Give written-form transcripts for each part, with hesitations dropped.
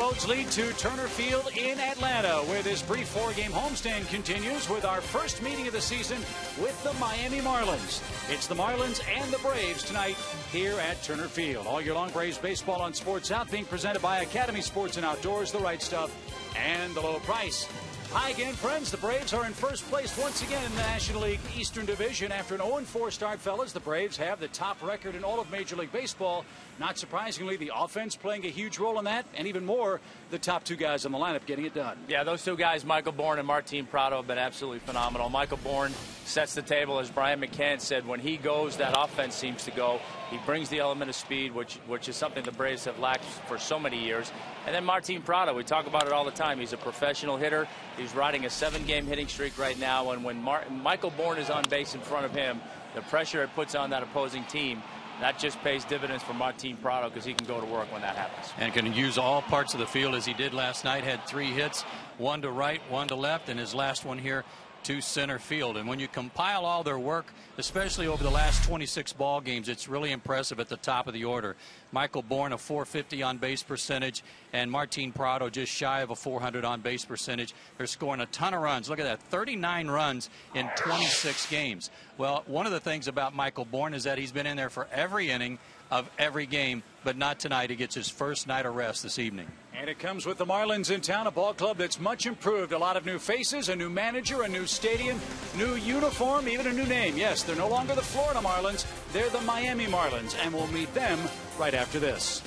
roads lead to Turner Field in Atlanta, where this brief four-game homestand continues with our first meeting of the season with the Miami Marlins. It's the Marlins and the Braves tonight here at Turner Field. All year long, Braves baseball on Sports South, being presented by Academy Sports and Outdoors, the right stuff, and the low price. Hi again, friends. The Braves are in first place once again in the National League Eastern Division. After an 0-4 start, fellas, the Braves have the top record in all of Major League Baseball. Not surprisingly, the offense playing a huge role in that, and even more, the top two guys in the lineup getting it done. Yeah, those two guys, Michael Bourn and Martin Prado, have been absolutely phenomenal. Michael Bourn sets the table, as Brian McCann said. When he goes, that offense seems to go. He brings the element of speed, which is something the Braves have lacked for so many years. And then Martin Prado, we talk about it all the time. He's a professional hitter. He's riding a 7-game hitting streak right now. And when Michael Bourn is on base in front of him, the pressure it puts on that opposing team, that just pays dividends for Martin Prado, because he can go to work when that happens. And can use all parts of the field as he did last night. Had 3 hits, 1 to right, 1 to left, and his last one here to center field. And when you compile all their work, especially over the last 26 ball games, it's really impressive at the top of the order. Michael Bourn, a .450 on base percentage, and Martin Prado just shy of a .400 on base percentage. They're scoring a ton of runs. Look at that, 39 runs in 26 games. Well, one of the things about Michael Bourn is that he's been in there for every inning of every game, but not tonight. He gets his first night of rest this evening. And it comes with the Marlins in town, a ball club that's much improved. A lot of new faces, a new manager, a new stadium, new uniform, even a new name. Yes, they're no longer the Florida Marlins. They're the Miami Marlins, and we'll meet them right after this.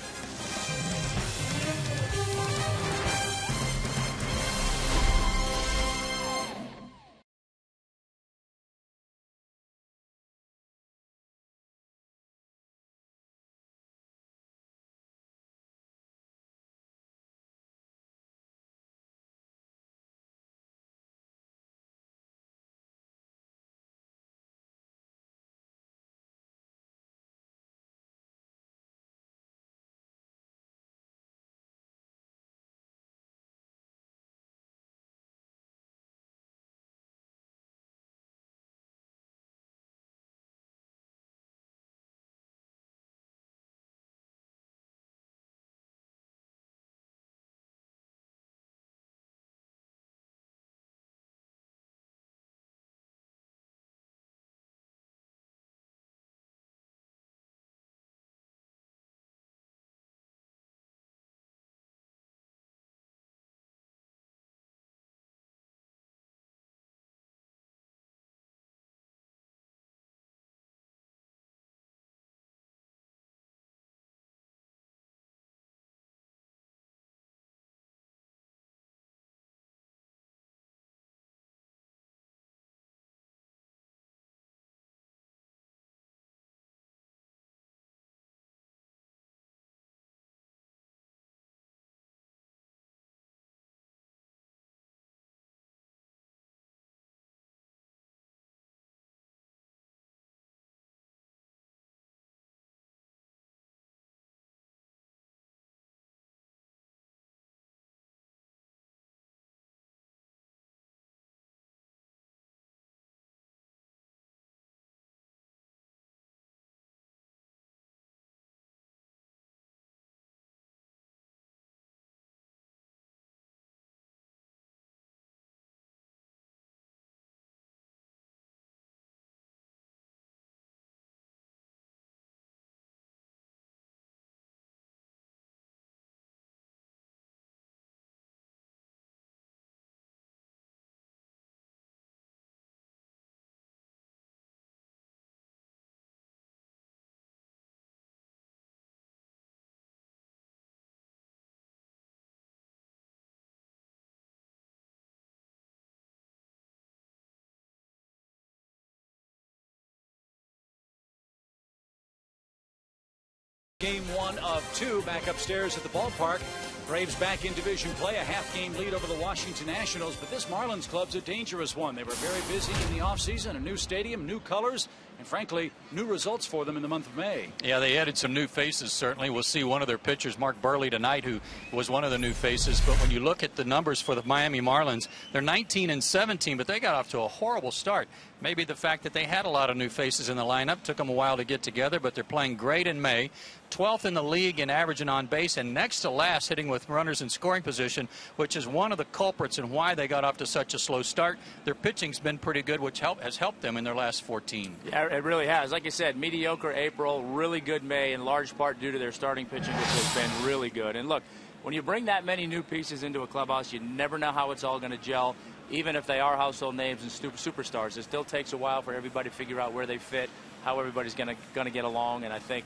Game 1 of 2 back upstairs at the ballpark. Braves back in division play, a half-game lead over the Washington Nationals, but this Marlins club's a dangerous one. They were very busy in the offseason, a new stadium, new colors, and frankly, new results for them in the month of May. Yeah, they added some new faces, certainly. We'll see one of their pitchers, Mark Burley, tonight, who was one of the new faces. But when you look at the numbers for the Miami Marlins, they're 19-17, but they got off to a horrible start. Maybe the fact that they had a lot of new faces in the lineup took them a while to get together, but they're playing great in May. 12th in the league in averaging on base, and next to last hitting with runners in scoring position, which is one of the culprits in why they got off to such a slow start. Their pitching's been pretty good, which has helped them in their last 14. Yeah, it really has. Like you said, mediocre April, really good May, in large part due to their starting pitching, which has been really good. And look, when you bring that many new pieces into a clubhouse, you never know how it's all going to gel. Even if they are household names and superstars, it still takes a while for everybody to figure out where they fit, how everybody's going to get along. And I think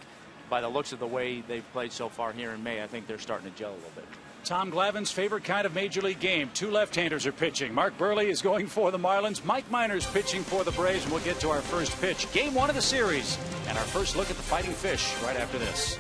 by the looks of the way they've played so far here in May, I think they're starting to gel a little bit. Tom Glavine's favorite kind of major league game. Two left-handers are pitching. Mark Burley is going for the Marlins. Mike Minor's pitching for the Braves, and we'll get to our first pitch. Game 1 of the series, and our first look at the Fighting Fish right after this.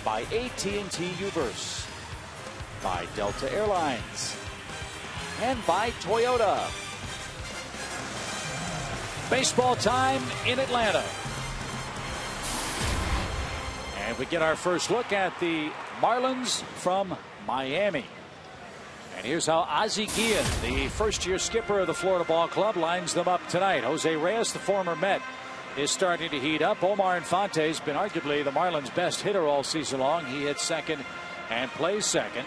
By AT Uverse, by Delta Airlines, and by Toyota. Baseball time in Atlanta. And we get our first look at the Marlins from Miami. And here's how Ozzie Guillen, the first-year skipper of the Florida Ball Club, lines them up tonight. Jose Reyes, the former Met, is starting to heat up. Omar Infante has been arguably the Marlins' best hitter all season long. He hits second and plays second.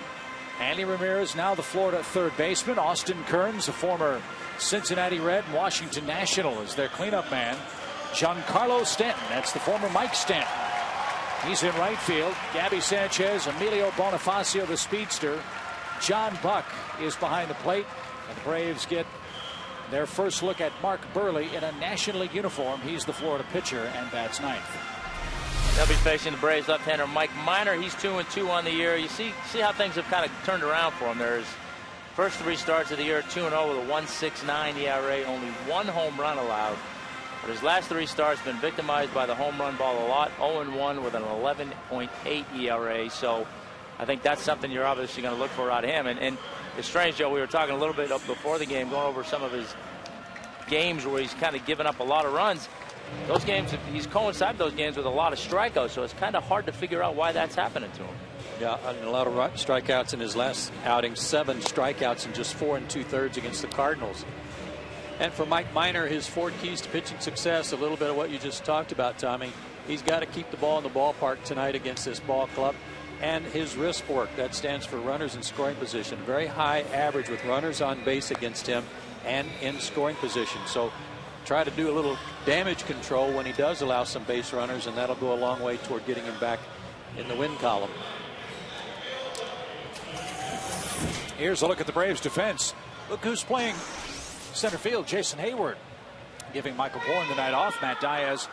Andy Ramirez, now the Florida third baseman. Austin Kearns, a former Cincinnati Red and Washington National, is their cleanup man. Giancarlo Stanton, that's the former Mike Stanton. He's in right field. Gabby Sanchez, Emilio Bonifacio, the speedster. John Buck is behind the plate. And the Braves get their first look at Mark Burley in a National League uniform. He's the Florida pitcher and bats ninth. They'll be facing the Braves left-hander Mike Minor. He's 2-2 on the year. You see how things have kind of turned around for him. There's first 3 starts of the year, 2-0 with a 1.69 ERA, only 1 home run allowed. But his last 3 starts been victimized by the home run ball a lot. 0-1 with an 11.8 ERA. So I think that's something you're obviously going to look for out of him. And it's strange, Joe. We were talking a little bit before the game, going over some of his games where he's kind of given up a lot of runs. Those games, he's coincided those games with a lot of strikeouts, so it's kind of hard to figure out why that's happening to him. Yeah, and a lot of strikeouts in his last outing. 7 strikeouts in just 4 2/3 against the Cardinals. And for Mike Minor, his 4 keys to pitching success, a little bit of what you just talked about, Tommy. He's got to keep the ball in the ballpark tonight against this ball club. And his wrist work, that stands for runners in scoring position. Very high average with runners on base against him and in scoring position. So try to do a little damage control when he does allow some base runners, and that'll go a long way toward getting him back in the win column. Here's a look at the Braves defense. Look who's playing center field. Jason Hayward giving Michael Bourne the night off. Matt Diaz,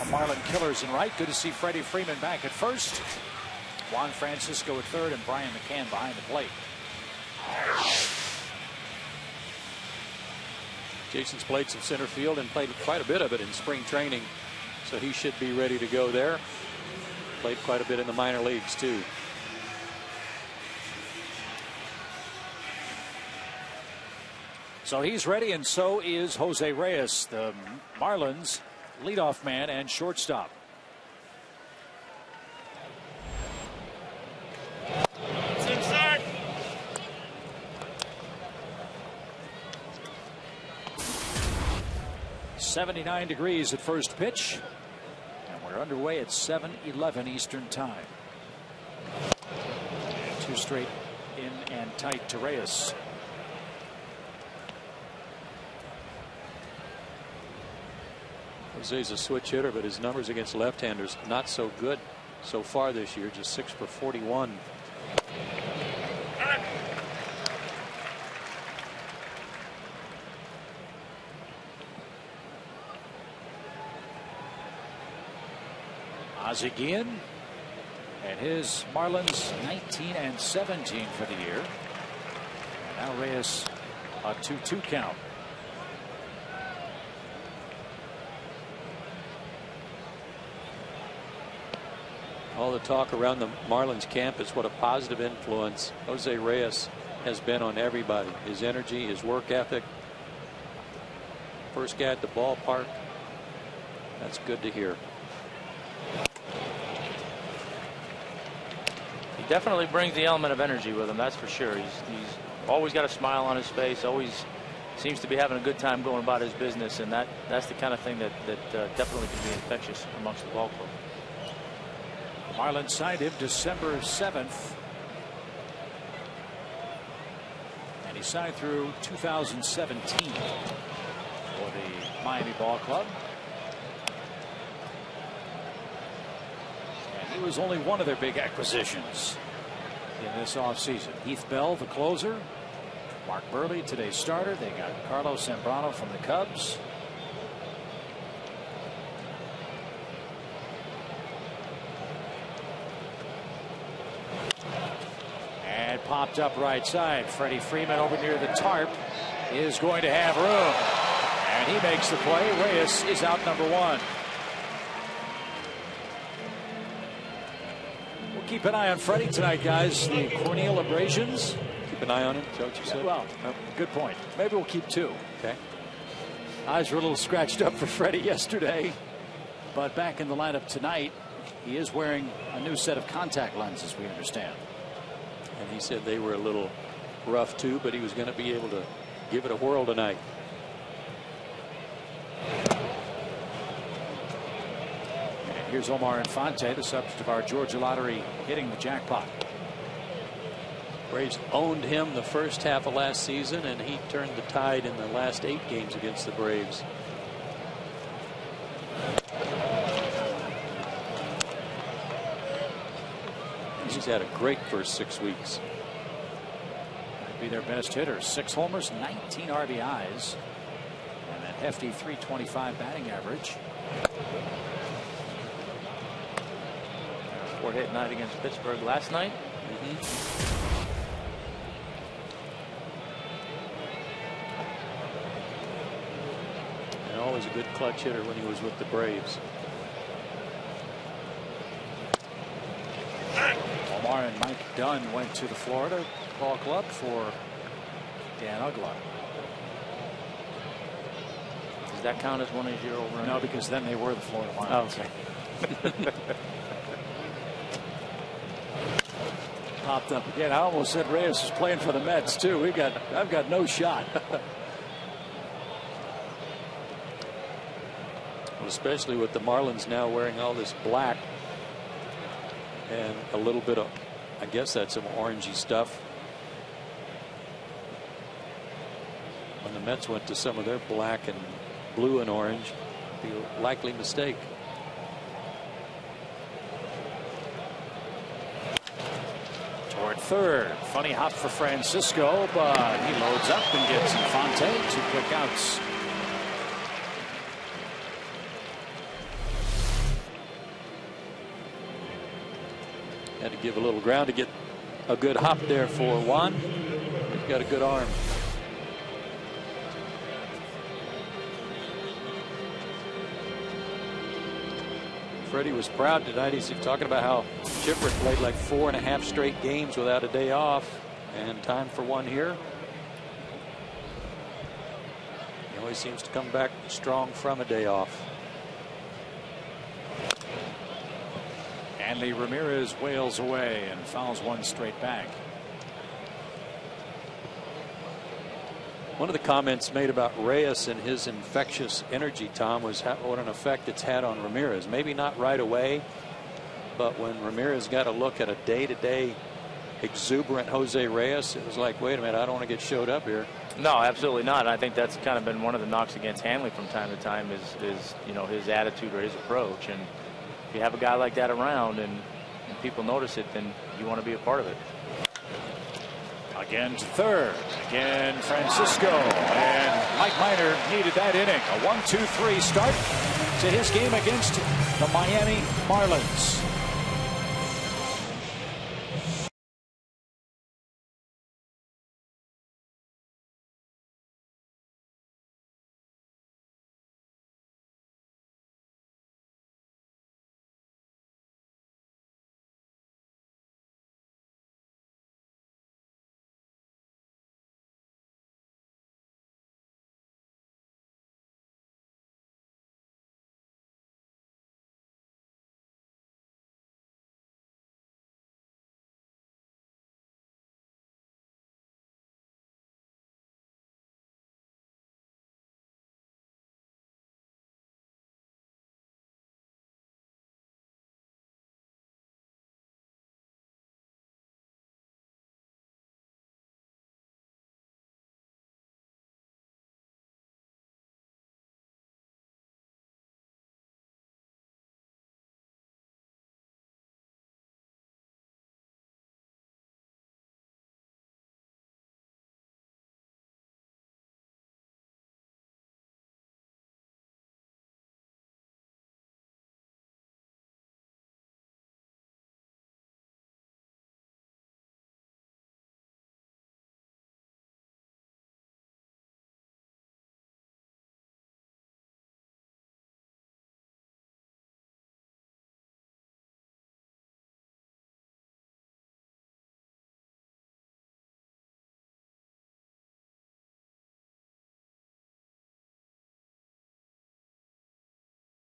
a Marlin killers in right. Good to see Freddie Freeman back at first. Juan Francisco at third, and Brian McCann behind the plate. Jason's played some center field and played quite a bit of it in spring training, so he should be ready to go there. Played quite a bit in the minor leagues too. So he's ready, and so is Jose Reyes, the Marlins leadoff man and shortstop. Start. 79 degrees at first pitch, and we're underway at 7:11 Eastern time. 2 straight in and tight to Reyes. Jose's a switch hitter, but his numbers against left-handers not so good so far this year. Just 6 for 41. Ozzie Guillen and his Marlins 19 and 17 for the year. And now Reyes a 2-2 count. All the talk around the Marlins camp is what a positive influence Jose Reyes has been on everybody. His energy, his work ethic. First guy at the ballpark. That's good to hear. He definitely brings the element of energy with him, that's for sure. He's always got a smile on his face, always seems to be having a good time going about his business, and that's the kind of thing that definitely can be infectious amongst the ball club. Marlins signed him December 7th. And he signed through 2017 for the Miami Ball Club. And he was only one of their big acquisitions in this offseason. Heath Bell, the closer. Mark Burley, today's starter. They got Carlos Zambrano from the Cubs. And popped up right side. Freddie Freeman over near the tarp is going to have room. And he makes the play. Reyes is out number 1. We'll keep an eye on Freddie tonight, guys. The corneal abrasions. Keep an eye on him. Is that what you said? Well, good point. Maybe we'll keep 2. Okay. Eyes were a little scratched up for Freddie yesterday, but back in the lineup tonight. He is wearing a new set of contact lenses, we understand. And he said they were a little rough too, but he was going to be able to give it a whirl tonight. And here's Omar Infante, the subject of our Georgia lottery, hitting the jackpot. Braves owned him the first half of last season, and he turned the tide in the last 8 games against the Braves. He's had a great first 6 weeks. Might be their best hitter. 6 homers, 19 RBIs, and that hefty .325 batting average. 4-hit night against Pittsburgh last night. And always a good clutch hitter when he was with the Braves. Omar and Mike Dunn went to the Florida Ball Club for Dan Ugla. Does that count as one of your over? No, because then they were the Florida Marlins. Oh, okay. Popped up again. I almost said Reyes was playing for the Mets too. I've got no shot. especially with the Marlins now wearing all this black and a little bit of, I guess that's some orangey stuff. When the Mets went to some of their black and blue and orange, be a likely mistake. Toward third. Funny hop for Francisco, but he loads up and gets Infante 2 quick outs. Had to give a little ground to get a good hop there for Juan. He's got a good arm. Freddie was proud tonight. He's talking about how Chipper played like 4.5 straight games without a day off, and time for one here. He always seems to come back strong from a day off. Hanley Ramirez wails away and fouls one straight back. One of the comments made about Reyes and his infectious energy, Tom, was what an effect it's had on Ramirez. Maybe not right away, but when Ramirez got a look at a day-to-day exuberant Jose Reyes, it was like, wait a minute, I don't want to get showed up here. No, absolutely not. I think that's kind of been one of the knocks against Hanley from time to time is you know, his attitude or his approach. And if you have a guy like that around and people notice it, then you want to be a part of it. Again to third. Again Francisco. And Mike Minor needed that inning. A 1-2-3 start to his game against the Miami Marlins.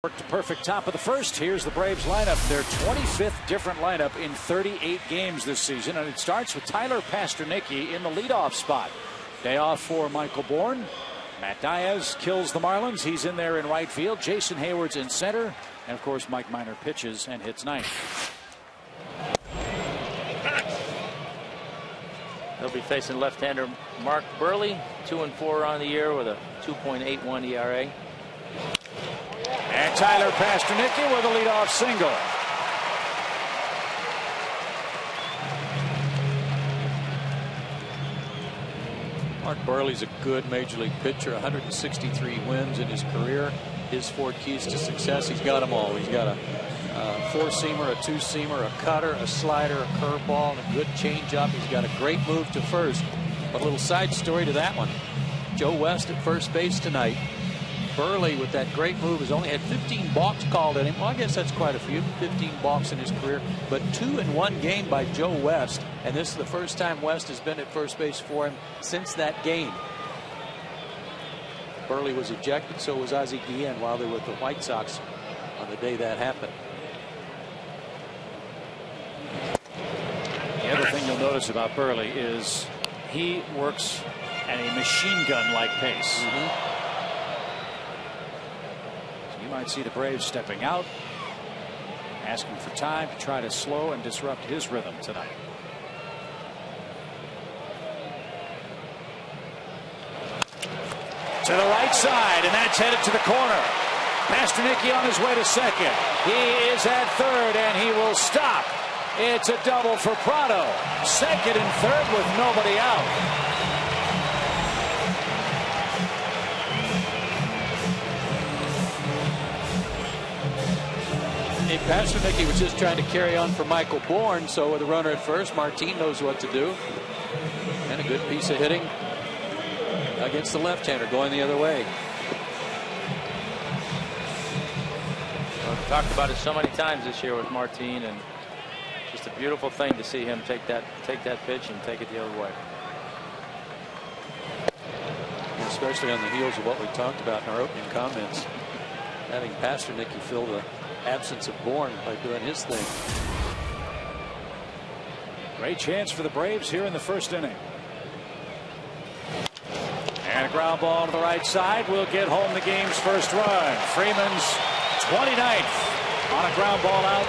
Worked to perfect top of the first. Here's the Braves lineup. Their 25th different lineup in 38 games this season. And it starts with Tyler Pasternicki in the leadoff spot. Day off for Michael Bourne. Matt Diaz kills the Marlins. He's in there in right field. Jason Hayward's in center. And of course, Mike Minor pitches and hits ninth. They'll be facing left-hander Mark Burley, 2-4 on the year with a 2.81 ERA. And Tyler Pasternicki with a leadoff single. Mark Burley's a good major league pitcher. 163 wins in his career. His 4 keys to success, he's got them all. He's got a 4-seamer, a 2-seamer, a cutter, a slider, a curveball, and a good changeup. He's got a great move to first. But a little side story to that one. Joe West at first base tonight. Burley, with that great move, has only had 15 balks called at him. Well, I guess that's quite a few. 15 balks in his career, but 2 in 1 game by Joe West. And this is the first time West has been at first base for him since that game. Burley was ejected, so was Ozzie Guillen while they were with the White Sox on the day that happened. The other thing you'll notice about Burley is he works at a machine gun-like pace. You might see the Braves stepping out, asking for time to try to slow and disrupt his rhythm tonight. To the right side, and that's headed to the corner. Pastornicky on his way to second. He is at third, and he will stop. It's a double for Prado. Second and third with nobody out. Hey, Pastornicky was just trying to carry on for Michael Bourne, so with a runner at first, Martin knows what to do. And a good piece of hitting against the left-hander going the other way. Well, we've talked about it so many times this year with Martin, and just a beautiful thing to see him take that pitch and take it the other way. Especially on the heels of what we talked about in our opening comments, having Pastornicky fill the absence of Bourne by doing his thing. Great chance for the Braves here in the first inning. And a ground ball to the right side will get home the game's first run. Freeman's 29th on a ground ball out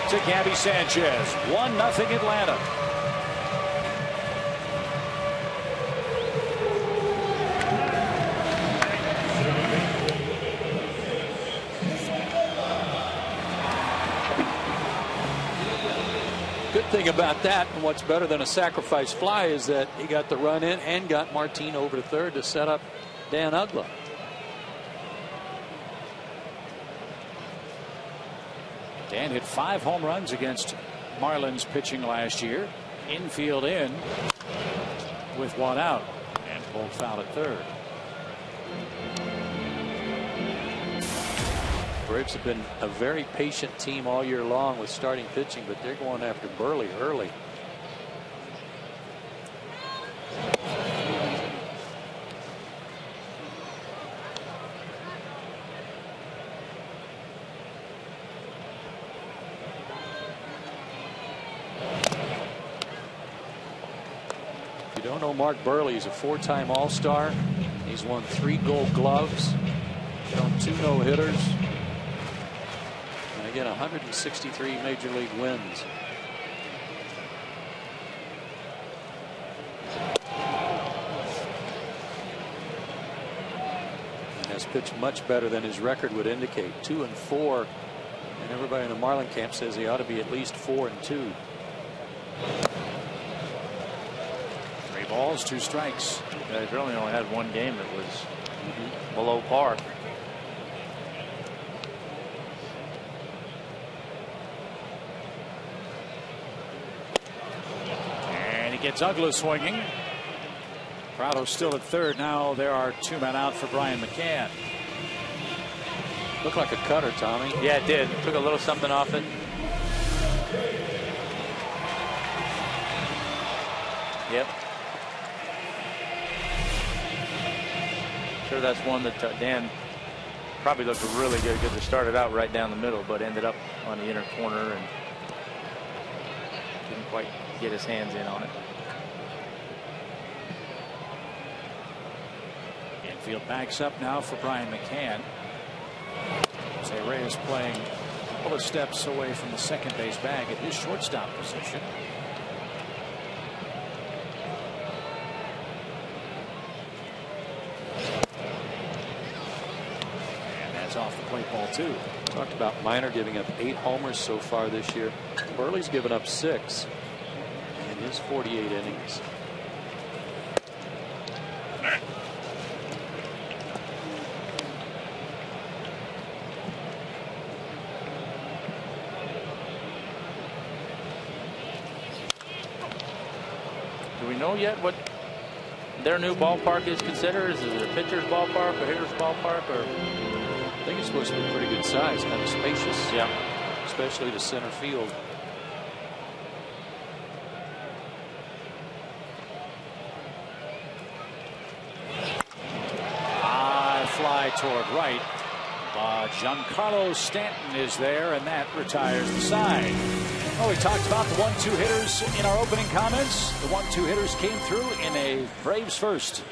to Gabby Sanchez. 1-0 Atlanta. Good thing about that, and what's better than a sacrifice fly, is that he got the run in and got Martin over to third to set up Dan Uggla. Dan hit 5 home runs against Marlins pitching last year. Infield in with 1 out, and pulled foul at third. Braves have been a very patient team all year long with starting pitching, but they're going after Burley early. If you don't know Mark Burley, he's a 4-time All-Star. He's won 3 Gold Gloves, thrown 2 no-hitters. Again, 163 major league wins. Has pitched much better than his record would indicate. 2-4, and everybody in the Marlin camp says he ought to be at least 4-2. 3 balls, 2 strikes. Yeah, he's really only had 1 game that was below par. Gets Uggla swinging. Prado's still at third. Now there are 2 men out for Brian McCann. Looked like a cutter, Tommy. Yeah, it did. Took a little something off it. Yep. Sure, that's one that Dan probably looked really good because it started out right down the middle, but ended up on the inner corner and didn't quite get his hands in on it. Infield backs up now for Brian McCann. Jose Reyes playing a couple of steps away from the second base bag at his shortstop position. And that's off the plate ball too. Talked about Minor giving up 8 homers so far this year. Burley's given up 6 in his 48 innings. Do we know yet what their new ballpark is considered? Is it a pitcher's ballpark or hitter's ballpark? Or I think it's supposed to be pretty good size, kind of spacious. Yeah. Especially to center field. High fly toward right. Giancarlo Stanton is there, and that retires the side. Well, we talked about the 1-2 hitters in our opening comments. The 1-2 hitters came through in a Braves first.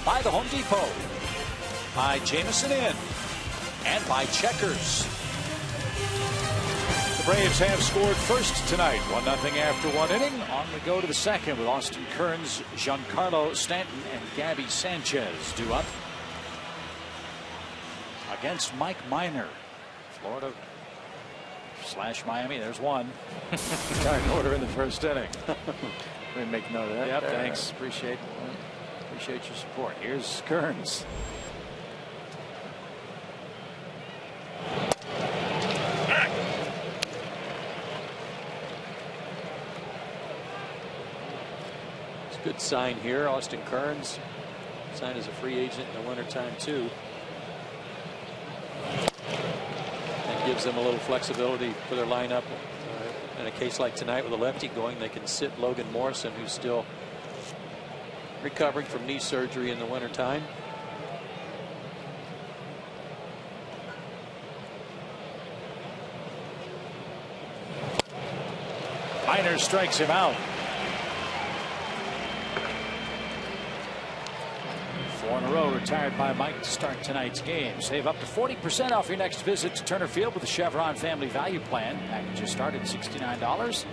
by the Home Depot, by Jamison Inn, and by Checkers. The Braves have scored first tonight, 1-0 after 1 inning. On we go to the second with Austin Kearns, Giancarlo Stanton, and Gabby Sanchez due up against Mike Minor. Florida / Miami. There's one. Retired order in the first inning. We make note of that. Yep, thanks. Appreciate your support. Here's Kearns. It's a good sign here. Austin Kearns signed as a free agent in the wintertime too. That gives them a little flexibility for their lineup. In a case like tonight with a lefty going, they can sit Logan Morrison, who's still recovering from knee surgery in the wintertime. Minor strikes him out. 4 in a row retired by Mike to start tonight's game. Save up to 40% off your next visit to Turner Field with the Chevron Family Value Plan. Packages start at $69.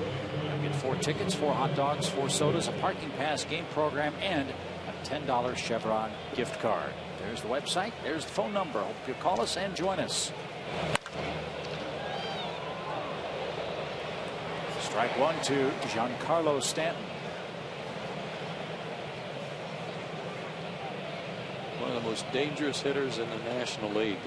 You'll get 4 tickets, 4 hot dogs, 4 sodas, a parking pass, game program, and a $10 Chevron gift card. There's the website. There's the phone number. Hope you'll call us and join us. Strike 1 to Giancarlo Stanton. One of the most dangerous hitters in the National League.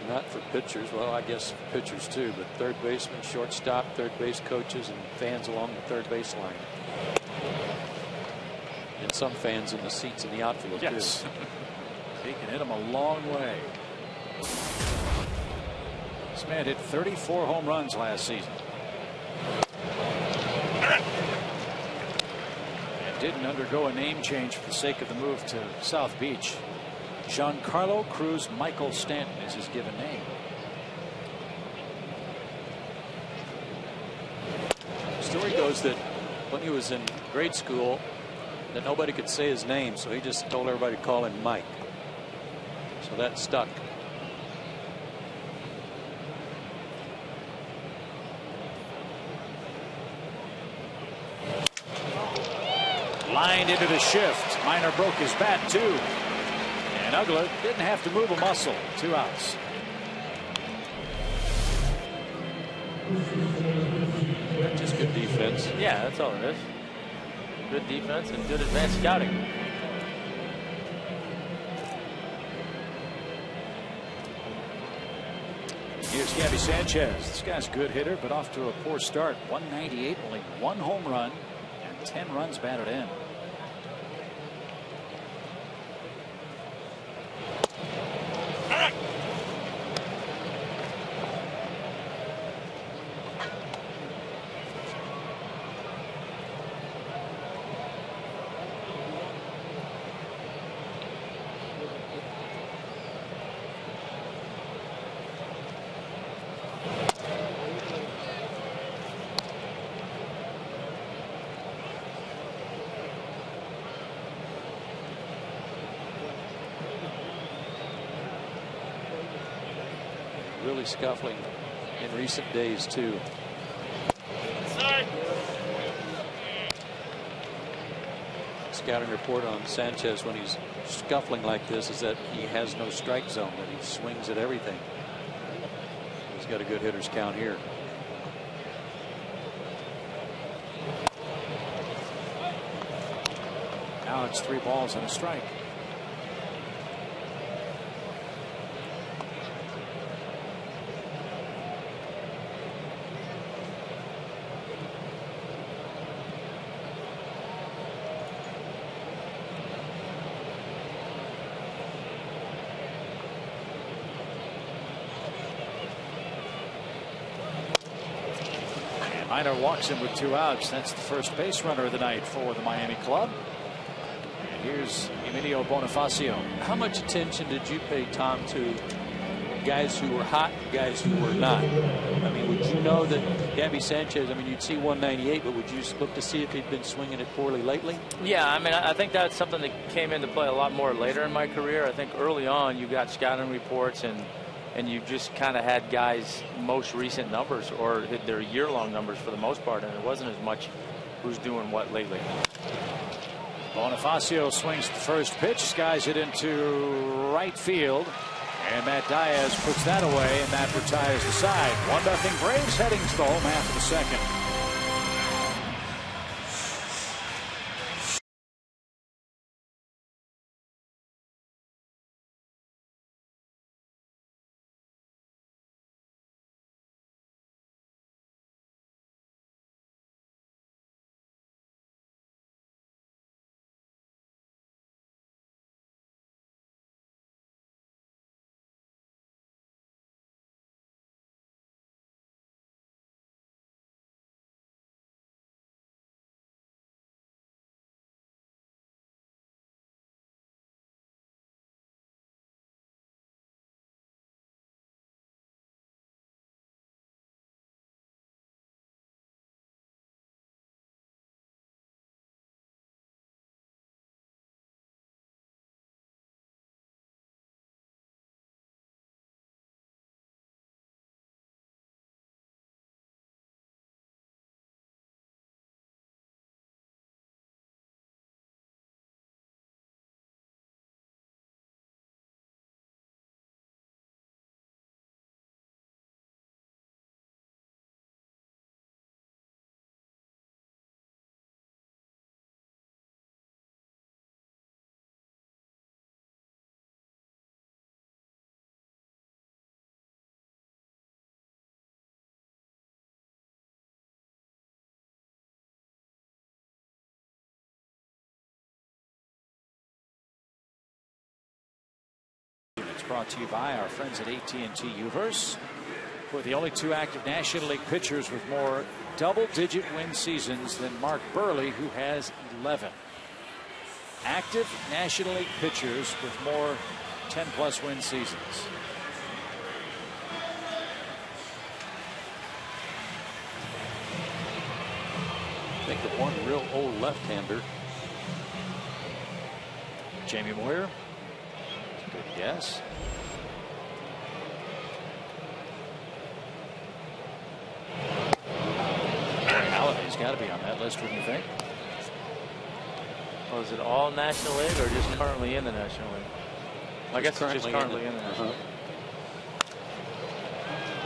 Not for pitchers, well, I guess for pitchers too, but third baseman, shortstop, third base coaches, and fans along the third base line. And some fans in the seats in the outfield too. He can hit him a long way. This man hit 34 home runs last season. Didn't undergo a name change for the sake of the move to South Beach. Giancarlo Cruz Michael Stanton is his given name. The story goes that when he was in grade school that nobody could say his name, so he just told everybody to call him Mike. So that stuck. Lined into the shift. Minor broke his bat too. And Ugla didn't have to move a muscle. 2 outs. Just good defense. Yeah, that's all it is. Good defense and good advanced scouting. Here's Gabby Sanchez. This guy's a good hitter, but off to a poor start. 198, only 1 home run, and 10 runs batted in. Really scuffling in recent days too. Scouting report on Sanchez when he's scuffling like this is that he has no strike zone, that he swings at everything. He's got a good hitter's count here. Now it's 3 balls and a strike. Minor walks him with 2 outs. That's the first base runner of the night for the Miami club. And here's Emilio Bonifacio. How much attention did you pay, Tom, to guys who were hot, guys who were not. I mean, would you know that Gabby Sanchez, I mean, you'd see 198, but would you look to see if he'd been swinging it poorly lately? Yeah, I mean, I think that's something that came into play a lot more later in my career. I think early on you got scouting reports and you just kind of had guys' most recent numbers or their year-long numbers for the most part, and it wasn't as much who's doing what lately. Bonifacio swings the first pitch, skies it into right field, and Matt Diaz puts that away, and that retires the side. 1-0 Braves, heading to the home half of the second. It's brought to you by our friends at AT Uverse. We're the only two active National League pitchers with more double-digit win seasons than Mark Burley, who has 11. Active National League pitchers with more 10-plus win seasons. I think of one real old left-hander. Jamie Moyer. Good guess. Halliday's got to be on that list, wouldn't you think? Oh, is it all National League or just currently in the National League? I guess it's just currently in the National League.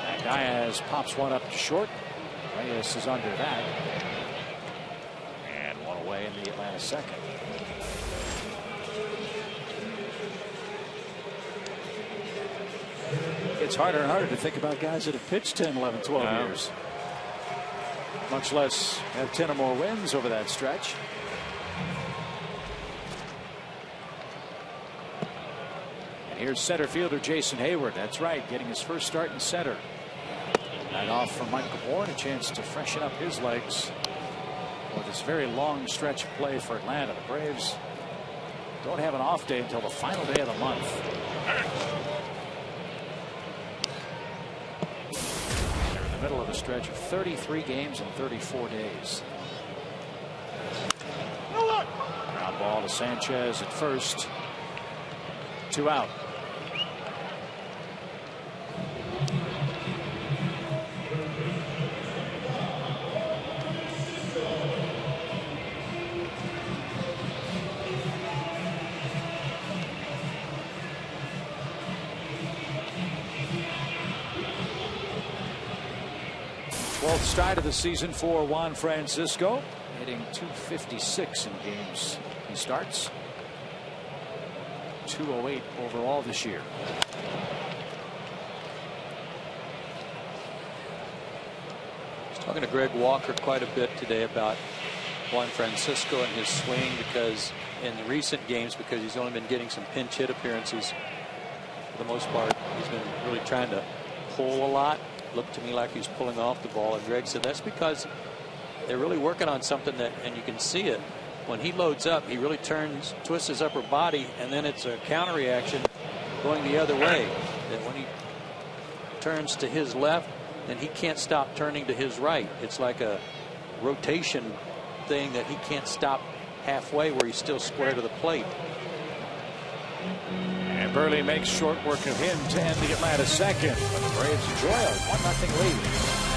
And Diaz pops one up to short. Reyes is under that. And one away in the Atlanta second. It's harder and harder to think about guys that have pitched 10, 11, 12 years. Much less have 10 or more wins over that stretch. And here's center fielder Jason Hayward. That's right, getting his first start in center. And off from Michael Bourne, a chance to freshen up his legs for this very long stretch of play for Atlanta. The Braves don't have an off day until the final day of the month. They're in the middle of a stretch of 33 games in 34 days. Ground ball to Sanchez at first. 2 out. Start of the season for Juan Francisco, hitting .256 in games he starts. 208 overall this year. I was talking to Greg Walker quite a bit today about Juan Francisco and his swing, because in the recent games, because he's only been getting some pinch hit appearances for the most part, he's been really trying to pull a lot. Looked to me like he's pulling off the ball, and Greg said that's because they're really working on something that, and you can see it when he loads up, he really twists his upper body, and then it's a counter reaction going the other way. That when he turns to his left, and he can't stop turning to his right. It's like a rotation thing that he can't stop halfway where he's still square to the plate. And Burley makes short work of him to end the Atlanta second. But the Braves enjoy a 1-0 lead.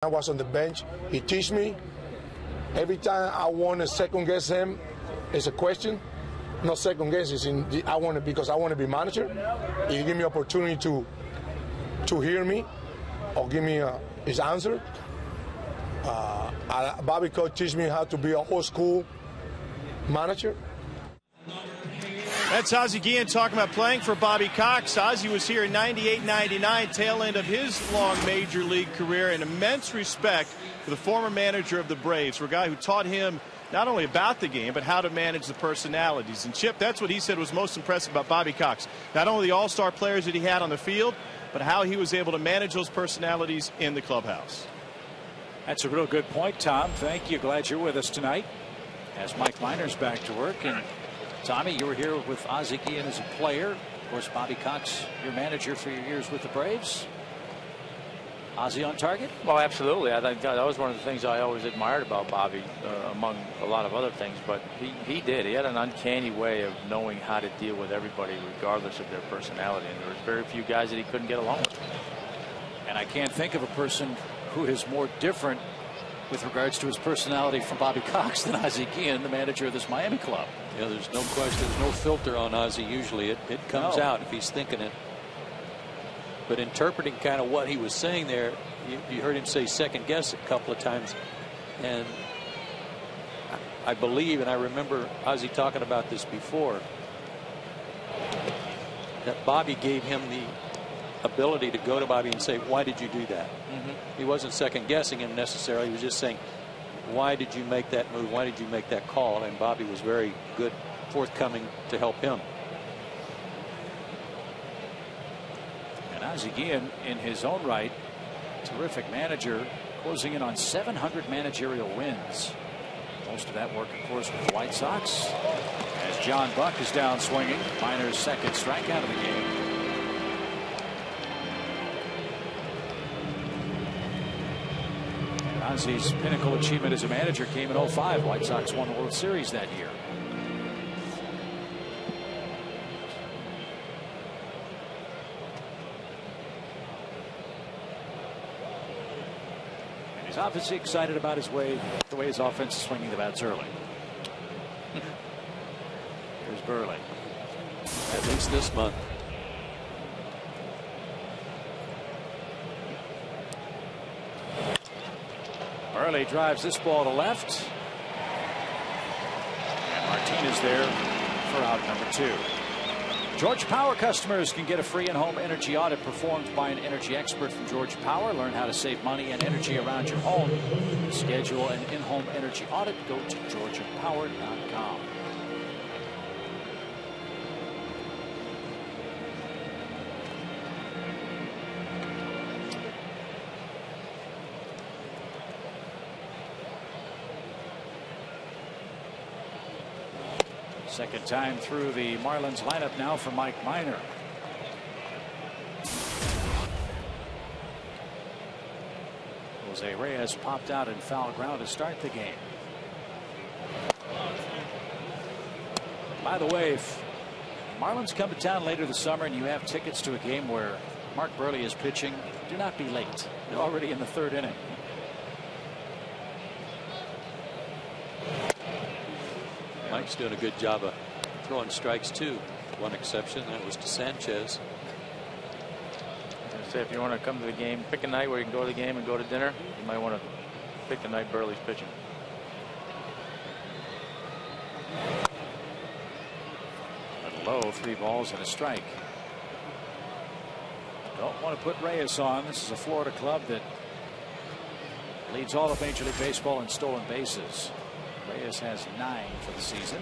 I was on the bench. He teach me. Every time I want to second guess him, it's a question. Not second guess. It's I want to because I want to be manager. He give me opportunity to hear me or give me his answer. Bobby coach teach me how to be a old school manager. That's Ozzie Guillen talking about playing for Bobby Cox. Ozzie was here in 98-99, tail end of his long major league career, and immense respect for the former manager of the Braves, for a guy who taught him not only about the game, but how to manage the personalities. And Chip, that's what he said was most impressive about Bobby Cox. Not only the all-star players that he had on the field, but how he was able to manage those personalities in the clubhouse. That's a real good point, Tom. Thank you. Glad you're with us tonight. As Mike Miner's back to work. And Tommy, you were here with Ozzie Guillen as a player. Of course, Bobby Cox, your manager for your years with the Braves. Ozzie on target? Well, absolutely. I think that was one of the things I always admired about Bobby, among a lot of other things. But he did. He had an uncanny way of knowing how to deal with everybody, regardless of their personality. And there was very few guys that he couldn't get along with. And I can't think of a person who is more different with regards to his personality from Bobby Cox than Ozzie Guillen, the manager of this Miami club. Yeah, there's no question. There's no filter on Ozzie usually. It comes out if he's thinking it. But interpreting kind of what he was saying there, you heard him say second guess a couple of times. And I believe, and I remember Ozzie talking about this before, that Bobby gave him the ability to go to Bobby and say, why did you do that? He wasn't second guessing him necessarily. He was just saying, why did you make that move? Why did you make that call? And Bobby was very good, forthcoming to help him. And Ozzie Guillen, in his own right, terrific manager, closing in on 700 managerial wins. Most of that work, of course, with the White Sox. As John Buck is down swinging, Miner's second strikeout of the game. Ozzie's pinnacle achievement as a manager came in 05. White Sox won the World Series that year. And he's obviously excited about the way his offense is swinging the bats early. Here's Burley. At least this month. Burley drives this ball to left. And Martinez there for out number 2. Georgia Power customers can get a free in-home energy audit performed by an energy expert from Georgia Power. Learn how to save money and energy around your home. Schedule an in-home energy audit. Go to georgiapower.com. Second time through the Marlins lineup now for Mike Minor. Jose Reyes popped out in foul ground to start the game. By the way, if Marlins come to town later this summer and you have tickets to a game where Mark Burley is pitching, do not be late. They're already in the third inning. Mike's doing a good job of throwing strikes too. One exception, that was to Sanchez. I say if you want to come to the game, pick a night where you can go to the game and go to dinner. You might want to pick the night Burley's pitching. Low, 3 balls and a strike. Don't want to put Reyes on. This is a Florida club that leads all of Major League Baseball in stolen bases. Reyes has 9 for the season.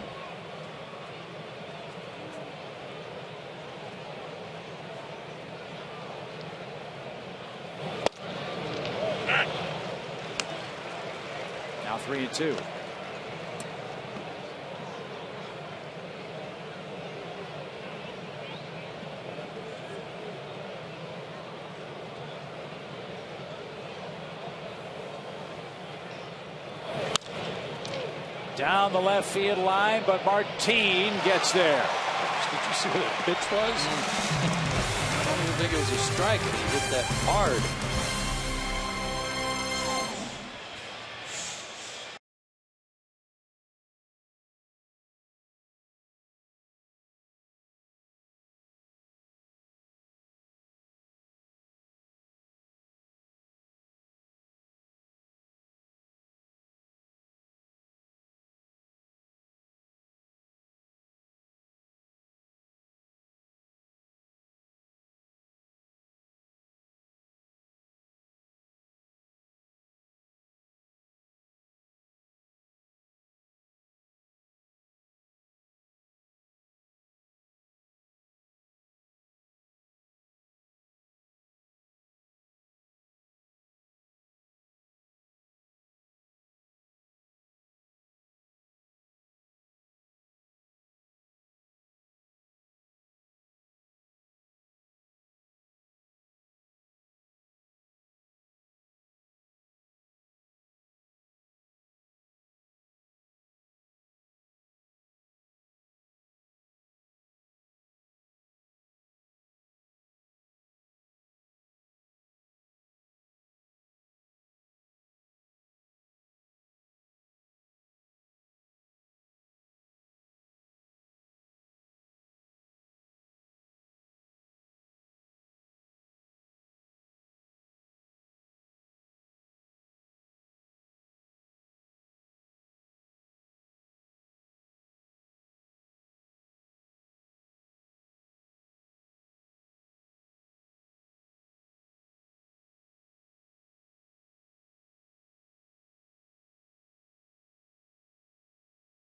Now 3-2. Down the left field line, but Martin gets there. Did you see what the pitch was? I don't even think it was a strike. He hit that hard.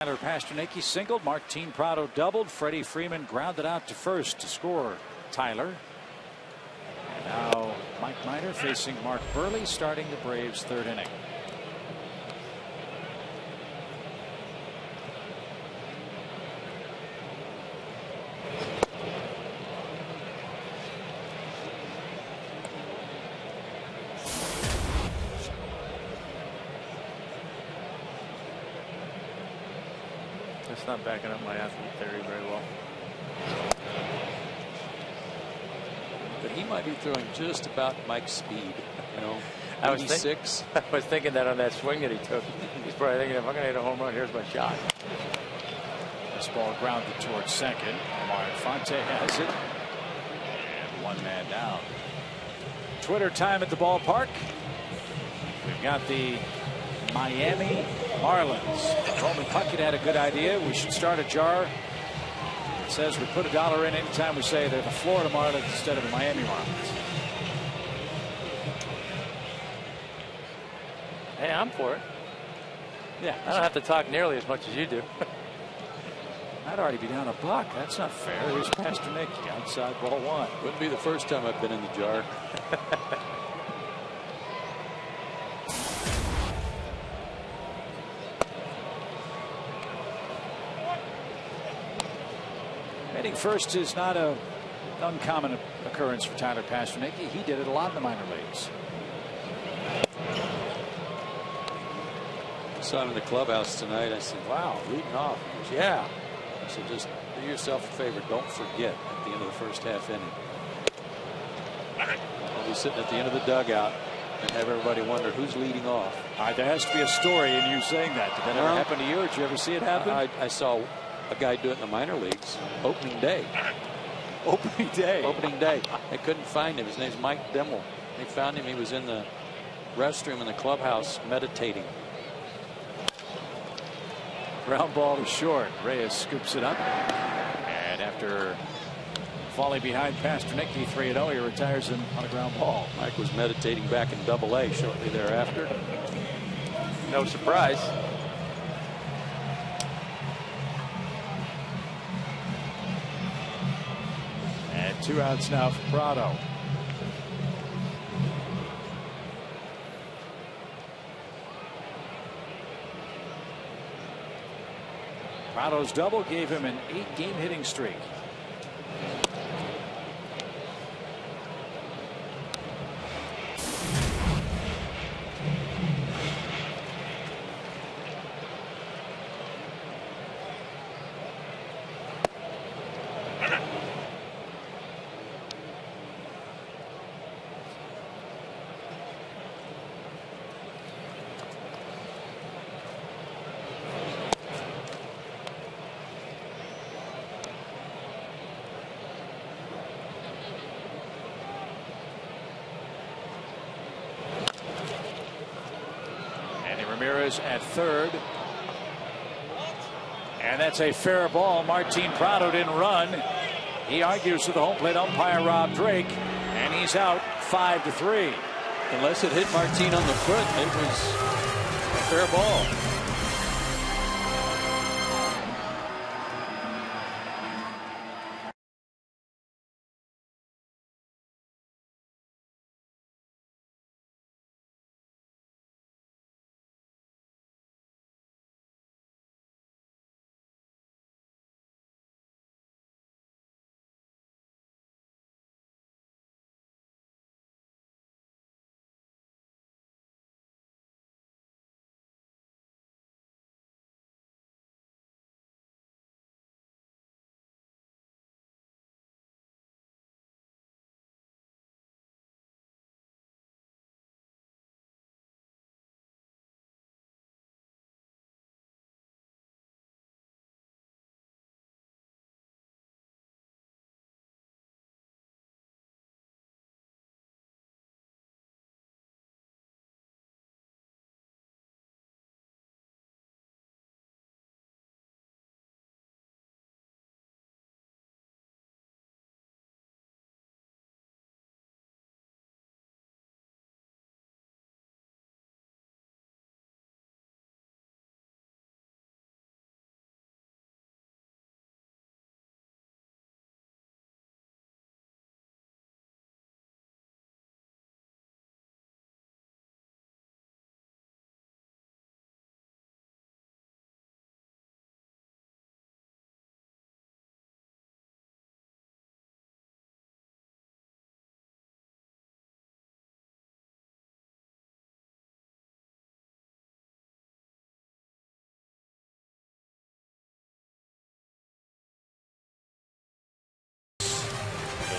Tyler Pasternak singled, Martin Prado doubled, Freddie Freeman grounded out to first to score Tyler. And now Mike Minor facing Mark Burley, starting the Braves' third inning. That's not backing up my athlete theory very well. But he might be throwing just about Mike's speed. You know, I was 86. I was thinking that on that swing that he took. He's probably thinking, if I'm going to hit a home run, here's my shot. This ball grounded towards second. Omar Infante has it. And one man down. Twitter time at the ballpark. We've got the Miami Marlins. Roman Puckett had a good idea. We should start a jar. It says we put $1 in anytime we say they're the Florida Marlins instead of the Miami Marlins. Hey, I'm for it. Yeah, I don't have to talk nearly as much as you do. I'd already be down $1. That's not fair. Here's Pasternak outside ball one. Wouldn't be the first time I've been in the jar. Hitting first is not an uncommon occurrence for Tyler Pastrnak. He did it a lot in the minor leagues. I saw him in the clubhouse tonight. I said, wow, leading off. He goes, yeah. I said, just do yourself a favor. Don't forget at the end of the first half inning. I'll be sitting at the end of the dugout and have everybody wonder who's leading off. There has to be a story in you saying that. Did that ever happen to you, or did you ever see it happen? I saw a guy do it in the minor leagues opening day. Opening day. Opening day. They couldn't find him. His name's Mike Dimmel. They found him. He was in the restroom in the clubhouse meditating. Ground ball to short. Reyes scoops it up. And after falling behind Pastrnak, 3-0, he retires him on a ground ball. Mike was meditating back in Double-A shortly thereafter. No surprise. And 2 outs now for Prado. Prado's double gave him an 8-game hitting streak. Ramirez at third. And that's a fair ball. Martin Prado didn't run. He argues to the home plate umpire Rob Drake, and he's out 5-3. Unless it hit Martin on the foot, it was a fair ball.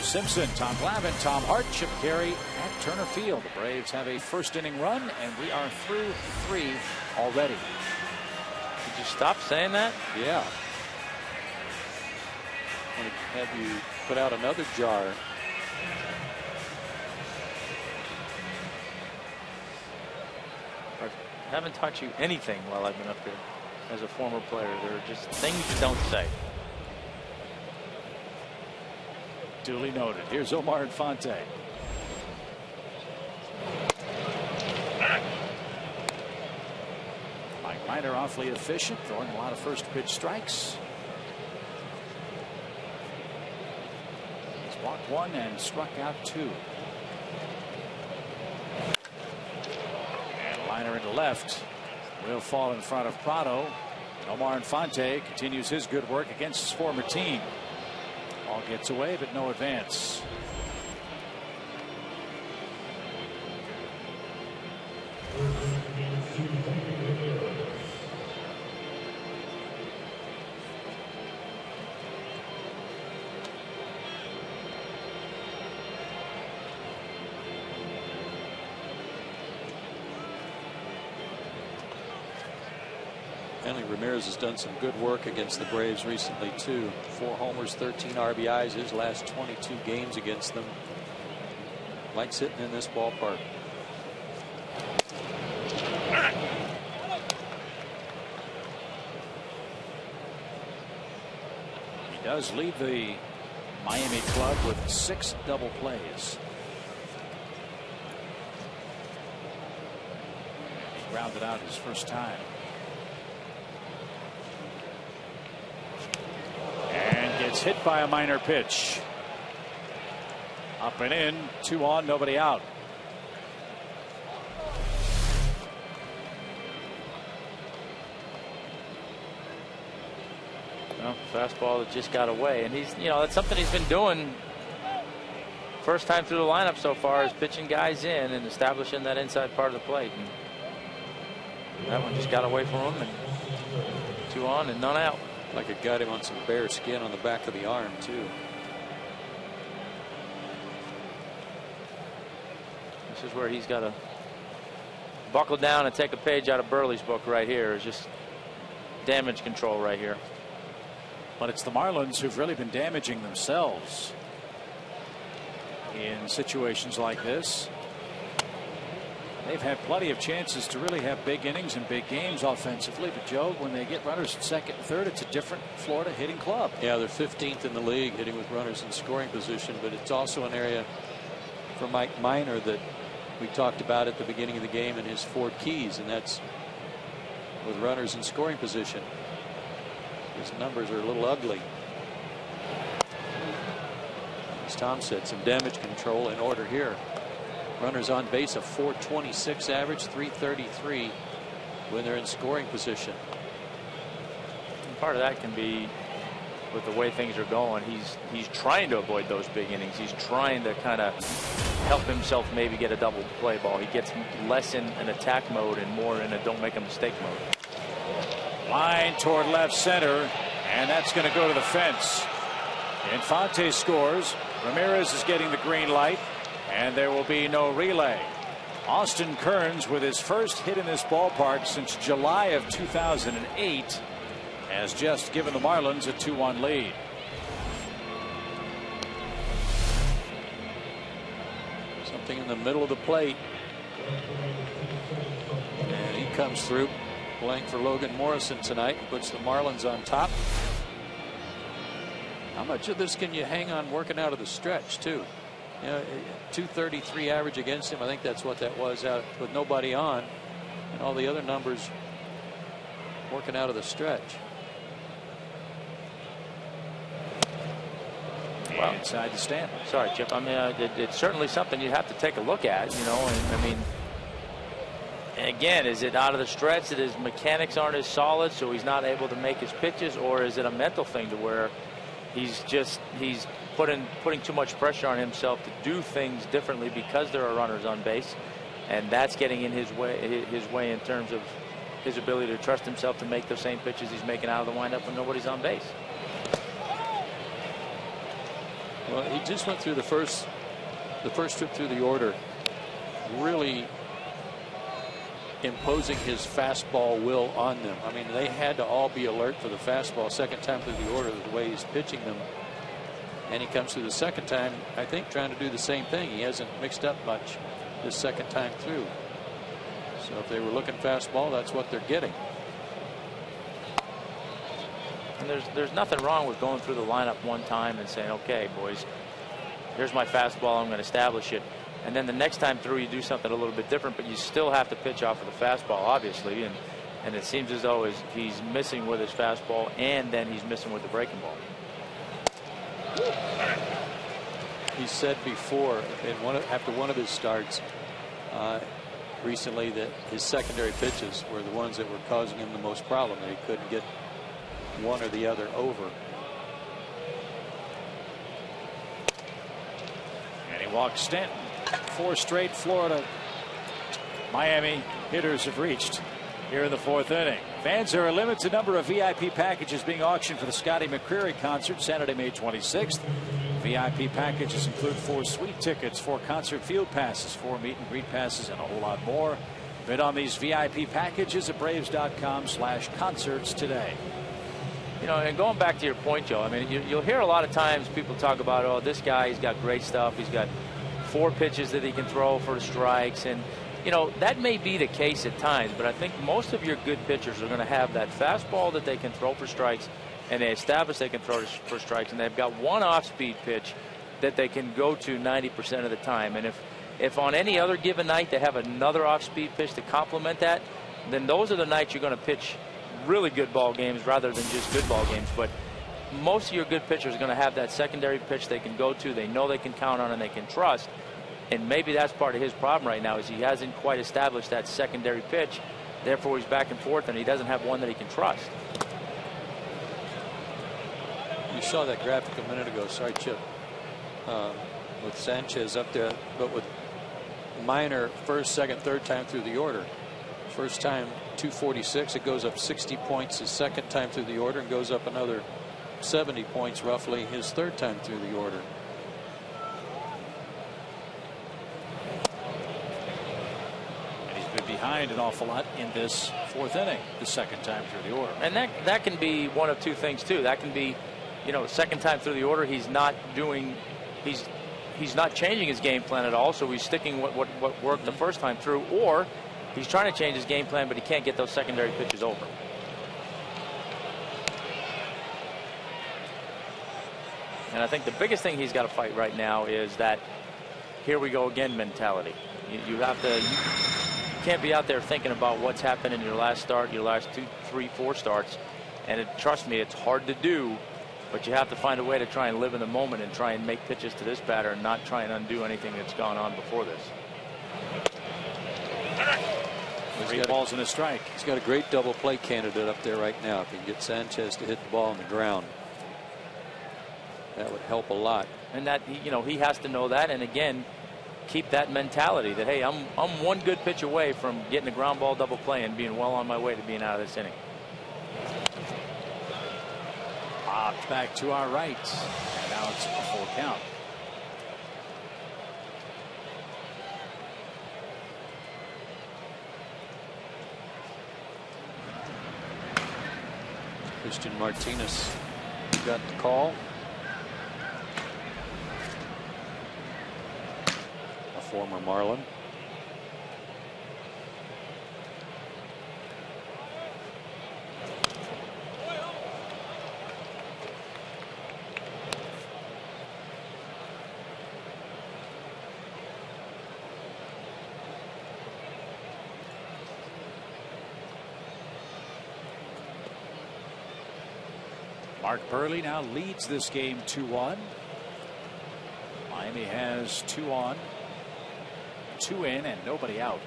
Simpson, Tom Glavine, Tom Hart, Chip Carey at Turner Field. The Braves have a first inning run, and we are through 3 already. Did you stop saying that? Yeah. I'm going to have you put out another jar. I haven't taught you anything while I've been up here as a former player. There are just things you don't say. Duly noted. Here's Omar Infante. Mike Minor awfully efficient, throwing a lot of first pitch strikes. He's walked 1 and struck out 2. And liner into left will fall in front of Prado. Omar Infante continues his good work against his former team. Ball gets away, but no advance. Ramirez has done some good work against the Braves recently too. 4 homers, 13 RBIs his last 22 games against them. Likes hitting in this ballpark. He does lead the Miami club with 6 double plays. He grounded out his first time. Gets hit by a minor pitch. Up and in, 2 on, nobody out. Well, fastball that just got away, and he's, that's something he's been doing. First time through the lineup so far is pitching guys in and establishing that inside part of the plate. And that one just got away from him, and 2 on and none out. Like it got him on some bare skin on the back of the arm too. This is where he's got to buckle down and take a page out of Burley's book right here. Is just damage control right here. But it's the Marlins who've really been damaging themselves in situations like this. They've had plenty of chances to really have big innings and big games offensively, but Joe, when they get runners at second and third, it's a different Florida hitting club. Yeah, they're 15th in the league hitting with runners in scoring position, but it's also an area for Mike Minor that we talked about at the beginning of the game in his 4 keys, and that's with runners in scoring position. His numbers are a little ugly. As Tom said, some damage control in order here. Runners on base, a 426 average, 333 when they're in scoring position. And part of that can be with the way things are going. He's trying to avoid those big innings. He's trying to kind of help himself maybe get a double play ball. He gets less in an attack mode and more in a don't make a mistake mode. Line toward left center, and that's going to go to the fence. Infante scores. Ramirez is getting the green light. And there will be no relay. Austin Kearns, with his first hit in this ballpark since July of 2008, has just given the Marlins a 2-1 lead. Something in the middle of the plate. And he comes through, playing for Logan Morrison tonight, and puts the Marlins on top. How much of this can you hang on working out of the stretch, too? 233 average against him. I think that's what that was out with nobody on, and all the other numbers working out of the stretch. Wow. Inside the stand. Sorry, Chip. I mean, it's certainly something you have to take a look at. And I mean, again, is it out of the stretch that his mechanics aren't as solid, so he's not able to make his pitches, or is it a mental thing to where he's putting too much pressure on himself to do things differently because there are runners on base, and that's getting in his way in terms of his ability to trust himself to make those same pitches he's making out of the windup when nobody's on base. Well, he just went through the first trip through the order, really imposing his fastball will on them. I mean, they had to all be alert for the fastball second time through the order, the way he's pitching them. And he comes through the second time, I think, trying to do the same thing. He hasn't mixed up much this second time through. So if they were looking fastball, that's what they're getting. And there's nothing wrong with going through the lineup one time and saying, okay, boys, here's my fastball, I'm going to establish it. And then the next time through, you do something a little bit different, but you still have to pitch off of the fastball, obviously. And it seems as though he's missing with his fastball, and then he's missing with the breaking ball. He said before, after one of his starts recently, that his secondary pitches were the ones that were causing him the most problem, that he couldn't get one or the other over. walks Stanton. 4 straight Florida Miami hitters have reached here in the 4th inning. Fans, there are a limited number of VIP packages being auctioned for the Scotty McCreery concert Saturday, May 26th. VIP packages include 4 suite tickets, 4 concert field passes, 4 meet and greet passes, and a whole lot more. Bid on these VIP packages at Braves.com/concerts today. You know, and going back to your point, Joe, I mean, you'll hear a lot of times people talk about, oh, this guy, he's got great stuff. He's got 4 pitches that he can throw for strikes. And, you know, that may be the case at times, but I think most of your good pitchers are going to have that fastball that they can throw for strikes, and they establish they can throw for strikes, and they've got one off-speed pitch that they can go to 90% of the time. And if on any other given night they have another off-speed pitch to complement that, then those are the nights you're going to pitch really good ball games rather than just good ball games. But most of your good pitchers are going to have that secondary pitch they can go to, they know they can count on, and they can trust. And maybe that's part of his problem right now, is he hasn't quite established that secondary pitch. Therefore, he's back and forth, and he doesn't have one that he can trust. You saw that graphic a minute ago. Sorry, Chip. With Sanchez up there, but with Minor first, second, third time through the order. First time 246, it goes up 60 points his second time through the order, and goes up another 70 points roughly his third time through the order. And he's been behind an awful lot in this 4th inning, the second time through the order. And that can be one of 2 things too. That can be, you know, second time through the order, he's not changing his game plan at all, so he's sticking what worked the first time through, or he's trying to change his game plan, but he can't get those secondary pitches over. And I think the biggest thing he's got to fight right now is that here we go again mentality. You can't be out there thinking about what's happened in your last start, your last 2, 3, 4 starts. And trust me, it's hard to do, but you have to find a way to try and live in the moment and try and make pitches to this batter and not try and undo anything that's gone on before this. 3 balls and a strike. He's got a great double play candidate up there right now. If he can get Sanchez to hit the ball on the ground, that would help a lot. And that, you know, he has to know that, and again, keep that mentality that, hey, I'm one good pitch away from getting a ground ball double play and being well on my way to being out of this inning. Popped back to our right, and now it's a full count. Christian Martinez got the call. A former Marlin. Mark Burley now leads this game 2-1. Miami has 2 on, 2 in, and nobody out.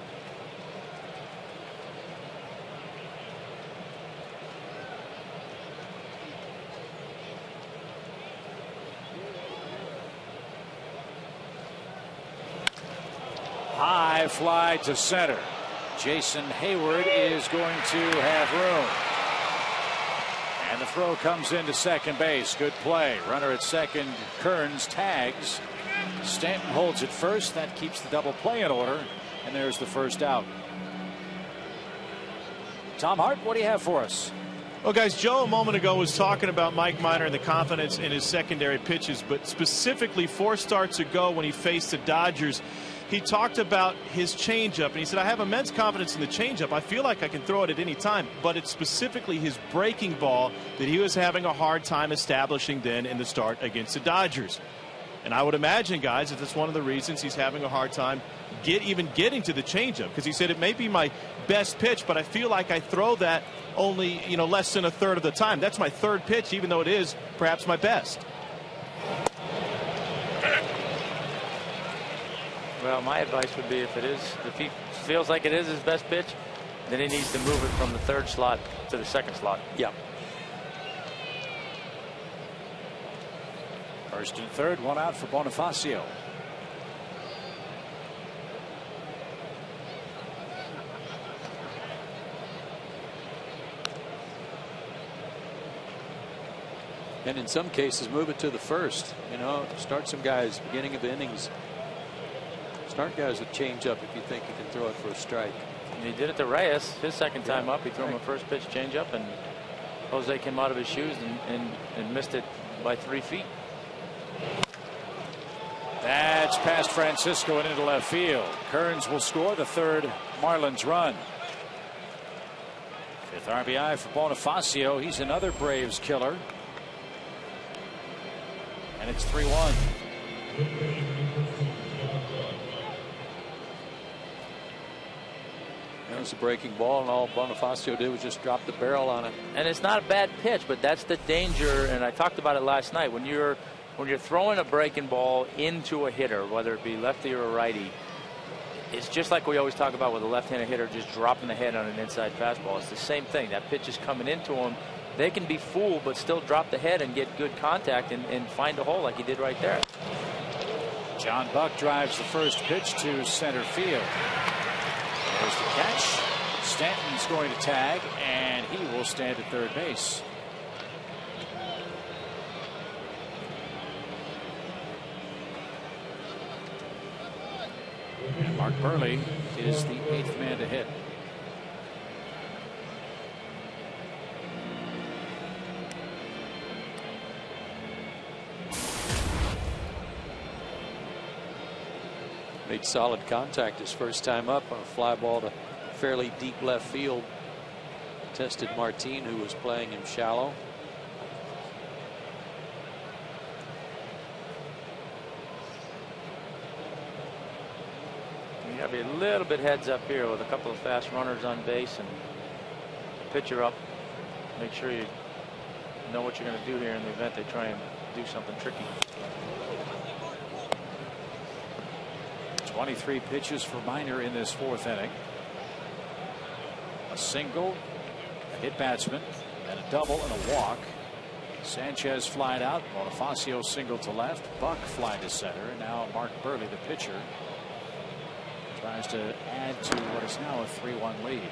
High fly to center. Jason Hayward is going to have room. And the throw comes into second base. Good play. Runner at second. Kearns tags. Stanton holds it first. That keeps the double play in order. And there's the first out. Tom Hart, what do you have for us? Well, guys, Joe a moment ago was talking about Mike Minor and the confidence in his secondary pitches, but specifically 4 starts ago when he faced the Dodgers, he talked about his changeup, and he said, I have immense confidence in the changeup. I feel like I can throw it at any time, but it's specifically his breaking ball that he was having a hard time establishing then in the start against the Dodgers. And I would imagine, guys, that that's one of the reasons he's having a hard time even getting to the changeup, because he said it may be my best pitch, but I feel like I throw that only, you know, less than a third of the time. That's my 3rd pitch, even though it is perhaps my best. Well, my advice would be, if he feels like it is his best pitch, then he needs to move it from the 3rd slot to the 2nd slot. Yeah. First and third, 1 out for Bonifacio. And in some cases, move it to the first. You know, start some guys beginning of innings. Start guys with change up if you think you can throw it for a strike. And he did it to Reyes his second time up. He threw him a first pitch change up, and Jose came out of his shoes and missed it by 3 feet. That's past Francisco and into left field. Kearns will score the third Marlins run. 5th RBI for Bonifacio. He's another Braves killer. And it's 3-1. That was a breaking ball, and all Bonifacio did was just drop the barrel on it. And it's not a bad pitch, but that's the danger. And I talked about it last night. When you're throwing a breaking ball into a hitter, whether it be lefty or a righty, it's just like we always talk about with a left-handed hitter just dropping the head on an inside fastball. It's the same thing. That pitch is coming into him. They can be fooled, but still drop the head and get good contact and find a hole like he did right there. John Buck drives the first pitch to center field. There's the catch. Stanton's going to tag, and he will stand at third base. And Mark Burley is the 8th man to hit. Made solid contact his first time up on a fly ball to fairly deep left field. Tested Martin, who was playing him shallow. You got to be a little bit heads up here with a couple of fast runners on base and pitcher up. Make sure you know what you're going to do here in the event they try and do something tricky. 23 pitches for Minor in this 4th inning. A single, a hit batsman, and a double and a walk. Sanchez flied out. Bonifacio single to left. Buck fly to center. And now Mark Burley, the pitcher, tries to add to what is now a 3-1 lead.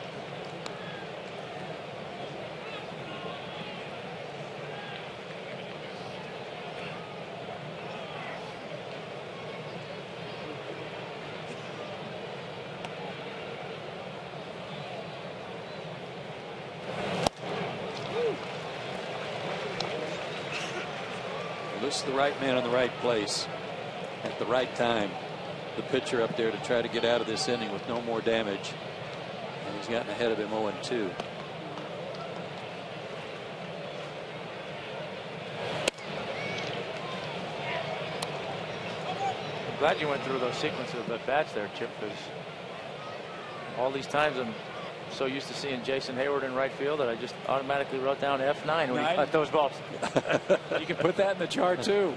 This is the right man in the right place at the right time. The pitcher up there to try to get out of this inning with no more damage. And he's gotten ahead of him 0-2. I'm glad you went through those sequences of at bats there, Chip, because all these times I'm so used to seeing Jason Hayward in right field that I just automatically wrote down F9 when he cut those balls. You can put that in the chart too.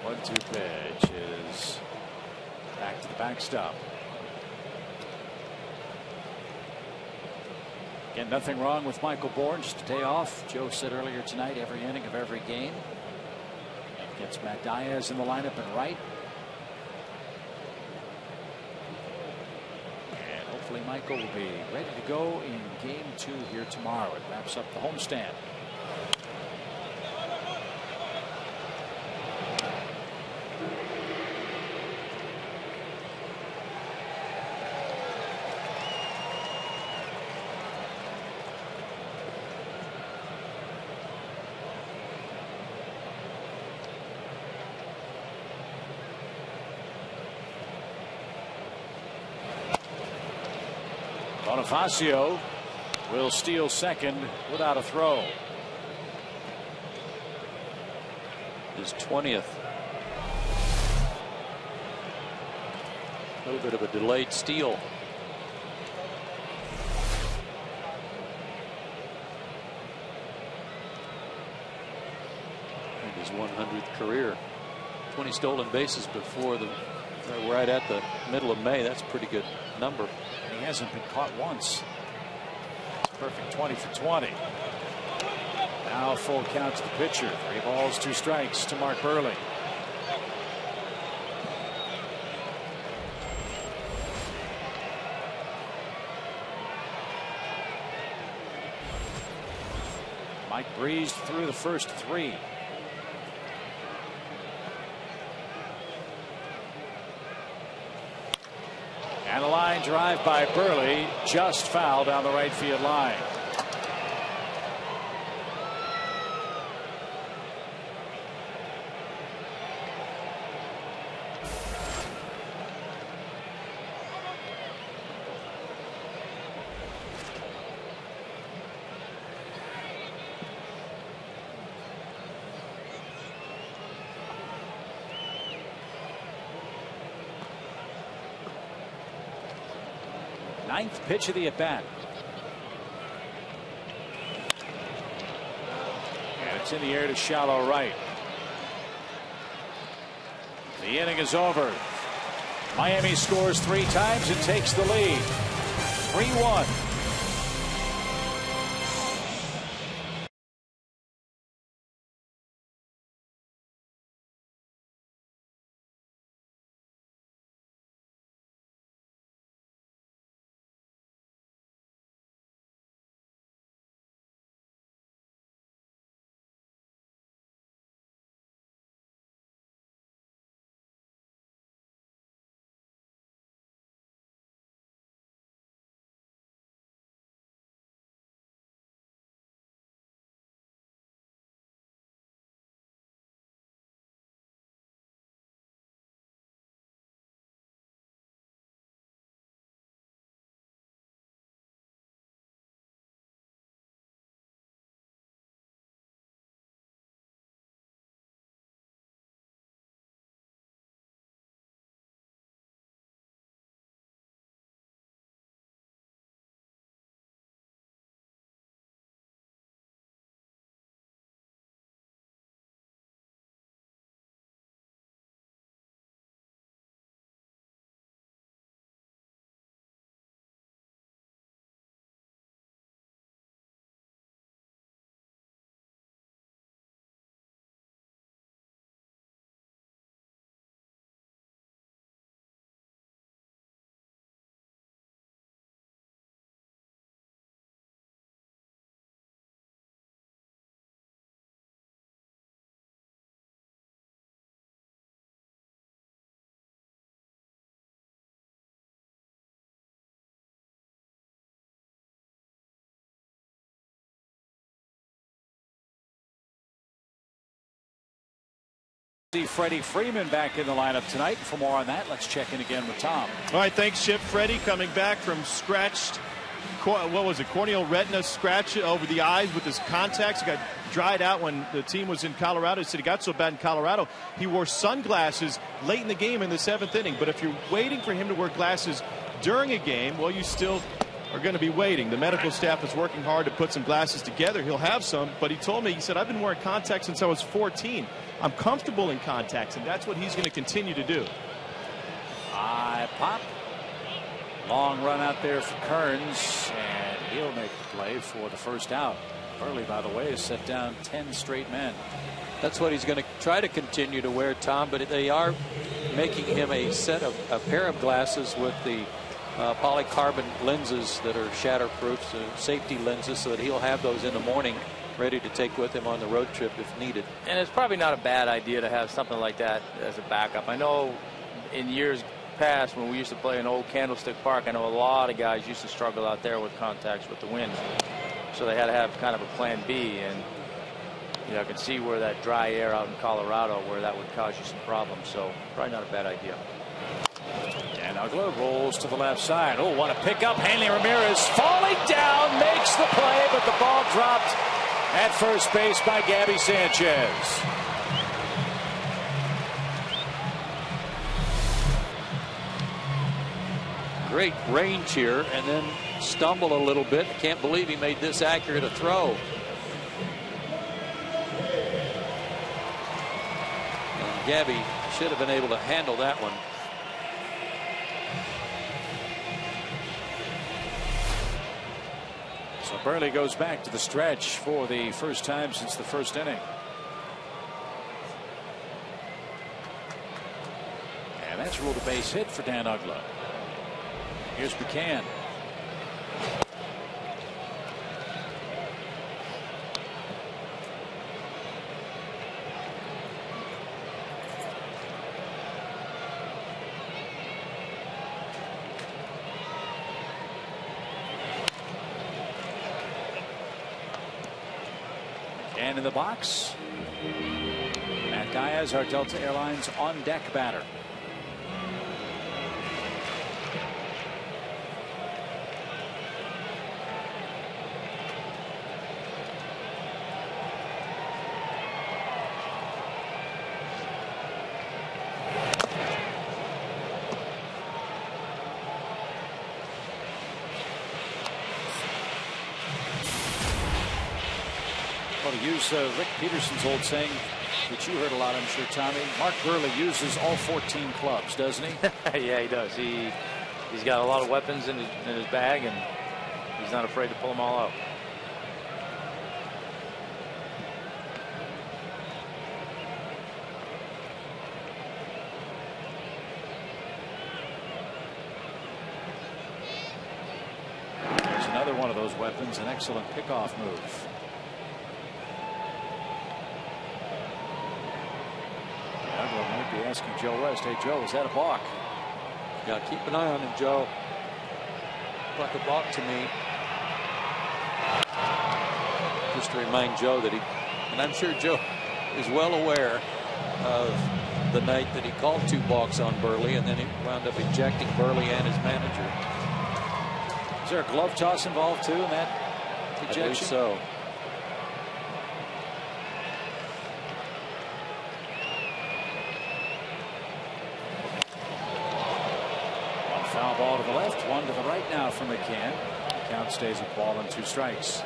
1-2 pitch is back to the backstop. Again, nothing wrong with Michael Bourne, just a day off. Joe said earlier tonight, every inning of every game. Gets Matt Diaz in the lineup in right. Hopefully Michael will be ready to go in game 2 here tomorrow. It wraps up the homestand. Bonifacio will steal second without a throw. His 20th. A little bit of a delayed steal. And his 100th career. 20 stolen bases before the right at the middle of May. That's a pretty good number. He hasn't been caught once. It's perfect 20 for 20. Now full count to the pitcher. 3 balls, 2 strikes to Mark Burley. Mike breezed through the first 3. And a line drive by Burley, just foul down the right field line. Ninth pitch of the at bat. And it's in the air to shallow right. The inning is over. Miami scores 3 times and takes the lead. 3-1. See Freddie Freeman back in the lineup tonight. For more on that, let's check in again with Tom. All right, thanks, Chip. Freddie coming back from scratched, what was it, corneal retina scratch over the eyes with his contacts. He got dried out when the team was in Colorado. He said he got so bad in Colorado, he wore sunglasses late in the game in the 7th inning. But if you're waiting for him to wear glasses during a game, well, you still are going to be waiting. The medical staff is working hard to put some glasses together. He'll have some, but he told me, he said, I've been wearing contacts since I was 14. I'm comfortable in contacts, and that's what he's going to continue to do. High pop. Long run out there for Kearns, and he'll make the play for the first out. Burley, by the way, has set down 10 straight men. That's what he's going to try to continue to wear, Tom, but they are making him a pair of glasses with the polycarbon lenses that are shatterproof, so safety lenses, so that he'll have those in the morning ready to take with him on the road trip if needed. And it's probably not a bad idea to have something like that as a backup. I know in years past when we used to play in old Candlestick Park, I know a lot of guys used to struggle out there with contacts with the wind. So they had to have kind of a plan B. And you know, I can see where that dry air out in Colorado, where that would cause you some problems. So probably not a bad idea. And Ugla rolls to the left side. Oh, what a pickup. Hanley Ramirez falling down, makes the play, but the ball dropped at first base by Gabby Sanchez. Great range here, and then stumbled a little bit. Can't believe he made this accurate a throw. And Gabby should have been able to handle that one. So Burley goes back to the stretch for the first time since the first inning. And that's ruled a base hit for Dan Ugla. Here's McCann. And in the box, Matt Diaz, our Delta Airlines on deck batter. Well, to use Rick Peterson's old saying, which you heard a lot, I'm sure, Tommy, Mark Buehrle uses all 14 clubs, doesn't he? Yeah, he does. He's got a lot of weapons in his bag, and he's not afraid to pull them all out. There's another one of those weapons, an excellent pickoff move. Might be asking Joe West, hey Joe, is that a balk? Yeah, keep an eye on him, Joe. Like a balk to me. Just to remind Joe that and I'm sure Joe is well aware of the night that he called 2 balks on Buehrle, and then he wound up ejecting Buehrle and his manager. Is there a glove toss involved too in that ejection? I believe so. Foul ball to the left, 1 to the right now for McCann. The count stays at ball and 2 strikes.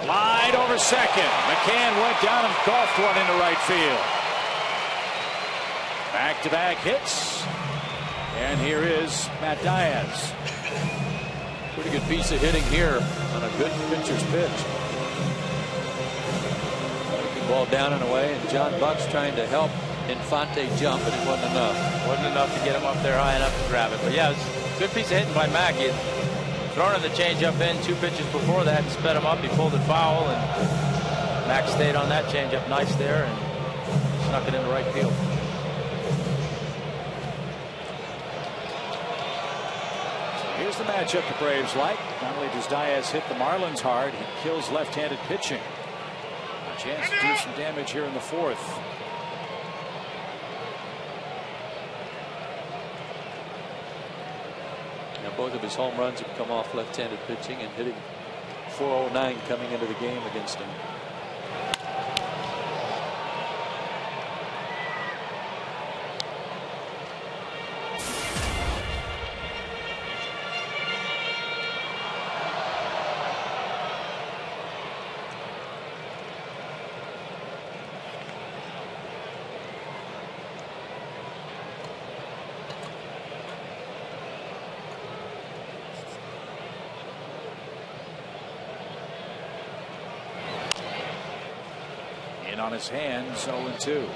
Line over second. McCann went down and golfed one into right field. Back-to-back hits. And here is Matt Diaz. Pretty good piece of hitting here on a good pitcher's pitch. Taking the ball down and away, and John Buck's trying to help Infante jump, but it wasn't enough. Wasn't enough to get him up there high enough to grab it. But yeah, it was a good piece of hitting by Mack. He had thrown in the changeup in 2 pitches before that and sped him up. He pulled it foul, and Mack stayed on that changeup nice there and snuck it into right field. Here's the matchup the Braves like. Not only does Diaz hit the Marlins hard, he kills left-handed pitching. A chance to do some damage here in the 4th. Now, both of his home runs have come off left-handed pitching, and hitting .409 coming into the game against him. In on his hands, 0-2.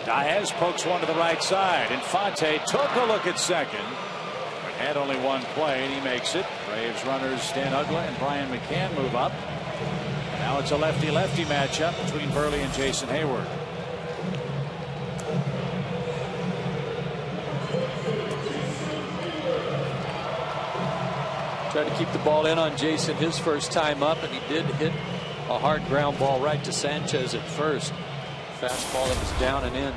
Diaz pokes one to the right side. Infante took a look at second, but had only one play, and he makes it. Braves runners Stan Uggla and Brian McCann move up. Now it's a lefty-lefty matchup between Buehrle and Jason Hayward. Tried to keep the ball in on Jason his first time up, and he did hit a hard ground ball right to Sanchez at first. Fastball that was down and in.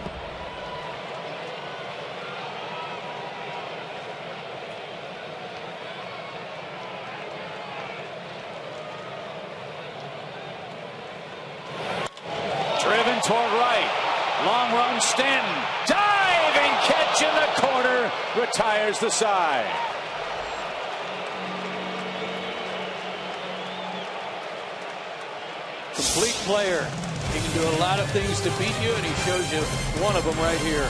Driven toward right. Long run, Stanton. Diving catch in the corner. Retires the side. Complete player. He can do a lot of things to beat you, and he shows you one of them right here.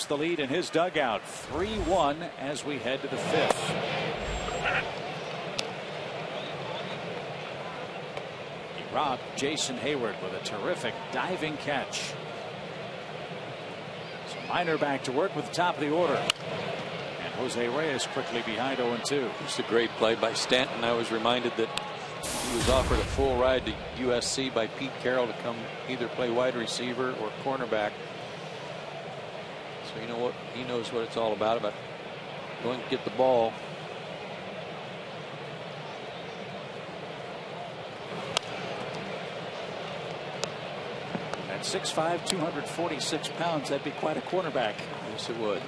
The lead in his dugout. 3-1 as we head to the fifth. He robbed Jason Hayward with a terrific diving catch. So Minor back to work with the top of the order. And Jose Reyes quickly behind 0-2. It's a great play by Stanton. I was reminded that he was offered a full ride to USC by Pete Carroll to come either play wide receiver or cornerback. So you know what, he knows what it's all about going to get the ball. At 6'5", 246 pounds, that'd be quite a cornerback. Yes, it would.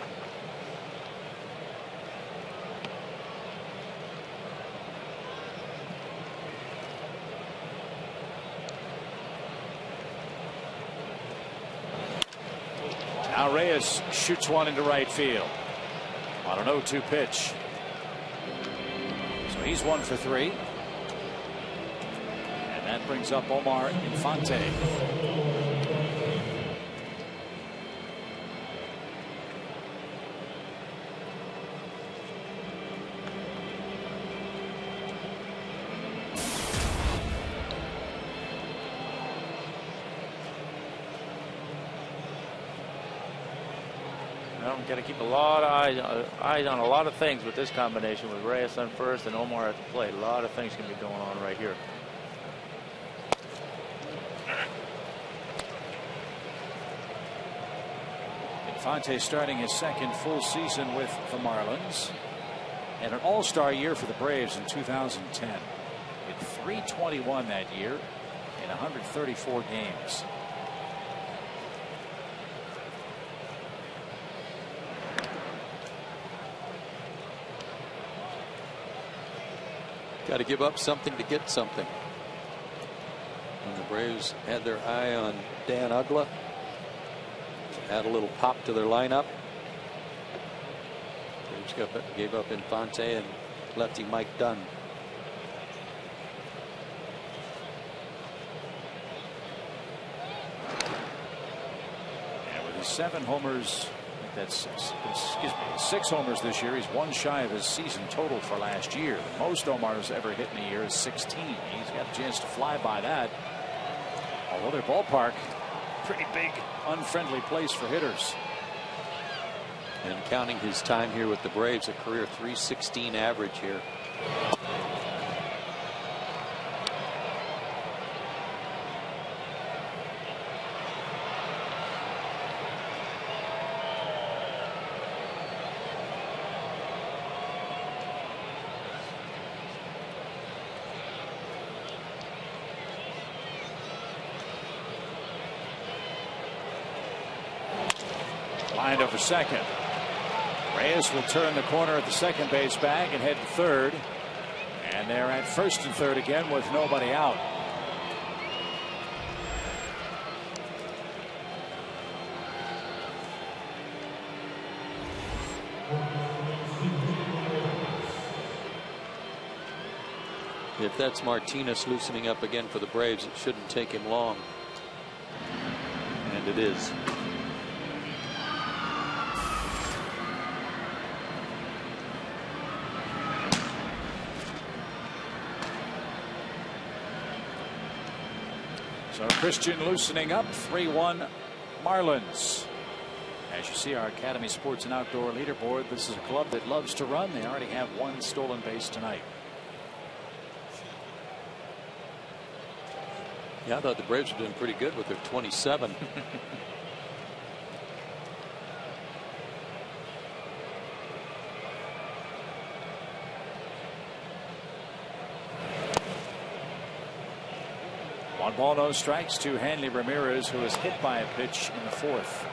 Now Reyes shoots one into right field on an 0-2 pitch. So he's 1 for 3. And that brings up Omar Infante. Got to keep a lot of eyes on a lot of things with this combination with Reyes on first and Omar at the plate. A lot of things can be going on right here. Infante starting his second full season with the Marlins and an all-star year for the Braves in 2010. Hit .321 that year in 134 games. Got to give up something to get something. And the Braves had their eye on Dan Uggla to add a little pop to their lineup. Braves gave up Infante and lefty Mike Dunn. And with his 7 homers, that's excuse me, 6 homers this year. He's 1 shy of his season total for last year. The most Omar's ever hit in a year is 16. He's got a chance to fly by that. Although their ballpark pretty big, unfriendly place for hitters. And counting his time here with the Braves, a career .316 average here. Lined over second. Reyes will turn the corner at the second base bag and head to third. And they're at first and third again with nobody out. If that's Martinez loosening up again for the Braves, it shouldn't take him long. And it is. So Christian loosening up, 3-1 Marlins. As you see our Academy Sports and Outdoor leaderboard, this is a club that loves to run. They already have one stolen base tonight. Yeah, I thought the Braves were doing pretty good with their 27. One ball, no strikes to Hanley Ramirez, who was hit by a pitch in the fourth.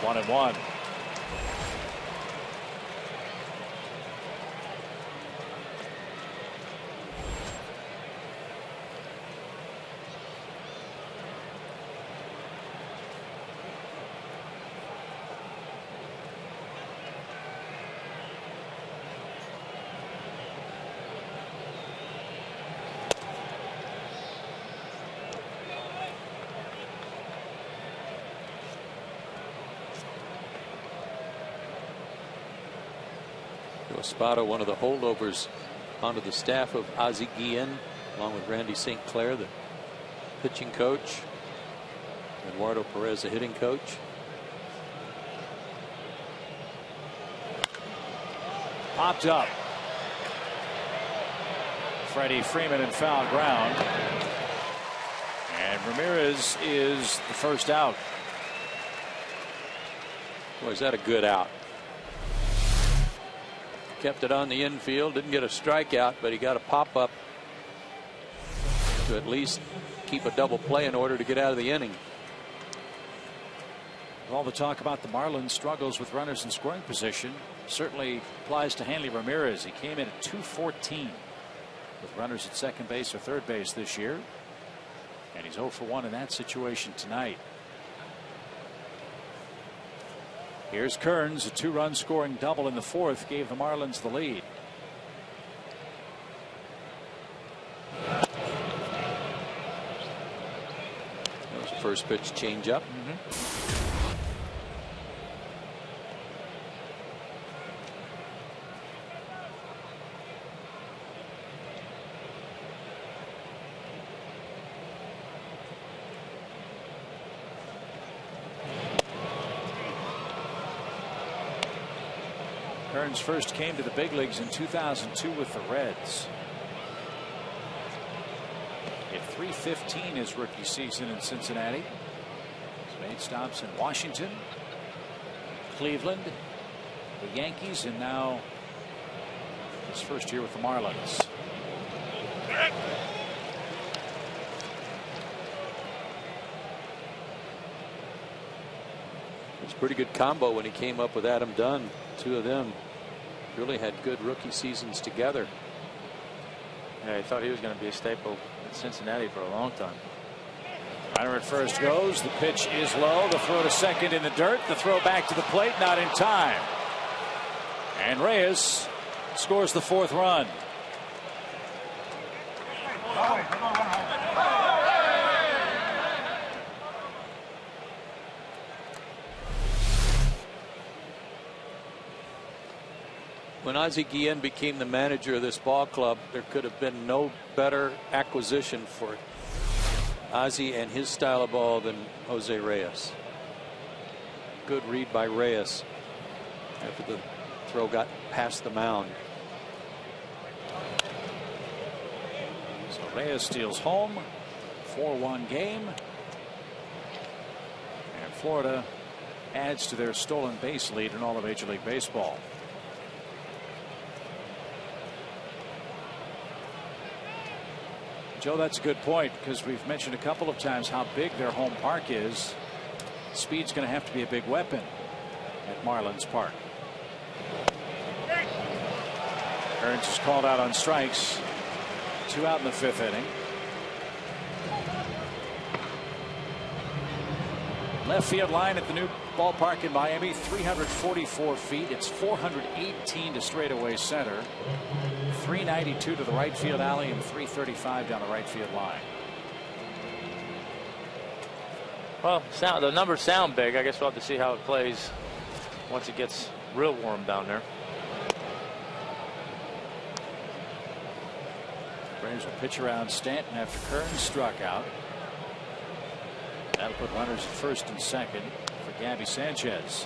One and one. Espada, one of the holdovers onto the staff of Ozzie Guillen, along with Randy St. Clair, the pitching coach, Eduardo Perez, the hitting coach. Popped up. Freddie Freeman in foul ground. And Ramirez is the first out. Boy, is that a good out. Kept it on the infield, didn't get a strikeout, but he got a pop-up to at least keep a double play in order to get out of the inning. All the talk about the Marlins' struggles with runners in scoring position certainly applies to Hanley Ramirez. He came in at .214 with runners at second base or third base this year, and he's 0 for 1 in that situation tonight. Here's Kearns, a two-run scoring double in the fourth, gave the Marlins the lead. That was the first pitch changeup. Kearns first came to the big leagues in 2002 with the Reds. Hit .315 his rookie season in Cincinnati. He's made stops in Washington, Cleveland, the Yankees, and now his first year with the Marlins. It's a pretty good combo when he came up with Adam Dunn. Two of them really had good rookie seasons together. Yeah, I thought he was going to be a staple at Cincinnati for a long time. Runner at first goes. The pitch is low. The throw to second in the dirt. The throw back to the plate, not in time. And Reyes scores the 4th run. When Ozzie Guillen became the manager of this ball club, there could have been no better acquisition for Ozzie and his style of ball than Jose Reyes. Good read by Reyes after the throw got past the mound. So Reyes steals home. 4-1 game. And Florida adds to their stolen base lead in all of Major League Baseball. Joe, that's a good point, because we've mentioned a couple of times how big their home park is. Speed's going to have to be a big weapon at Marlins Park. Burns is called out on strikes. 2 out in the 5th inning. Left field line at the new ballpark in Miami, 344 feet. It's 418 to straightaway center. 392 to the right field alley and 335 down the right field line. Well, the numbers sound big. I guess we'll have to see how it plays once it gets real warm down there. Braves will pitch around Stanton after Kern struck out. That'll put runners at first and second for Gabby Sanchez.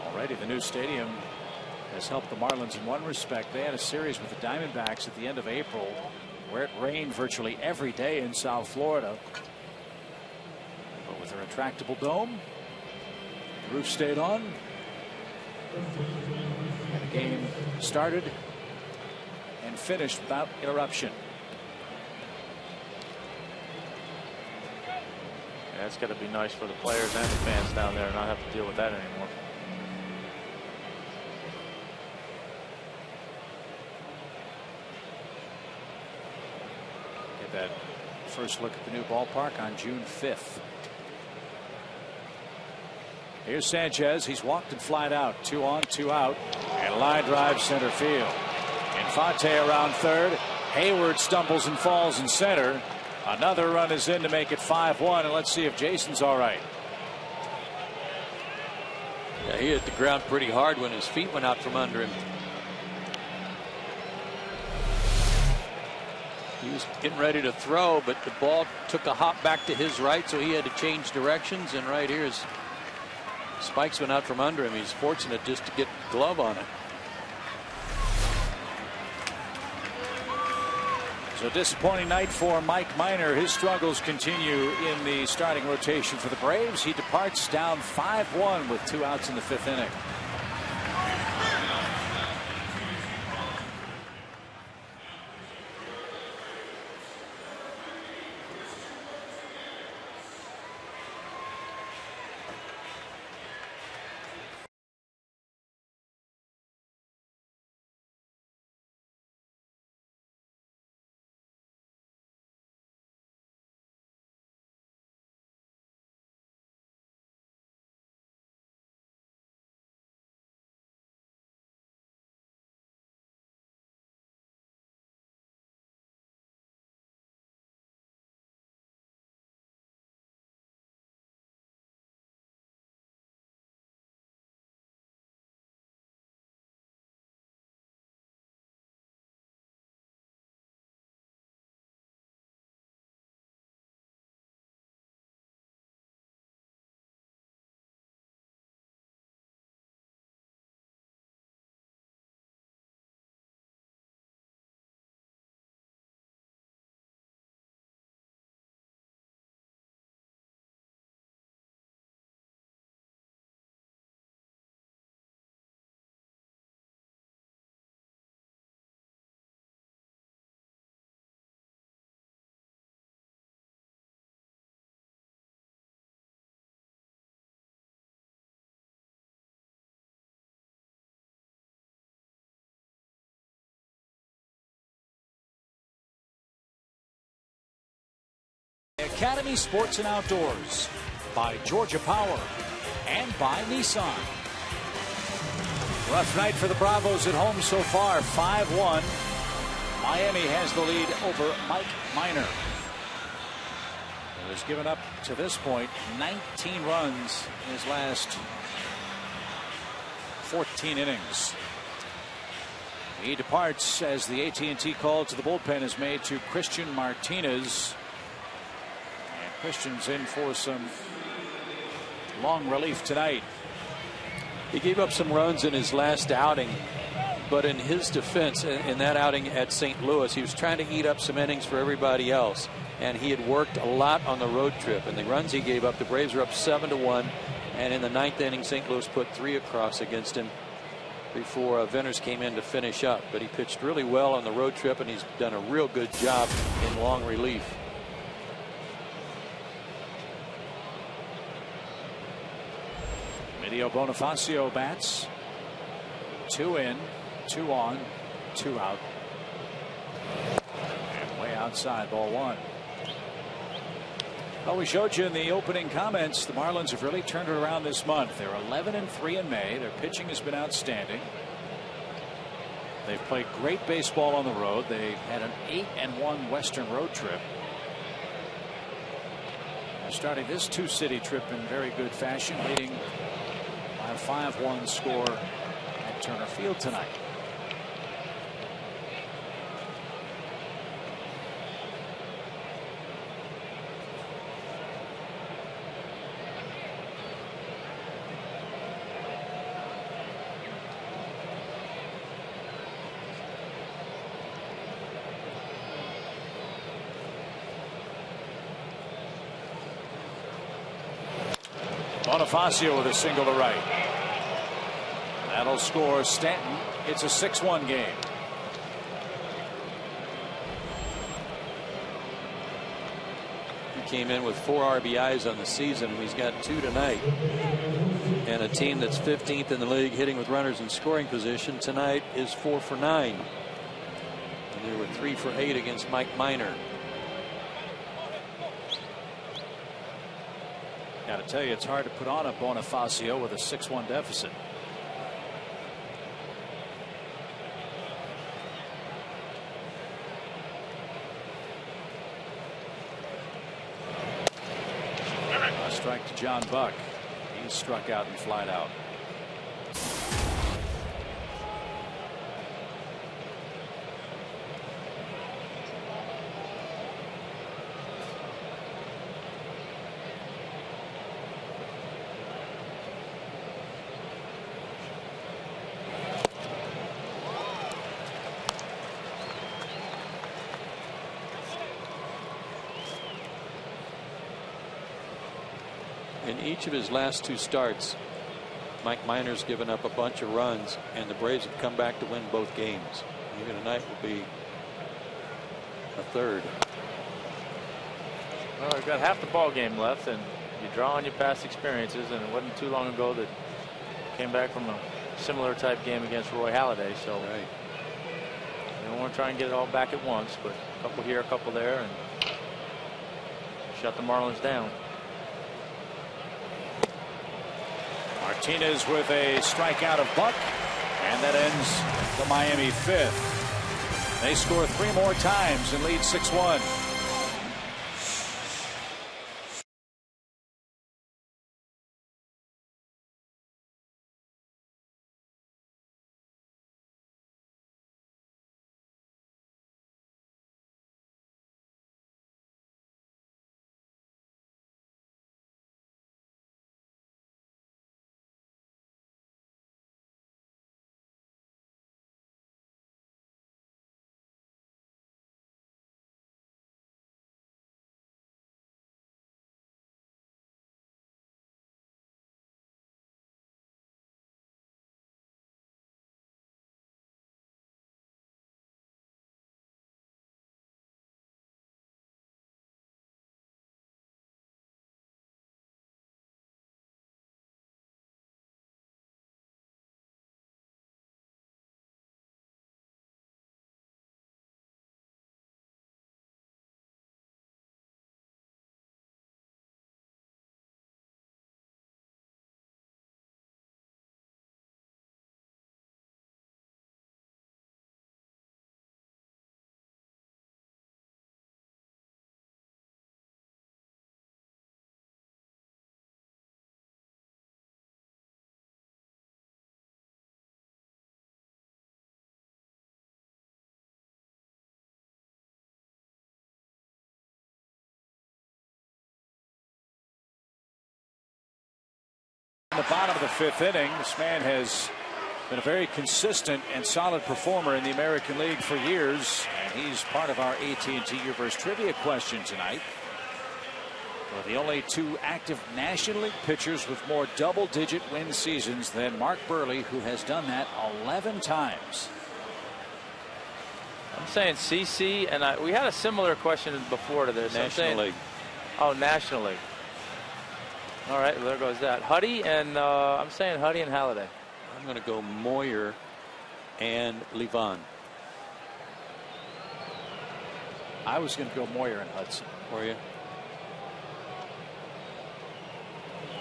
Already the new stadium has helped the Marlins in one respect. They had a series with the Diamondbacks at the end of April where it rained virtually every day in South Florida. But with their retractable dome, the roof stayed on. And the game started and finished without interruption. Yeah, that's got to be nice for the players and the fans down there, and not have to deal with that anymore. Get that first look at the new ballpark on June 5th. Here's Sanchez. He's walked and flied out. 2 on, 2 out. And line drive center field. Infante around third. Hayward stumbles and falls in center. Another run is in to make it 5-1. And let's see if Jason's all right. Yeah, he hit the ground pretty hard when his feet went out from under him. He was getting ready to throw, but the ball took a hop back to his right, so he had to change directions. And right here, his spikes went out from under him. He's fortunate just to get glove on it. So disappointing night for Mike Minor. His struggles continue in the starting rotation for the Braves. He departs down 5-1 with 2 outs in the 5th inning. Academy Sports and Outdoors, by Georgia Power, and by Nissan. Rough night for the Bravos at home so far, 5-1. Miami has the lead over Mike Minor, who has given up to this point 19 runs in his last 14 innings. He departs as the AT call to the bullpen is made to Christian Martinez. And Christian's in for some long relief tonight. He gave up some runs in his last outing, but in his defense, in that outing at St. Louis, he was trying to eat up some innings for everybody else, and he had worked a lot on the road trip. And the runs he gave up, the Braves were up 7-1, and in the ninth inning, St. Louis put 3 across against him before Venters came in to finish up. But he pitched really well on the road trip, and he's done a real good job in long relief. Emilio Bonifacio bats. 2 in, 2 on, 2 out. And way outside, ball 1. Well, we showed you in the opening comments, the Marlins have really turned it around this month. They're 11-3 in May. Their pitching has been outstanding. They've played great baseball on the road. They had an 8-1 Western road trip. They're starting this 2-city trip in very good fashion, leading by a 5-1 score at Turner Field tonight. Bonifacio with a single to right. That'll score Stanton. It's a 6-1 game. He came in with 4 RBIs on the season, and he's got 2 tonight. And a team that's 15th in the league hitting with runners in scoring position tonight is 4 for 9. And they were 3 for 8 against Mike Minor. Got to tell you, it's hard to put on a Bonifacio with a 6-1 deficit. A strike to John Buck. He's struck out and flied out. In each of his last 2 starts, Mike Minor's given up a bunch of runs, and the Braves have come back to win both games. Even tonight will be a third. Well, we've got half the ball game left, and you draw on your past experiences, and it wasn't too long ago that came back from a similar type game against Roy Halladay. So right. You don't want to try and get it all back at once, but a couple here, a couple there, and shut the Marlins down. Martinez with a strikeout of Buck, and that ends the Miami 5th. They score 3 more times and lead 6-1. In the bottom of the 5th inning, this man has been a very consistent and solid performer in the American League for years, and he's part of our AT Universe trivia question tonight. We're the only 2 active National League pitchers with more double-digit win seasons than Mark Burley, who has done that 11 times. I'm saying CC, and we had a similar question before to this. National League. Oh, National League. All right, well, there goes that. Huddy and I'm saying Huddy and Halladay. I'm going to go Moyer and Levon. I was going to go Moyer and Hudson. For you?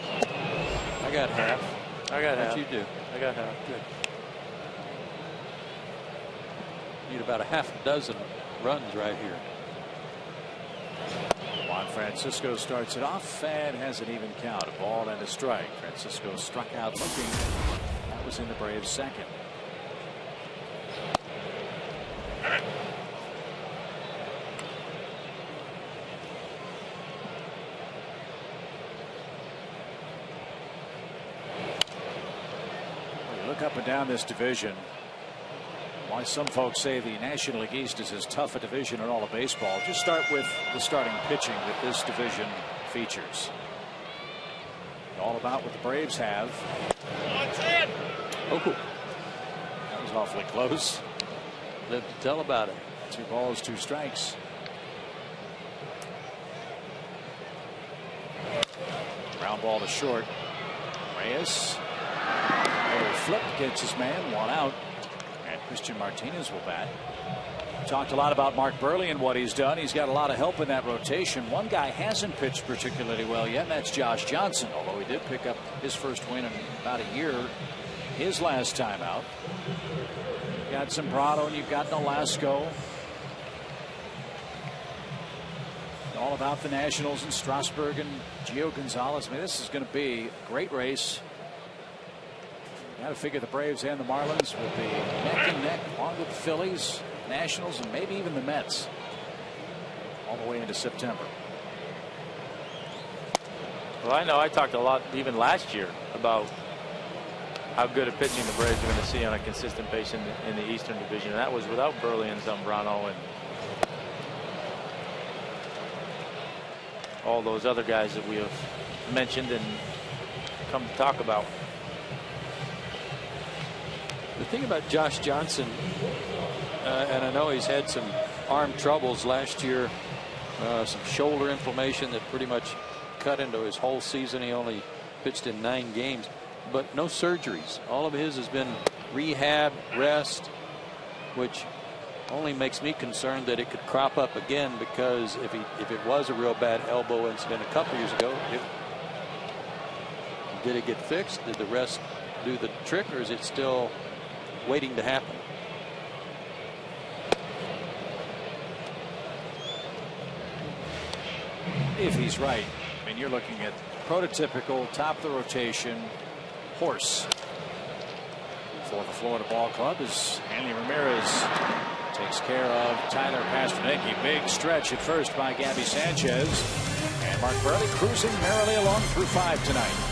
I got half. I got half. What you do? I got half. Good. Need about a half dozen runs right here. Juan Francisco starts it off and has an even count. A ball and a strike. Francisco struck out looking. That was in the Braves' second. When you look up and down this division, why some folks say the National League East is as tough a division in all of baseball. Just start with the starting pitching that this division features. All about what the Braves have. Oh, That was awfully close. live to tell about it. 2 balls, 2 strikes. Ground ball to short. Reyes. A little flip gets his man. 1 out. And Christian Martinez will bat. Talked a lot about Mark Burley and what he's done. He's got a lot of help in that rotation. One guy hasn't pitched particularly well yet, and that's Josh Johnson, although he did pick up his first win in about a year his last time out. You've got Zambrano and you've got Nolasco. All about the Nationals and Strasburg and Gio Gonzalez. I mean, this is going to be a great race. Got to figure the Braves and the Marlins will be neck and neck along with the Phillies, Nationals, and maybe even the Mets all the way into September. Well, I know I talked a lot even last year about how good a pitching the Braves are going to see on a consistent basis in the Eastern Division, and that was without Burley and Zambrano and all those other guys that we have mentioned and come to talk about. The thing about Josh Johnson, and I know he's had some arm troubles last year, some shoulder inflammation that pretty much cut into his whole season. He only pitched in 9 games, but no surgeries. All of his has been rehab, rest, which only makes me concerned that it could crop up again, because if it was a real bad elbow incident a couple years ago, did it get fixed? Did the rest do the trick, or is it still waiting to happen? If he's right, I mean, you're looking at prototypical top of the rotation horse for the Florida Ball Club as Hanley Ramirez takes care of Tyler Pasternak. Big stretch at first by Gabby Sanchez, and Mark Burley cruising merrily along through 5 tonight.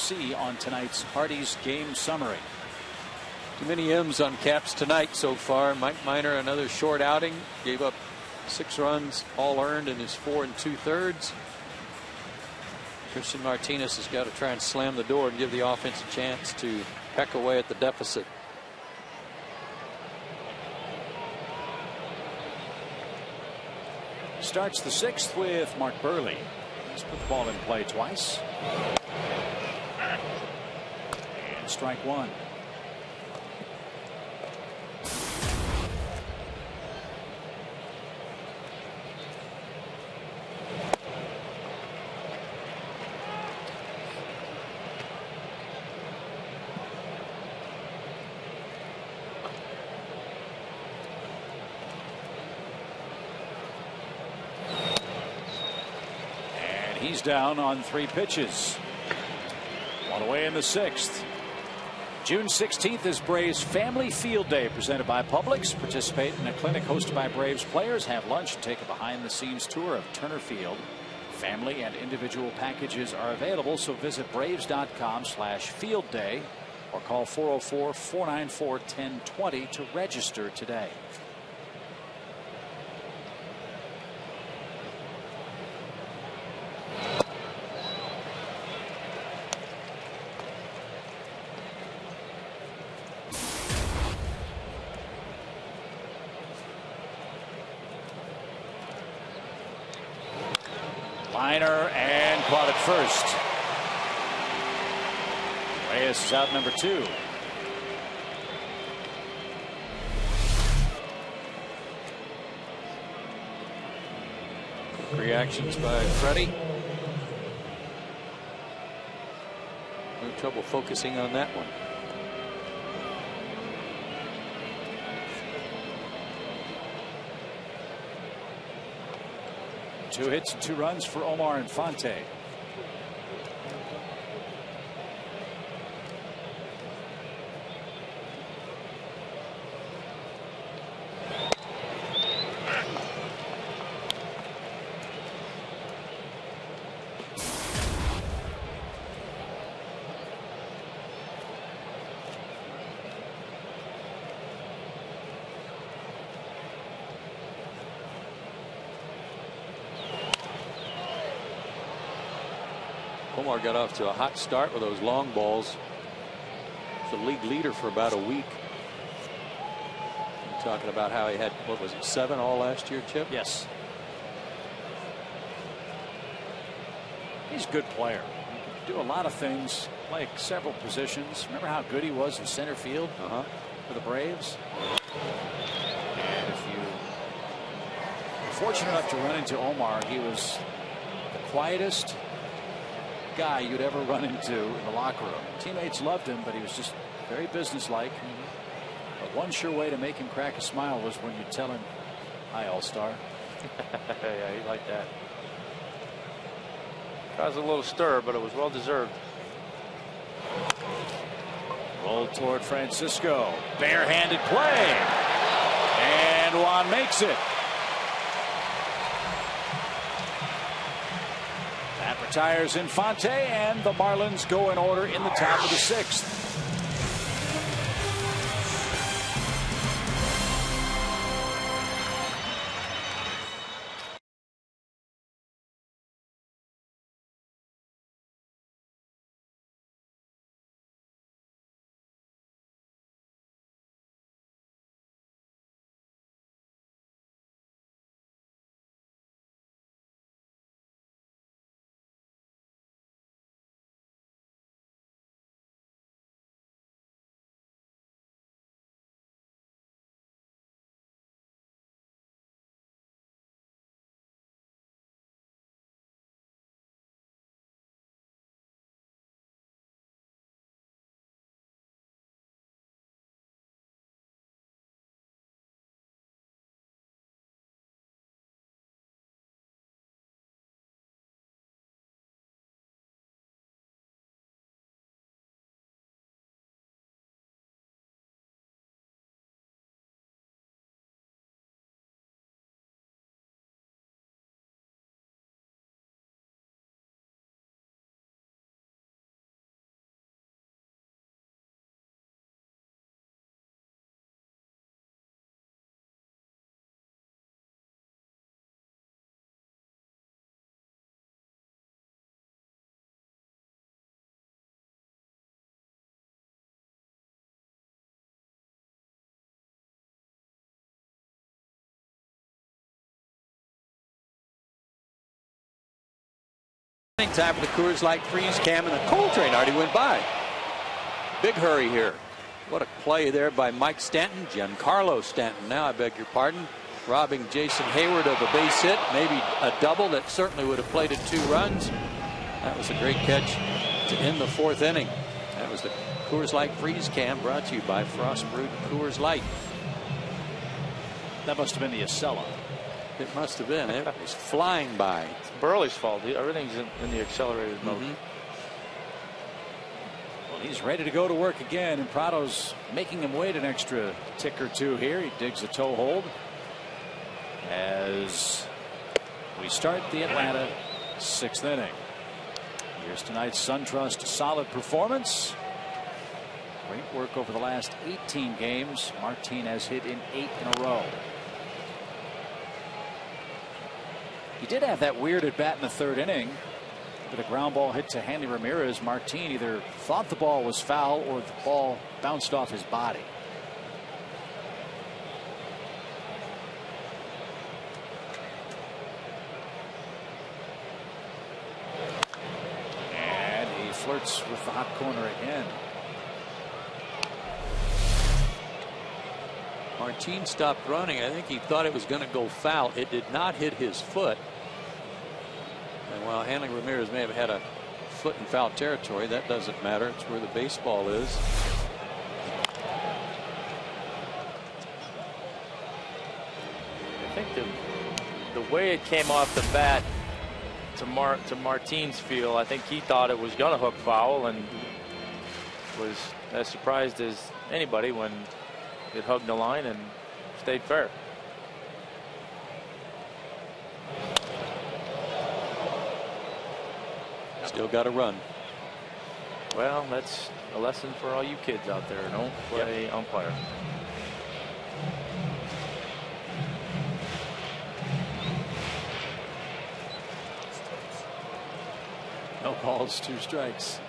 see on tonight's Hardy's game summary. Too many M's on Caps tonight so far. Mike Minor, another short outing, gave up 6 runs, all earned in his 4 2/3. Christian Martinez has got to try and slam the door and give the offense a chance to peck away at the deficit. Starts the 6th with Mark Burley. He's put the ball in play twice. And strike 1. He's down on 3 pitches. 1 away in the 6th. June 16th is Braves Family Field Day presented by Publix. Participate in a clinic hosted by Braves players. Have lunch and take a behind-the-scenes tour of Turner Field. Family and individual packages are available, so visit braves.com/fieldday or call 404-494-1020 to register today. Minor and caught at first. Reyes is out number 2. Reactions by Freddie. No trouble focusing on that one. Two hits and 2 runs for Omar Infante. Omar got off to a hot start with those long balls. He's the league leader for about a week. You're talking about how he had, what was it, 7 all last year, Chip? Yes. He's a good player. He can do a lot of things, like several positions. Remember how good he was in center field for the Braves? And if you were fortunate enough to run into Omar, he was the quietest guy you'd ever run into in the locker room. Teammates loved him, but he was just very businesslike. But one sure way to make him crack a smile was when you tell him, "Hi, All-Star." Yeah, he liked that. Caused a little stir, but it was well deserved. Rolled toward Francisco. Barehanded play. And Juan makes it. That retires Infante, and the Marlins go in order in the top of the 6th. Time for the Coors Light freeze cam, and the coal train already went by. Big hurry here. What a play there by Mike Stanton, Giancarlo Stanton now, I beg your pardon, robbing Jason Hayward of a base hit, maybe a double that certainly would have plated 2 runs. That was a great catch to end the 4th inning. That was the Coors Light freeze cam, brought to you by Frost Brewed Coors Light. That must have been the Acela. It must have been. It was flying by. It's Burley's fault. Everything's in the accelerated mode. Well, he's ready to go to work again, and Prado's making him wait an extra tick or two here. He digs a toe hold as we start the Atlanta 6th inning. Here's tonight's SunTrust solid performance. Great work over the last 18 games. Martinez hit in 8 in a row. He did have that weird at bat in the 3rd inning with a ground ball hit to Hanley Ramirez. Martin either thought the ball was foul or the ball bounced off his body. And he flirts with the hot corner again. Martin stopped running. I think he thought it was going to go foul. It did not hit his foot. And while Hanley Ramirez may have had a foot in foul territory, that doesn't matter. It's where the baseball is. I think the way it came off the bat to Martin's feel, I think he thought it was going to hook foul and was as surprised as anybody when it hugged the line and stayed fair. Still got to run. Well, that's a lesson for all you kids out there. Don't play umpire. No balls, 2 strikes.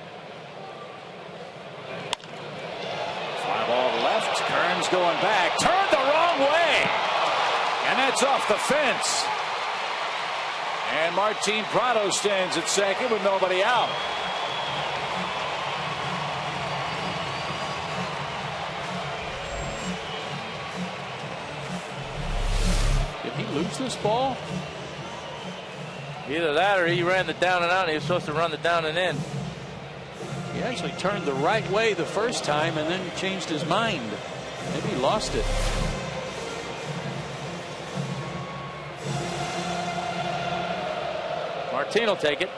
Fly ball left. Kearns going back. Turned the wrong way. And that's off the fence. And Martin Prado stands at second with nobody out. Did he lose this ball? Either that or he ran the down and out, and he was supposed to run the down and in. He actually turned the right way the first time and then changed his mind. Maybe he lost it. Martin will take it.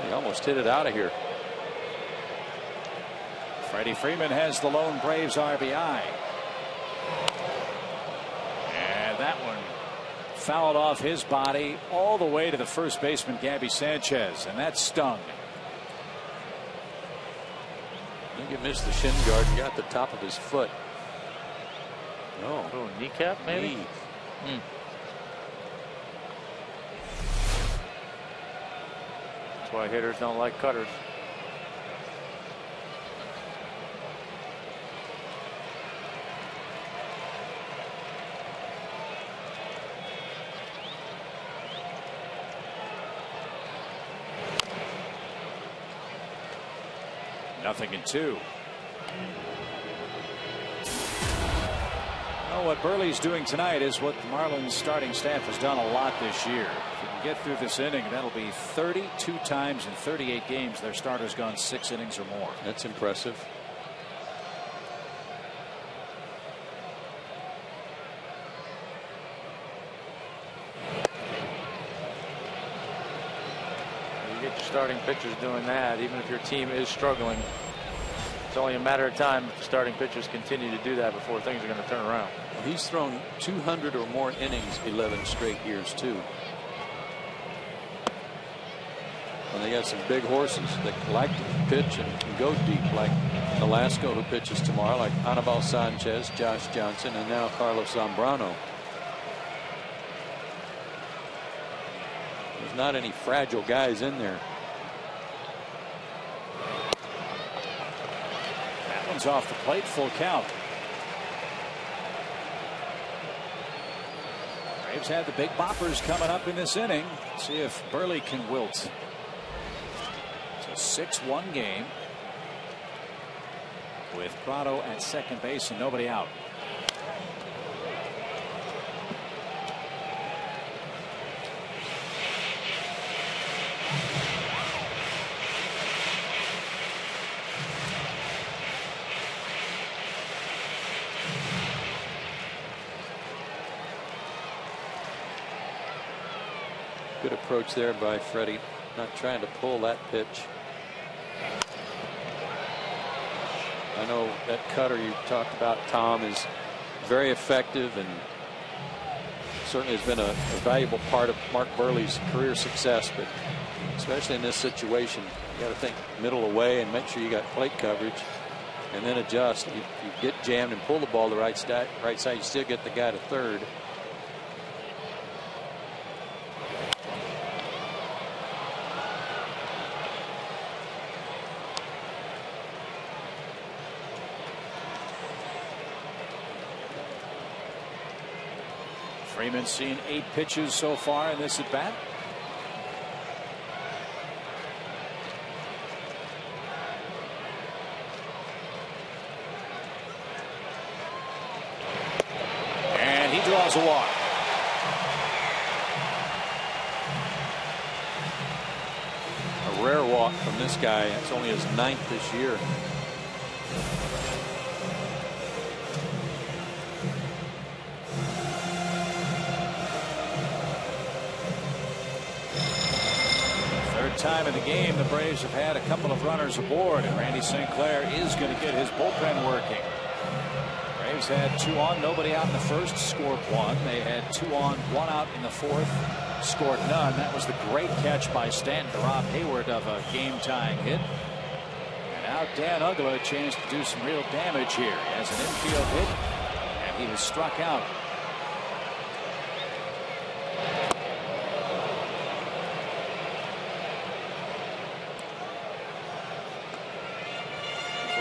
He almost hit it out of here. Freddie Freeman has the lone Braves RBI. And that one fouled off his body all the way to the first baseman, Gabby Sanchez, and that stung. I think he missed the shin guard and got the top of his foot. No. Oh, kneecap maybe? Knee. That's why hitters don't like cutters. Nothing in 2. Well, what Burley's doing tonight is what the Marlins starting staff has done a lot this year. If you can get through this inning, that'll be 32 times in 38 games their starters gone 6 innings or more. That's impressive. You get your starting pitchers doing that, even if your team is struggling. It's only a matter of time if the starting pitchers continue to do that before things are going to turn around. Well, he's thrown 200 or more innings 11 straight years too. And they got some big horses that like to pitch and can go deep, like Velasco, who pitches tomorrow, like Anibal Sanchez, Josh Johnson, and now Carlos Zambrano. There's not any fragile guys in there. That one's off the plate, full count. Braves had the big boppers coming up in this inning. See if Burley can wilt. It's a 6-1 game with Prado at second base and nobody out. Good approach there by Freddie, not trying to pull that pitch. I know that cutter you talked about, Tom, is very effective and certainly has been a valuable part of Mark Burley's career success, but especially in this situation, you got to think middle away and make sure you got plate coverage and then adjust. If you get jammed and pull the ball to the right side, you still get the guy to third. Freeman's seen 8 pitches so far in this at bat. And he draws a walk. A rare walk from this guy. It's only his 9th this year. Time of the game, the Braves have had a couple of runners aboard, and Randy St. Clair is going to get his bullpen working. Braves had 2 on, nobody out in the first, scored 1. They had 2 on, 1 out in the 4th, scored none. That was the great catch by Stanton to rob Hayward of a game-tying hit. And now Dan Uggla a chance to do some real damage here. He has an infield hit, and he was struck out.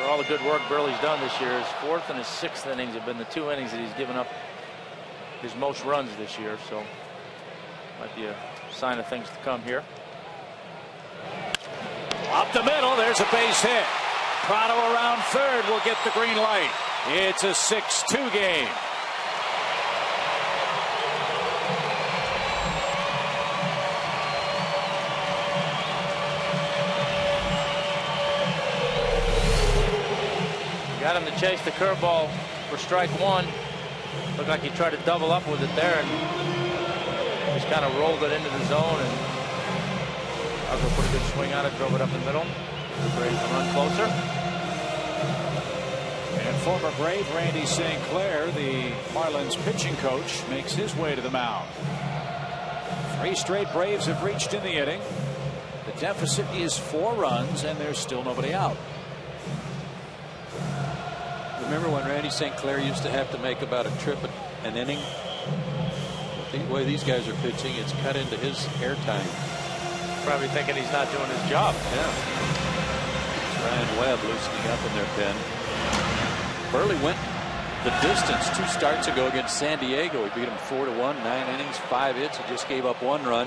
All the good work Burley's done this year. His 4th and his 6th innings have been the 2 innings that he's given up his most runs this year, so might be a sign of things to come here. Up the middle, there's a base hit. Prado around third will get the green light. It's a 6-2 game. Got him to chase the curveball for strike 1. Looked like he tried to double up with it there and just kind of rolled it into the zone, and Uggla put a good swing on it, drove it up the middle. The Braves will run closer. And former Brave Randy St. Clair, the Marlins pitching coach, makes his way to the mound. 3 straight Braves have reached in the inning. The deficit is 4 runs, and there's still nobody out. Remember when Randy St. Clair used to have to make about a trip an inning? The way these guys are pitching, it's cut into his airtime. Probably thinking he's not doing his job. Yeah. It's Ryan Webb loosening up in their pen. Burley went the distance 2 starts ago against San Diego. He beat them 4-1, 9 innings, 5 hits. He just gave up 1 run.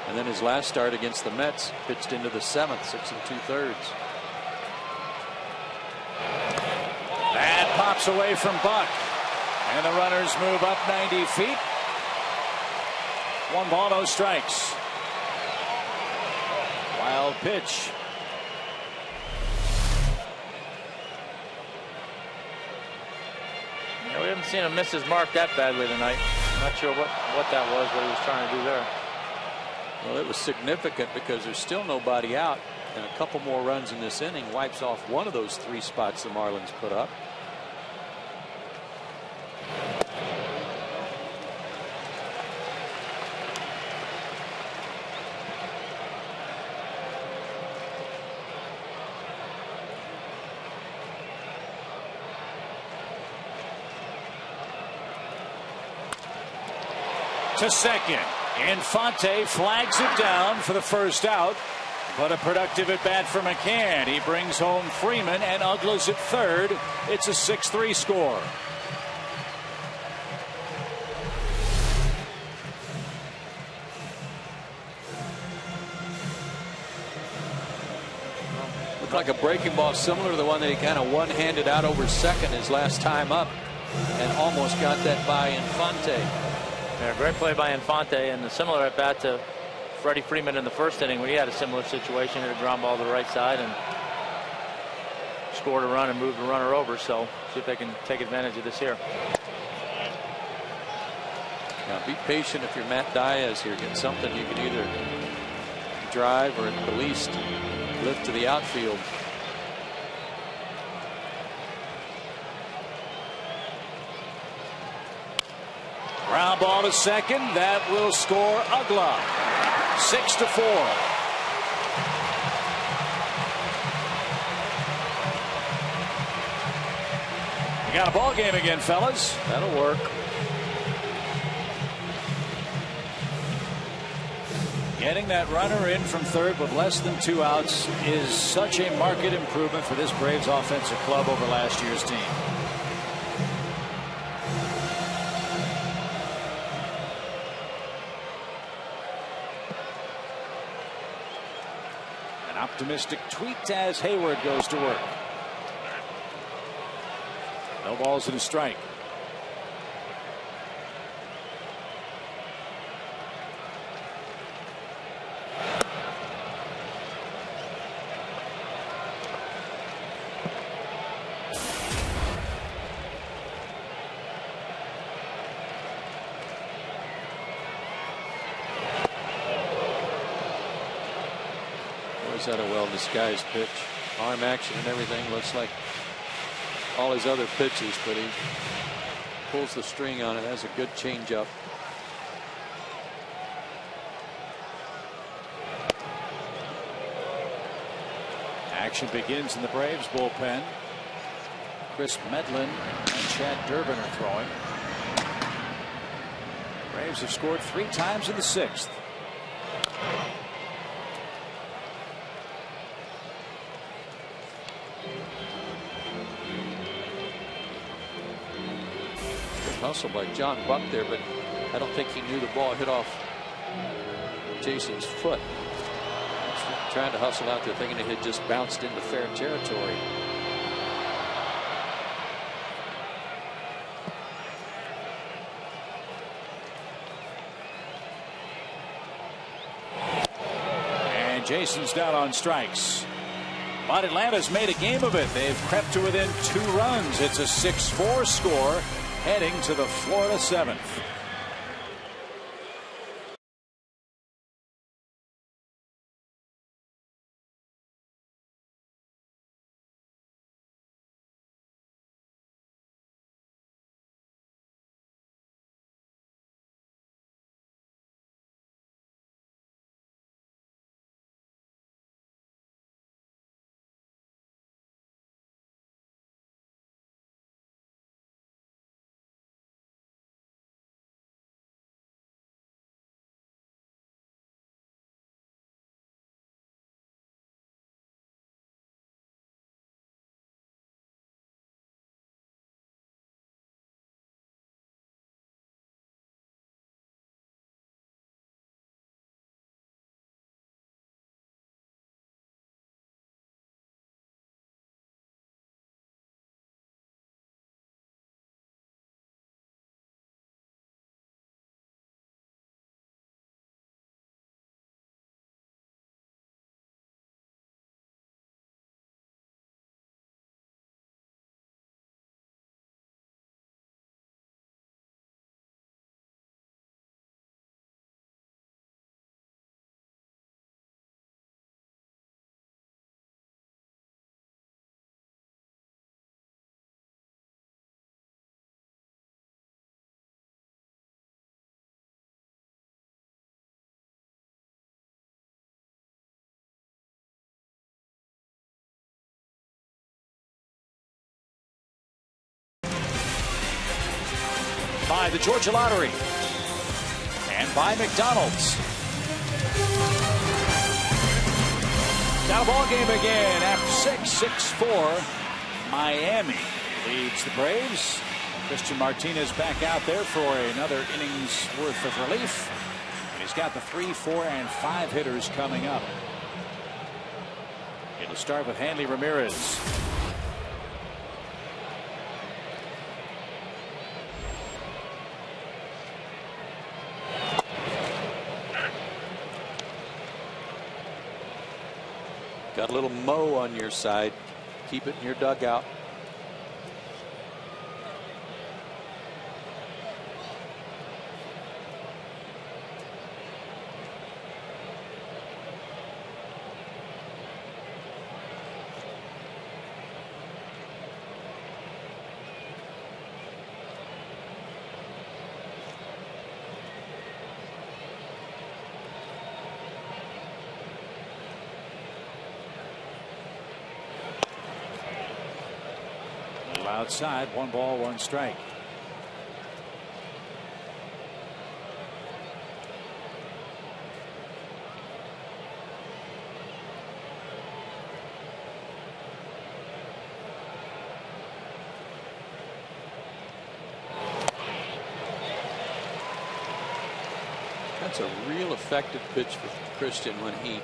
And then his last start against the Mets pitched into the 7th, 6 2/3. That pops away from Buck, and the runners move up 90 feet. 1 ball, no strikes. Wild pitch. Yeah, we haven't seen him miss his mark that badly tonight. I'm not sure what that was, what he was trying to do there. Well, it was significant because there's still nobody out, and a couple more runs in this inning wipes off one of those 3 spots the Marlins put up. To second. Infante flags it down for the first out, but a productive at bat for McCann. He brings home Freeman, and Uggla's at third. It's a 6-3 score. like a breaking ball similar to the one that he kind of one-handed out over second his last time up and almost got that by Infante. Yeah, great play by Infante, and a similar at bat to Freddie Freeman in the first inning when he had a similar situation, hit a ground ball to the right side and scored a run and moved the runner over. So see if they can take advantage of this here. Now be patient if you're Matt Diaz here. Get something you can either drive or at the least lift to the outfield. Ground ball to second. That will score Ugla. 6-4. We got a ball game again, fellas. That'll work. Getting that runner in from third with less than 2 outs is such a marked improvement for this Braves offensive club over last year's team. An optimistic tweet as Hayward goes to work. No balls and a strike. Is that a well-disguised pitch? Arm action and everything. Looks like all his other pitches, but he pulls the string on it. Has a good changeup. Action begins in the Braves bullpen. Chris Medlin and Chad Durbin are throwing. Braves have scored 3 times in the 6th. Hustle by John Buck there, but I don't think he knew the ball hit off Jason's foot. He's trying to hustle out there thinking it had just bounced into fair territory. And Jason's down on strikes. But Atlanta's made a game of it. They've crept to within 2 runs. It's a 6-4 score heading to the Florida 7th. By the Georgia Lottery and by McDonald's. Got a ball game again after 6-4. Miami leads the Braves. Christian Martinez back out there for another innings worth of relief. And he's got the 3, 4, and 5 hitters coming up. It'll start with Hanley Ramirez. Got a little mo on your side. Keep it in your dugout. Outside, 1 ball, 1 strike. That's a real effective pitch for Christian when he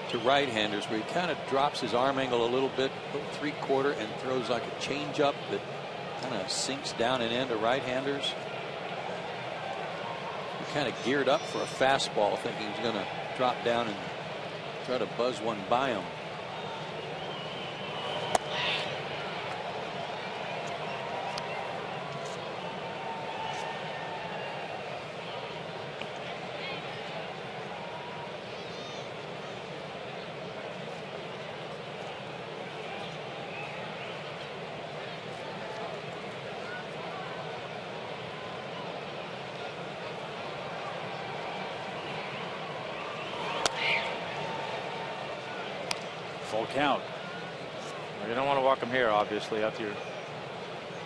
to right-handers, where he kind of drops his arm angle a little bit, little 3/4, and throws like a change-up that kind of sinks down and into right-handers. He kind of geared up for a fastball, thinking he's going to drop down and try to buzz one by him. Full count. Well, you don't want to walk him here, obviously. After your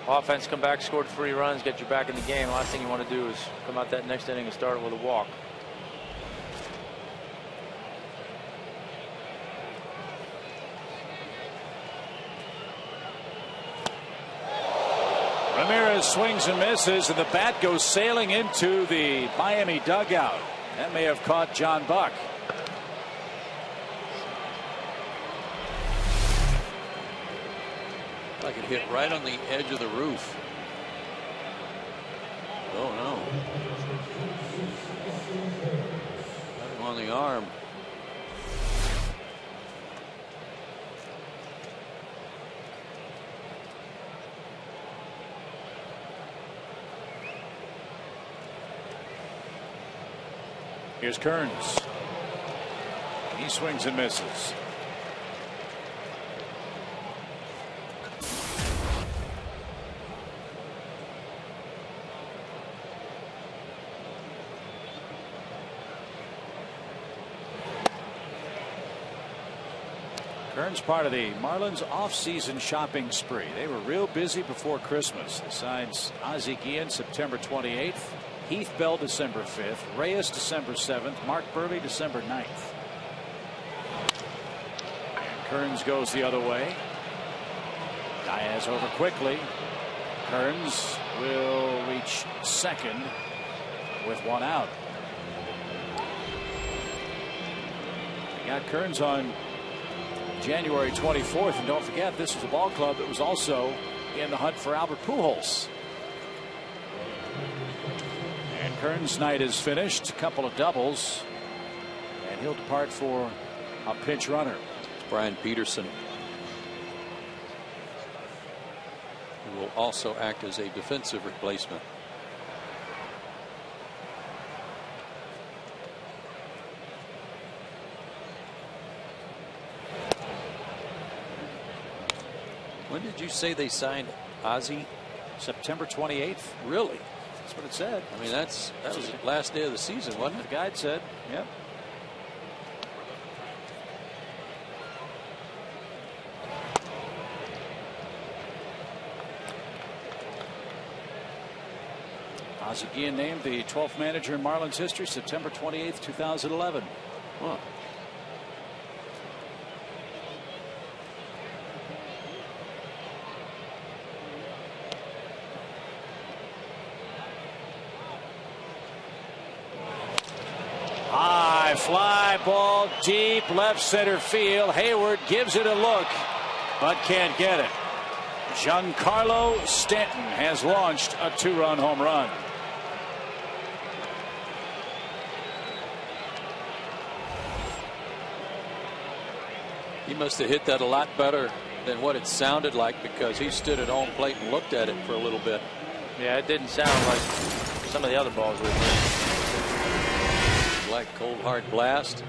offense come back, scored 3 runs, get you back in the game. Last thing you want to do is come out that next inning and start it with a walk. Ramirez swings and misses, and the bat goes sailing into the Miami dugout. That may have caught John Buck. Like it hit right on the edge of the roof. Oh no. Got him on the arm. Here's Kearns. He swings and misses. Kearns part of the Marlins off-season shopping spree. They were real busy before Christmas. They signed Ozzie Guillen September 28th. Heath Bell December 5th. Reyes December 7th. Mark Burley December 9th. And Kearns goes the other way. Diaz over quickly. Kearns will reach second with 1 out. They got Kearns on January 24th, and don't forget, this was a ball club that was also in the hunt for Albert Pujols. And Kearns' night is finished. A couple of doubles, and he'll depart for a pinch runner. It's Brian Peterson, who will also act as a defensive replacement. When did you say they signed Ozzie? September 28th. Really? That's what it said. I mean, that was the last day of the season, wasn't it? The guide said, yep. Ozzie Guillen named the 12th manager in Marlins history, September 28th, 2011. Huh. high fly ball deep left center field. Hayward gives it a look, but can't get it. Giancarlo Stanton has launched a 2-run home run. He must have hit that a lot better than what it sounded like, because he stood at home plate and looked at it for a little bit. Yeah, it didn't sound like some of the other balls we've hit. Like cold hard blast.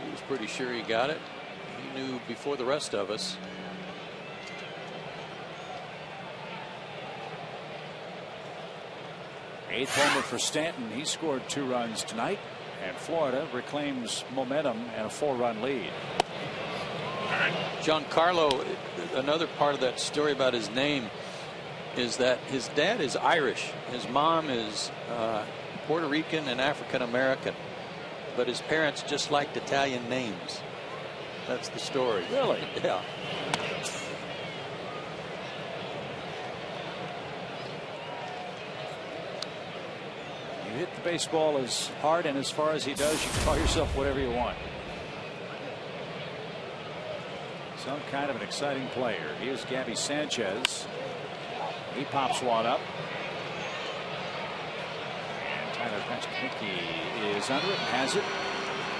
He was pretty sure he got it. He knew before the rest of us. Eighth homer for Stanton. He scored 2 runs tonight, and Florida reclaims momentum and a 4-run lead. Giancarlo, another part of that story about his name is that his dad is Irish. His mom is Puerto Rican and African American, but his parents just liked Italian names. That's the story. Really? Yeah. You hit the baseball as hard and as far as he does, you can call yourself whatever you want. Some kind of an exciting player. Here's Gabby Sanchez. He pops one up. And Tyler Patchnicki is under it and has it.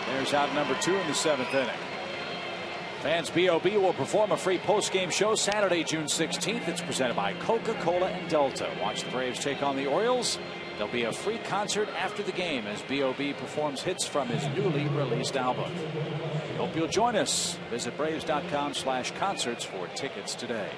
There's out number 2 in the 7th inning. Fans, BOB will perform a free post-game show Saturday, June 16th. It's presented by Coca-Cola and Delta. Watch the Braves take on the Orioles. There'll be a free concert after the game as BOB performs hits from his newly released album. We hope you'll join us. Visit Braves.com/concerts for tickets today.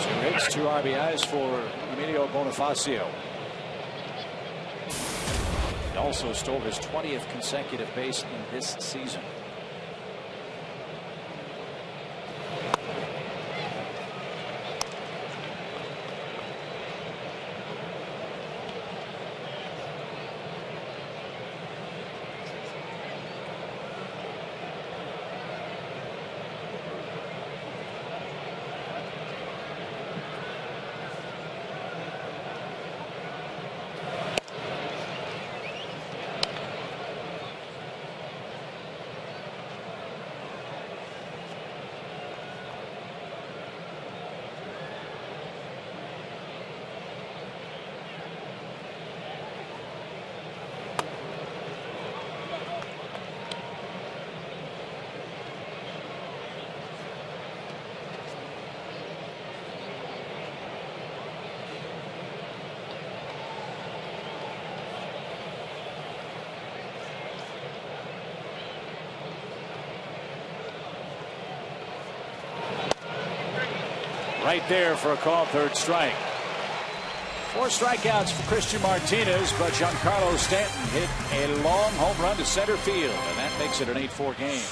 Two hits, 2 RBIs for Emilio Bonifacio. He also stole his 20th consecutive base in this season. Right there for a call, 3rd strike. 4 strikeouts for Christian Martinez, but Giancarlo Stanton hit a long home run to center field, and that makes it an 8-4 game.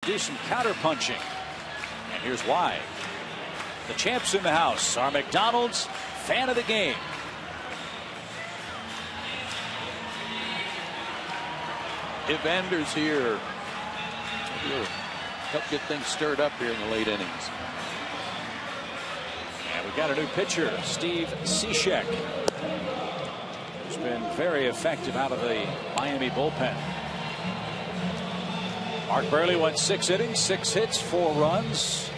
Do some counter punching. And here's why. The champs in the house are McDonald's fan of the game. Evander's here. He'll help get things stirred up here in the late innings. And we've got a new pitcher, Steve Cishek, who's been very effective out of the Miami bullpen. Mark Burley went 6 innings, 6 hits, 4 runs.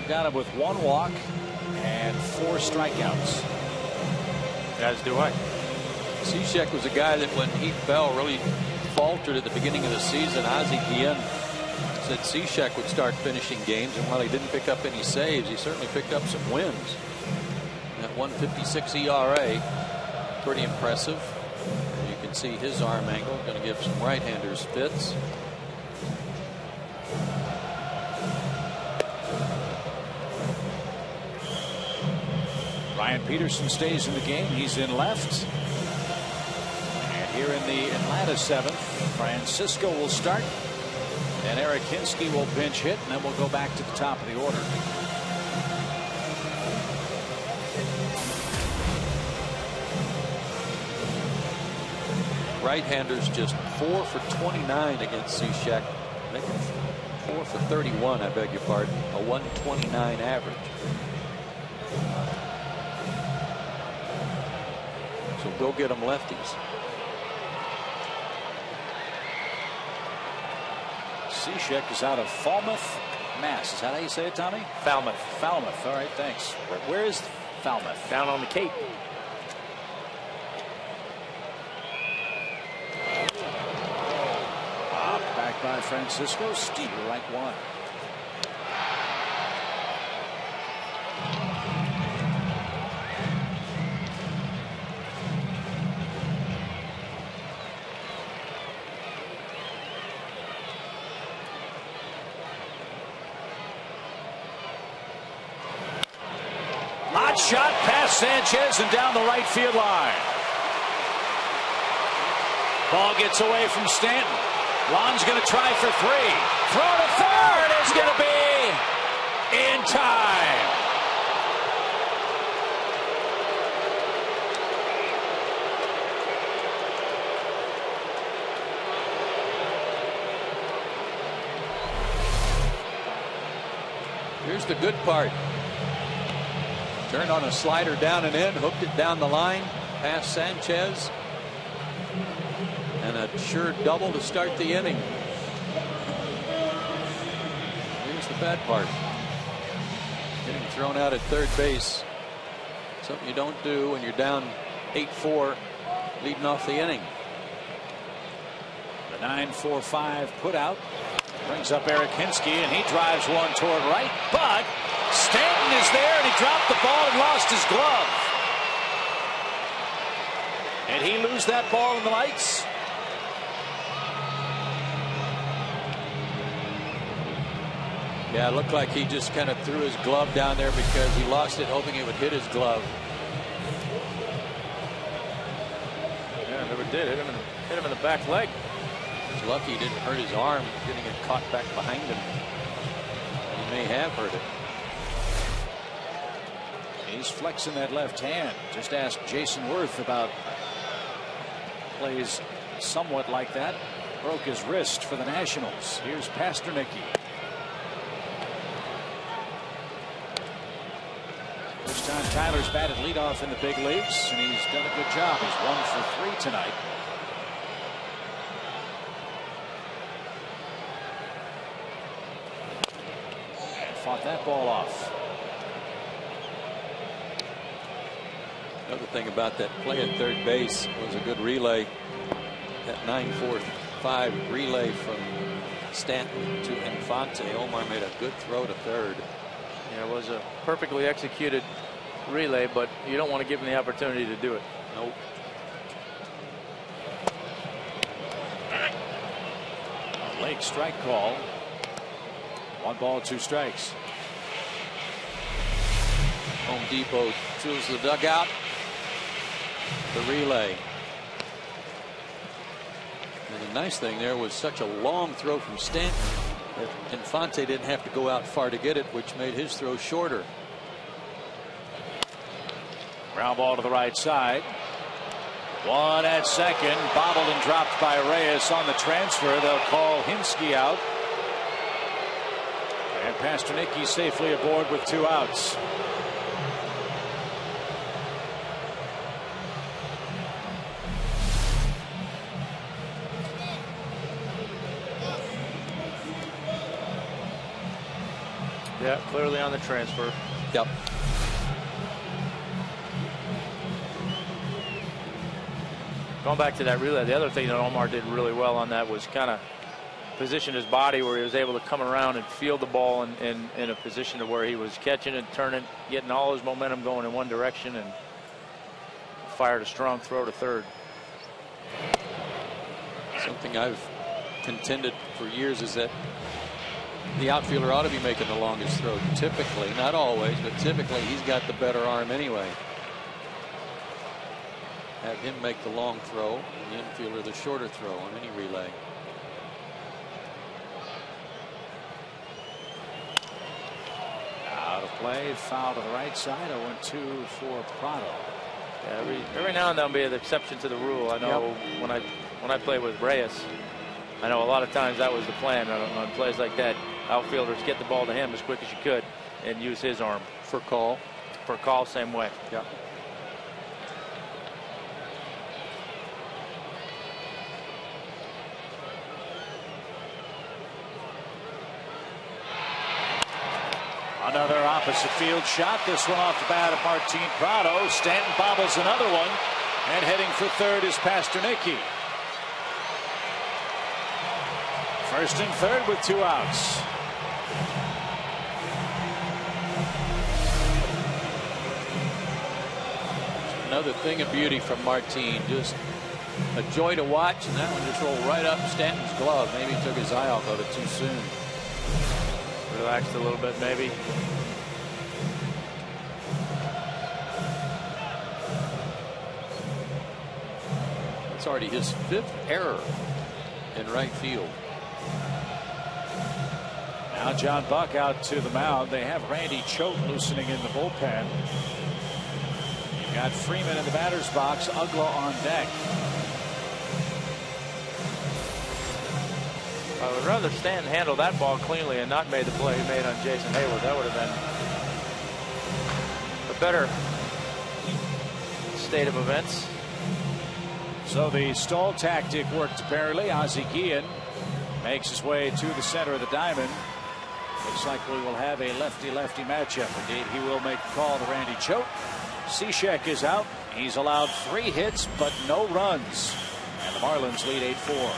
Got him with 1 walk and 4 strikeouts. As do I. Cishek was a guy that when he fell really faltered at the beginning of the season. Ozzie Guillen said Cishek would start finishing games, and while he didn't pick up any saves, he certainly picked up some wins. That 1.56 ERA, pretty impressive. You can see his arm angle, going to give some right-handers fits. Ryan Peterson stays in the game. He's in left. And here in the Atlanta 7th, Francisco will start. And Eric Hinsky will pinch hit, and then we'll go back to the top of the order. Right-handers just 4 for 29 against Cishek. 4 for 31, I beg your pardon. A 129 average. So go get them lefties. Cishek is out of Falmouth, Mass. Is that how you say it, Tommy? Falmouth. Falmouth. All right, thanks. Where is Falmouth? Down on the Cape. Back by Francisco. Steve, right one. Hot shot past Sanchez and down the right field line. Ball gets away from Stanton. Lon's going to try for 3. Throw to third is going to be in time. Here's the good part. Turned on a slider down and in, hooked it down the line past Sanchez. And a sure double to start the inning. Here's the bad part. Getting thrown out at third base. Something you don't do when you're down 8-4 leading off the inning. The 9-4-5 put out brings up Eric Hinsky, and he drives one toward right, but Stanton is there, and he dropped the ball and lost his glove. And he lose that ball in the lights. Yeah, it looked like he just kind of threw his glove down there because he lost it, hoping it would hit his glove. Yeah, it never did. Hit him in the back leg. He's lucky he didn't hurt his arm getting it caught back behind him. He may have hurt it. He's flexing that left hand. Just ask Jason Worth about plays somewhat like that. Broke his wrist for the Nationals. Here's Pasternacky. First time Tyler's batted leadoff in the big leagues, and he's done a good job. He's 1 for 3 tonight. And fought that ball off. Another thing about that play at third base was a good relay. That 9-4-5 relay from Stanton to Infante. Omar made a good throw to third. Yeah, it was a perfectly executed relay, but you don't want to give him the opportunity to do it. Nope. Late strike call. 1 ball, 2 strikes. Home Depot tools the dugout. The relay. And the nice thing there was such a long throw from Stanton. Infante didn't have to go out far to get it, which made his throw shorter. Ground ball to the right side. One at second. Bobbled and dropped by Reyes on the transfer. They'll call Hinsky out. And Pasternaky safely aboard with 2 outs. Yeah, clearly on the transfer. Yep. Going back to that relay, the other thing that Omar did really well on that was kind of position his body where he was able to come around and field the ball in a position to where he was catching and turning, getting all his momentum going in one direction, and fired a strong throw to third. Something I've contended for years is that the outfielder ought to be making the longest throw. Typically, not always, but typically he's got the better arm anyway. Have him make the long throw, and the infielder the shorter throw on any relay. Out of play, foul to the right side. 0-2 for Prado. Yeah, every now and then there'll be an exception to the rule. I know when I play with Reyes, I know a lot of times that was the plan on plays like that. Outfielders get the ball to him as quick as you could and use his arm. For call? For call, same way. Yeah. Another opposite field shot. This one off the bat of Martin Prado. Stanton bobbles another one. And heading for third is Pasternaky. First and third with 2 outs. Another thing of beauty from Martin. Just a joy to watch, and that one just rolled right up Stanton's glove. Maybe he took his eye off of it too soon. Relaxed a little bit, maybe. It's already his 5th error in right field. Now John Buck out to the mound. They have Randy Choate loosening in the bullpen. You've got Freeman in the batter's box. Ugla on deck. I would rather Stanton handle that ball cleanly and not made the play he made on Jason Hayward. That would have been a better state of events. So the stall tactic worked apparently. Ozzie Guillen makes his way to the center of the diamond. Looks like we will have a lefty-lefty matchup. Indeed, he will make the call to Randy Choate. Cishek is out. He's allowed 3 hits but no runs. And the Marlins lead 8-4.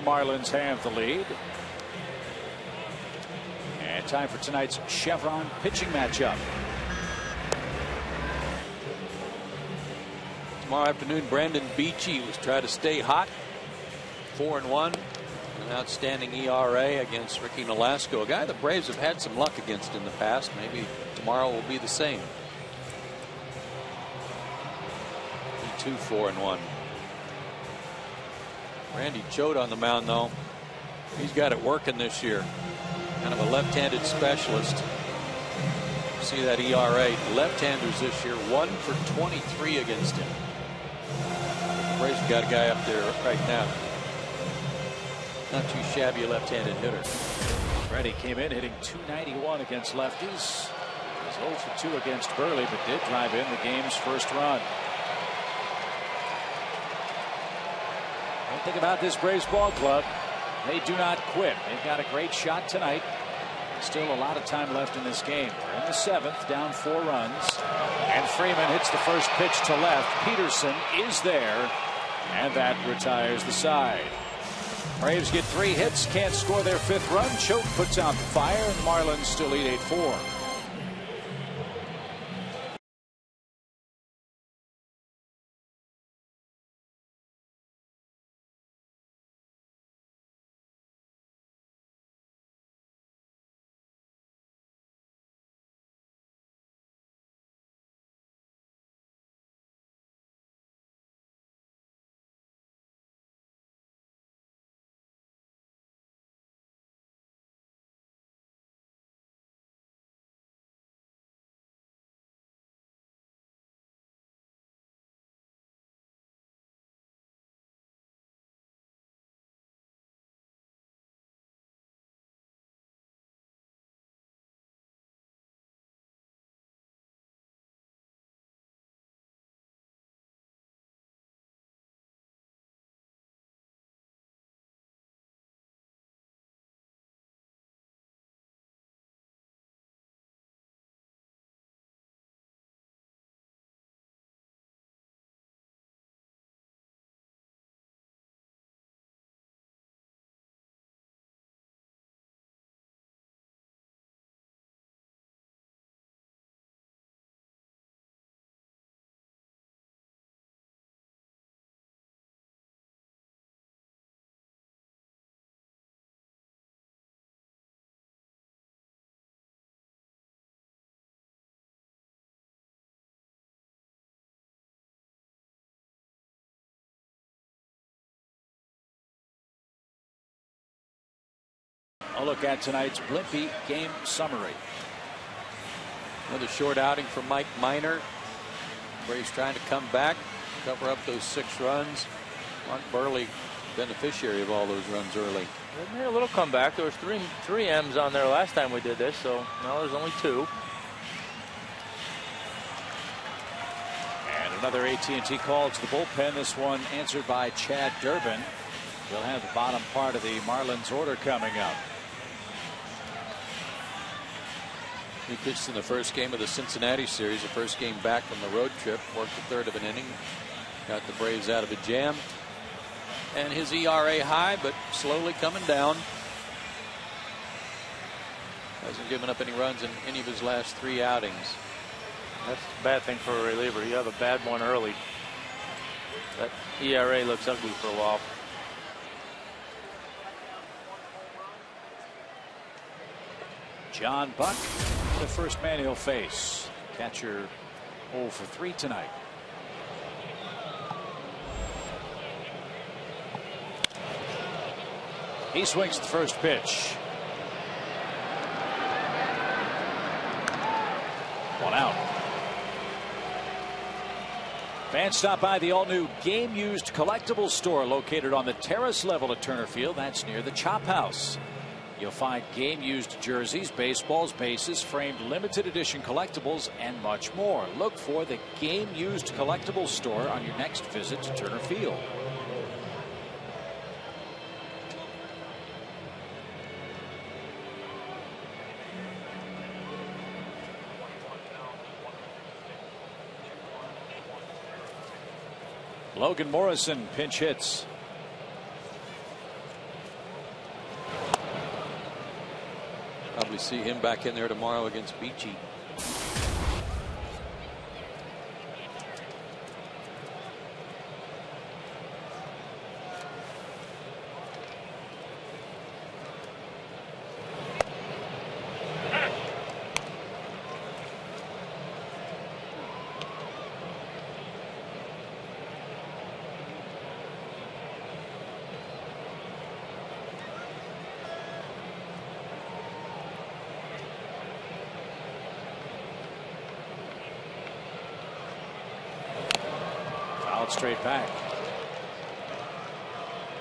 Marlins have the lead. And time for tonight's Chevron pitching matchup. tomorrow afternoon. Brandon Beachy was trying to stay hot. 4-1. An outstanding ERA against Ricky Nolasco, a guy the Braves have had some luck against in the past. Maybe tomorrow will be the same. 4-1. Randy Choate on the mound, though. He's got it working this year. Kind of a left-handed specialist. See that ERA. Left-handers this year, 1 for 23 against him. The Braves have got a guy up there right now. Not too shabby a left-handed hitter. Freddie came in hitting .291 against lefties. He's 0 for 2 against Burley, but did drive in the game's first run. One thing about this Braves ball club, they do not quit. They've got a great shot tonight. Still a lot of time left in this game. We're in the 7th, down 4 runs. And Freeman hits the first pitch to left. Peterson is there, and that retires the side. Braves get 3 hits, can't score their 5th run. Choate puts out the fire, and the Marlins still lead 8-4. A look at tonight's Blimpie game summary. Another short outing for Mike Minor. Braves trying to come back, cover up those 6 runs. Mark Burley, beneficiary of all those runs early. Wasn't there a little comeback? There was three M's on there last time we did this, so now there's only 2. And another AT call to the bullpen. This one answered by Chad Durbin. We'll have the bottom part of the Marlins order coming up. He pitched in the first game of the Cincinnati series, the first game back from the road trip. Worked the 3rd of an inning. Got the Braves out of a jam. And his ERA high, but slowly coming down. Hasn't given up any runs in any of his last 3 outings. That's a bad thing for a reliever. You have a bad one early. That ERA looks ugly for a while. John Buck, the first man he'll face. Catcher 0 for 3 tonight. He swings the first pitch. 1 out. Fans stop by the all-new Game Used Collectibles store located on the terrace level at Turner Field. That's near the Chop House. You'll find game-used jerseys, baseballs, bases, framed limited edition collectibles, and much more. Look for the Game Used Collectibles store on your next visit to Turner Field. Logan Morrison pinch hits. Probably see him back in there tomorrow against Beachy. Out straight back.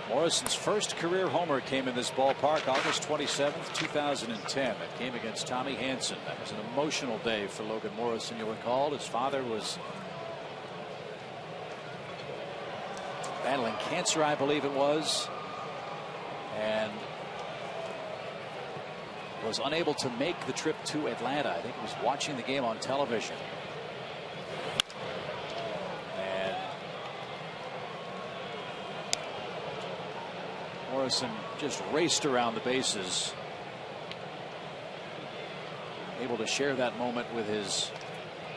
Morrison's first career homer came in this ballpark August 27th, 2010. That game against Tommy Hanson. That was an emotional day for Logan Morrison. You'll recall his father was battling cancer, I believe it was, and was unable to make the trip to Atlanta. I think he was watching the game on television. And Morrison just raced around the bases, able to share that moment with his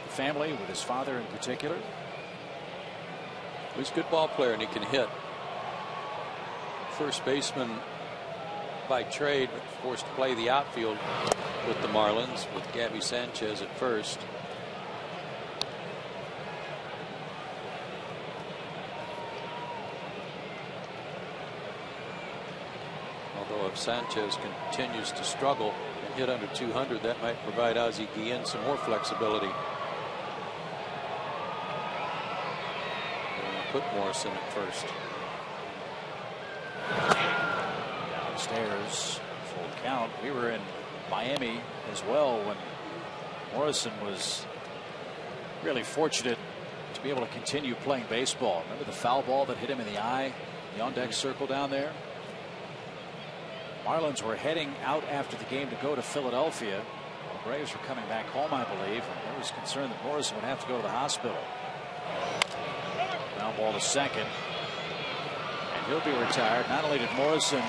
family, with his father in particular. He's a good ball player and he can hit. First baseman by trade, forced to play the outfield with the Marlins with Gabby Sanchez at first. Although if Sanchez continues to struggle and hit under 200, that might provide Ozzie Guillen some more flexibility. Put Morrison at first. Downstairs, full count. We were in Miami as well when Morrison was really fortunate to be able to continue playing baseball. Remember the foul ball that hit him in the eye, the on-deck circle down there? Marlins were heading out after the game to go to Philadelphia. The Braves were coming back home, I believe, and there was concern that Morrison would have to go to the hospital. Ground ball to second, and he'll be retired. Not only did Morrison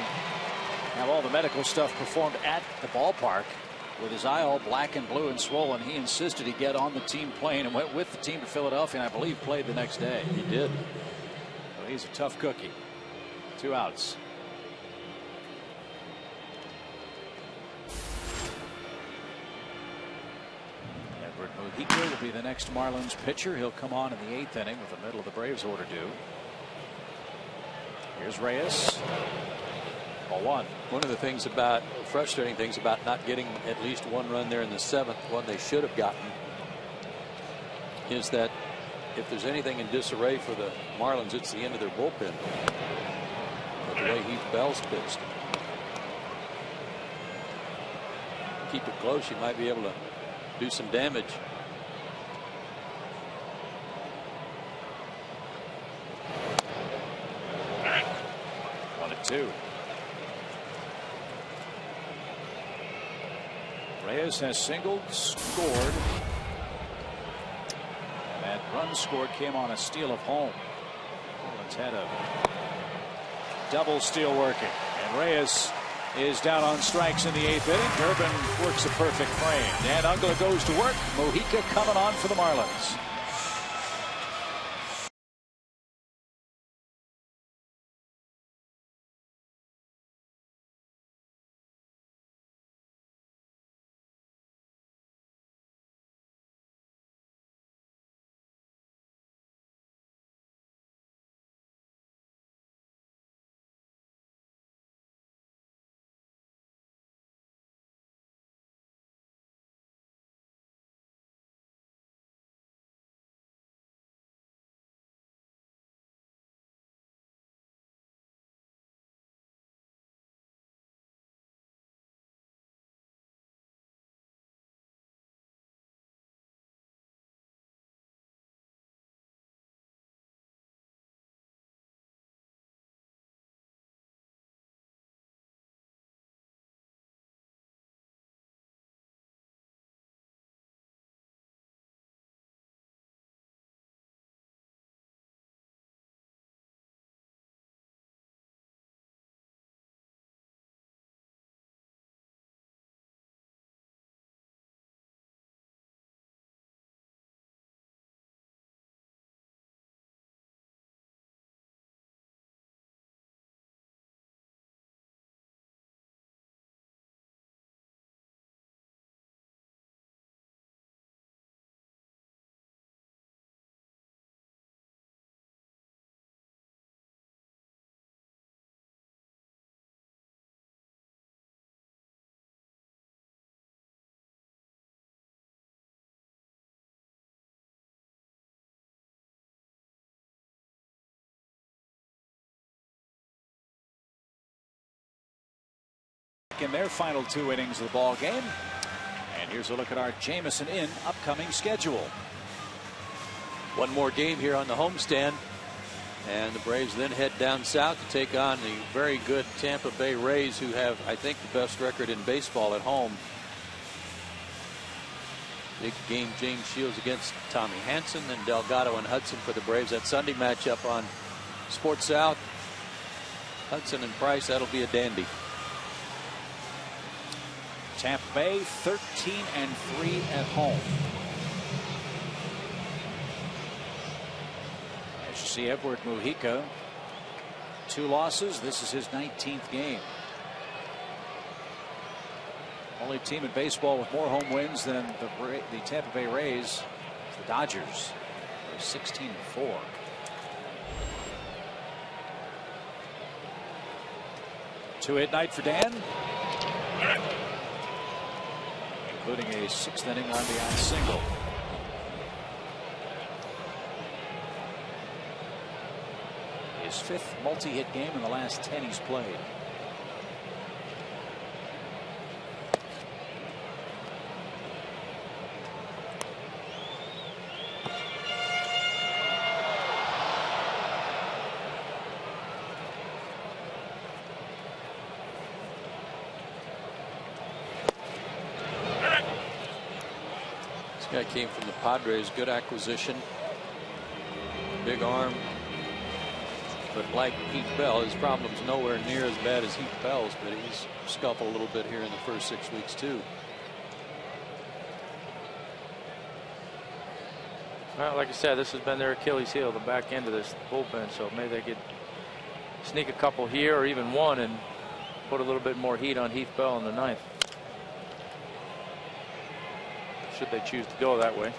have all the medical stuff performed at the ballpark with his eye all black and blue and swollen, he insisted he get on the team plane and went with the team to Philadelphia, and I believe played the next day. He did. So he's a tough cookie. 2 outs. Mujica will be the next Marlins pitcher. He'll come on in the 8th inning with the middle of the Braves order due. Here's Reyes. Ball 1. One of the frustrating things about not getting at least 1 run there in the 7th, one they should have gotten, is that if there's anything in disarray for the Marlins, it's the end of their bullpen. But the way Heath Bell's pitched. Keep it close, you might be able to do some damage. 1-2. Reyes has singled, scored, and that run scored came on a steal of home. Marlins had a double steal working, and Reyes is down on strikes in the 8th inning. Durbin works a perfect frame. Dan Uggla goes to work. Mujica coming on for the Marlins. in their final 2 innings of the ball game. And here's a look at our Jamison Inn upcoming schedule. One more game here on the homestand, and the Braves then head down south to take on the very good Tampa Bay Rays, who have, I think, the best record in baseball at home. Big game, James Shields against Tommy Hanson, and Delgado and Hudson for the Braves. That Sunday matchup on Sports South, Hudson and Price, that'll be a dandy. Tampa Bay 13-3 at home. As you see, Edward Mujica, 2 losses. This is his 19th game. Only team in baseball with more home wins than the Tampa Bay Rays is the Dodgers. They're 16-4. Two-hit night for Dan, including a 6th inning RBI single. His 5th multi-hit game in the last 10 he's played. Guy came from the Padres, good acquisition, big arm, but like Heath Bell, his problem's nowhere near as bad as Heath Bell's, but he's scuffled a little bit here in the first 6 weeks too. Well, like I said, this has been their Achilles heel, the back end of this bullpen, so maybe they could sneak a couple here or even one and put a little bit more heat on Heath Bell in the 9th. Should they choose to go that way.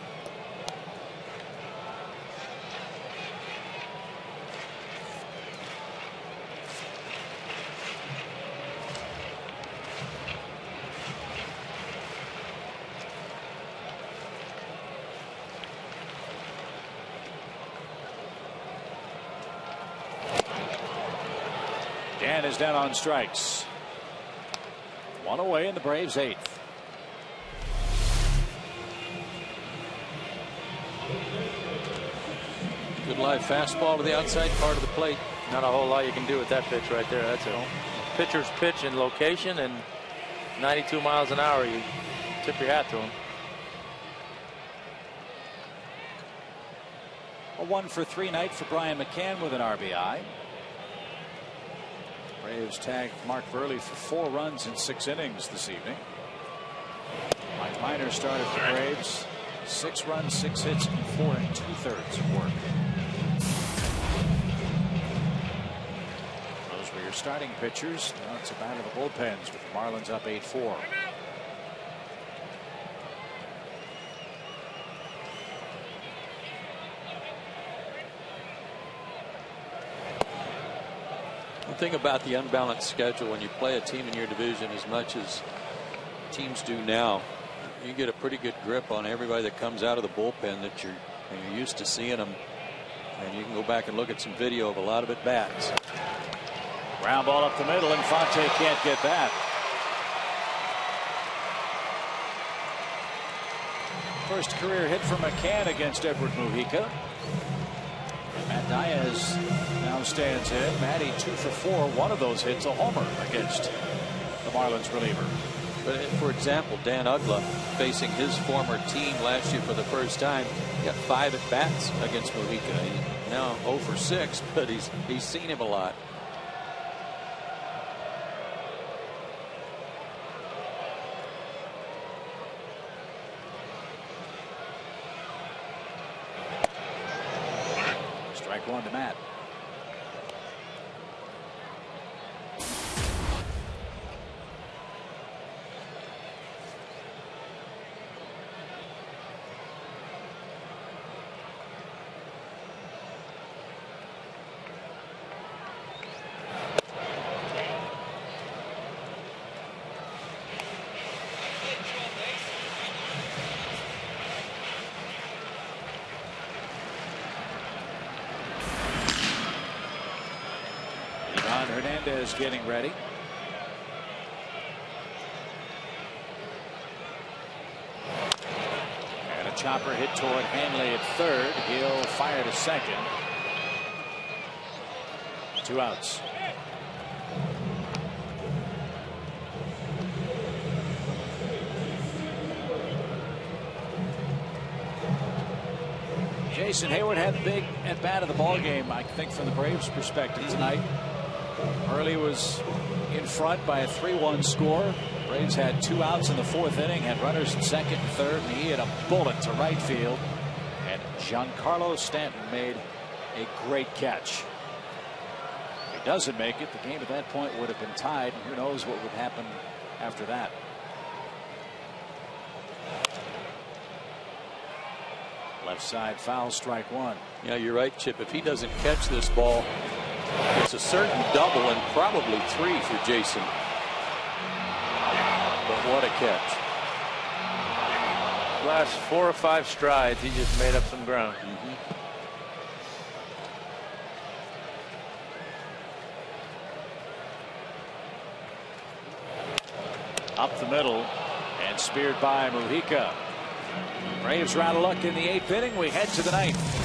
Dan is down on strikes. 1 away in the Braves' 8th. Good live fastball to the outside part of the plate. Not a whole lot you can do with that pitch right there. That's a pitcher's pitch in location, and 92 miles an hour. You tip your hat to him. A 1-for-3 night for Brian McCann with an RBI. Braves tagged Mark Burley for 4 runs in 6 innings this evening. Mike Minor started for the Braves. 6 runs, 6 hits, and 4 2/3 of work. Those were your starting pitchers. Now it's a battle of the bullpens with the Marlins up 8-4. One thing about the unbalanced schedule, when you play a team in your division as much as teams do now, you get a pretty good grip on everybody that comes out of the bullpen that you're used to seeing them, and you can go back and look at some video of a lot of at bats. Ground ball up the middle, and Fonte can't get that. First career hit for McCann against Edward Mujica. Matt Diaz now stands in. Matty 2 for 4. One of those hits a homer against the Marlins reliever. But for example, Dan Uggla, facing his former team last year for the first time, got 5 at bats against Mujica. He's now 0 for 6, but he's seen him a lot. Strike 1 to Matt. Hernandez getting ready. chopper hit toward Hanley at third. He'll fire to second. 2 outs. Jason Hayward had the big at bat of the ball game, I think, from the Braves' perspective tonight. Early was in front by a 3-1 score. Braves had 2 outs in the 4th inning, had runners in second and third, and he hit a bullet to right field. And Giancarlo Stanton made a great catch. If he doesn't make it, the game at that point would have been tied, and who knows what would happen after that. Left side foul, strike 1. Yeah, you're right, Chip. If he doesn't catch this ball, it's a certain double and probably 3 for Jason. But what a catch. Last 4 or 5 strides, he just made up some ground. Up the middle and speared by Mujica. Braves are out of luck in the 8th inning. We head to the 9th.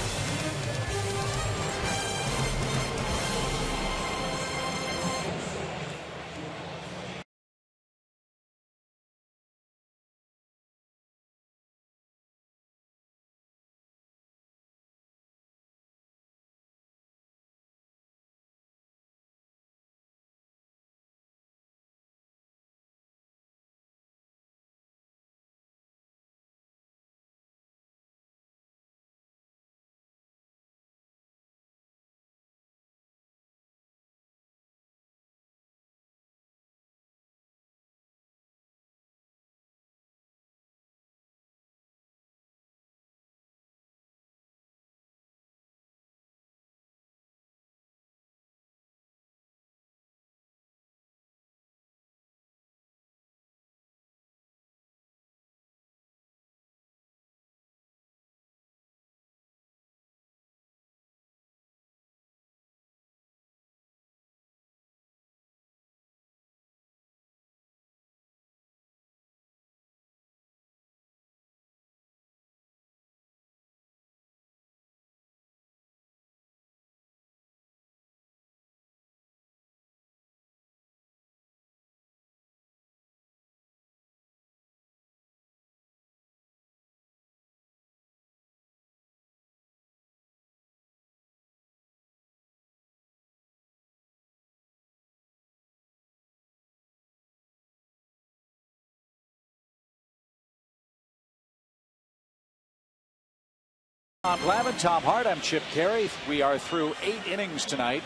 Tom Glavine, Tom Hart, I'm Chip Carey. We are through 8 innings tonight,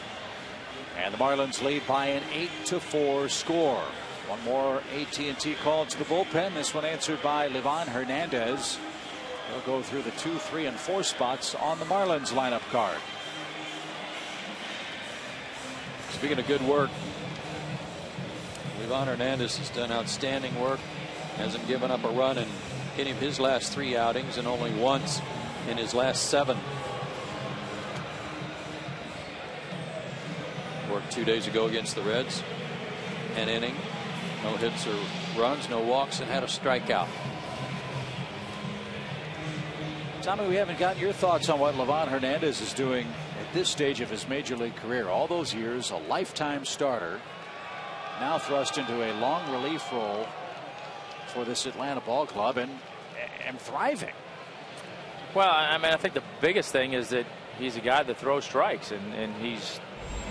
and the Marlins lead by an 8-4 score. One more AT call to the bullpen. This one answered by Livan Hernandez. He'll go through the 2, 3, and 4 spots on the Marlins lineup card. Speaking of good work, Livan Hernandez has done outstanding work. Hasn't given up a run in any of his last 3 outings, and only once in his last 7. Worked 2 days ago against the Reds. An inning, no hits or runs, no walks, and had a strikeout. Tommy, we haven't gotten your thoughts on what Livan Hernandez is doing at this stage of his major league career. All those years, a lifetime starter, now thrust into a long relief role for this Atlanta ball club, and thriving. Well, I mean, I think the biggest thing is that he's a guy that throws strikes, and he's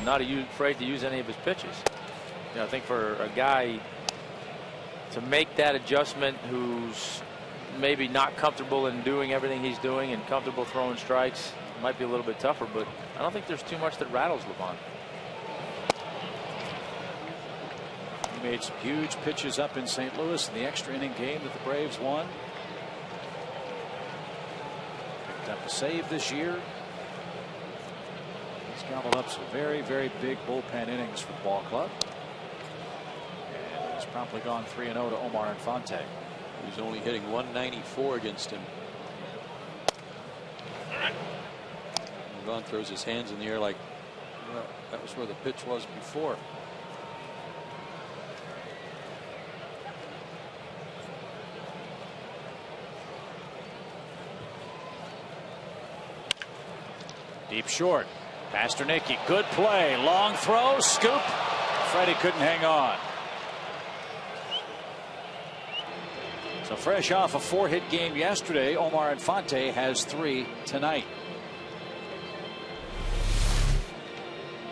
not afraid to use any of his pitches. You know, I think for a guy to make that adjustment who's maybe not comfortable in doing everything he's doing and comfortable throwing strikes, it might be a little bit tougher, but I don't think there's too much that rattles Livan. He made some huge pitches up in St. Louis in the extra inning game that the Braves won. Up a save this year. He's gobbled up some very, very big bullpen innings for the ball club. And he's promptly gone 3-0 to Omar Infante. He's only hitting 194 against him. Livan throws his hands in the air like, well, that was where the pitch was before. Deep short. Pasternicki, good play. Long throw, scoop. Freddie couldn't hang on. So fresh off a 4-hit game yesterday, Omar Infante has 3 tonight.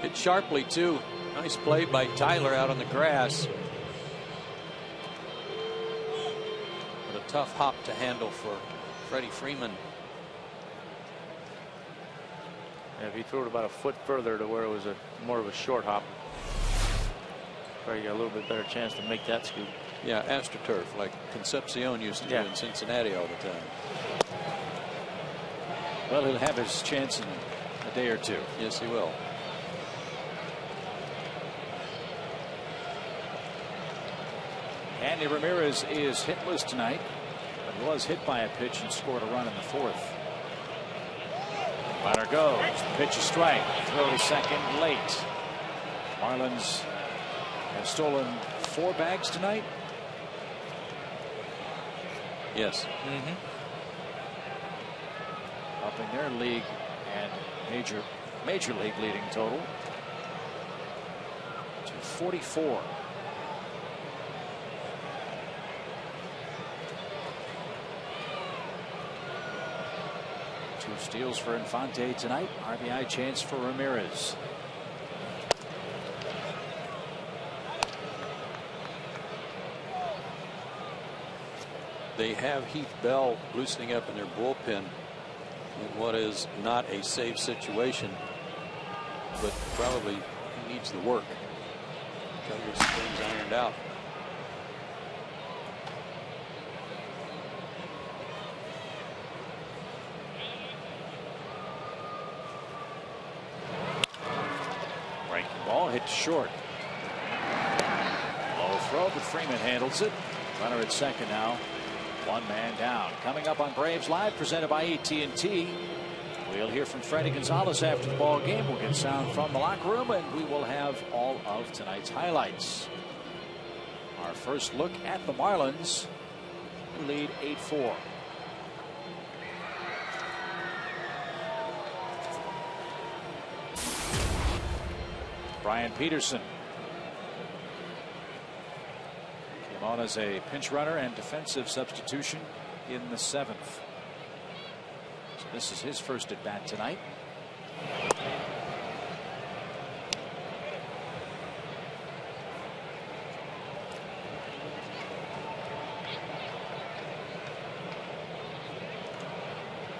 Hit sharply, too. Nice play by Tyler out on the grass. But a tough hop to handle for Freddie Freeman. And if he threw it about a foot further to where it was more of a short hop, Freddie got a little bit better chance to make that scoop. Yeah, AstroTurf, like Concepcion used to do in Cincinnati all the time. Well, he'll have his chance in a day or two. Yes, he will. Andy Ramirez is hitless tonight, but he was hit by a pitch and scored a run in the 4th. Runner goes. Pitch a strike. Throw to second late. Marlins have stolen 4 bags tonight. Yes. Upping their league and major league leading total to 44. Two steals for Infante tonight. RBI chance for Ramirez. They have Heath Bell loosening up in their bullpen in what is not a safe situation, but probably he needs the work. Try to get some things ironed out. Breaking ball hit short. Low throw, but Freeman handles it. Runner at second now. 1 man down. Coming up on Braves Live, presented by AT&T. We'll hear from Freddie Gonzalez after the ball game. We'll get sound from the locker room, and we will have all of tonight's highlights. Our first look at the Marlins, who lead 8-4. Brian Peterson came on as a pinch runner and defensive substitution in the 7th. So this is his first at bat tonight.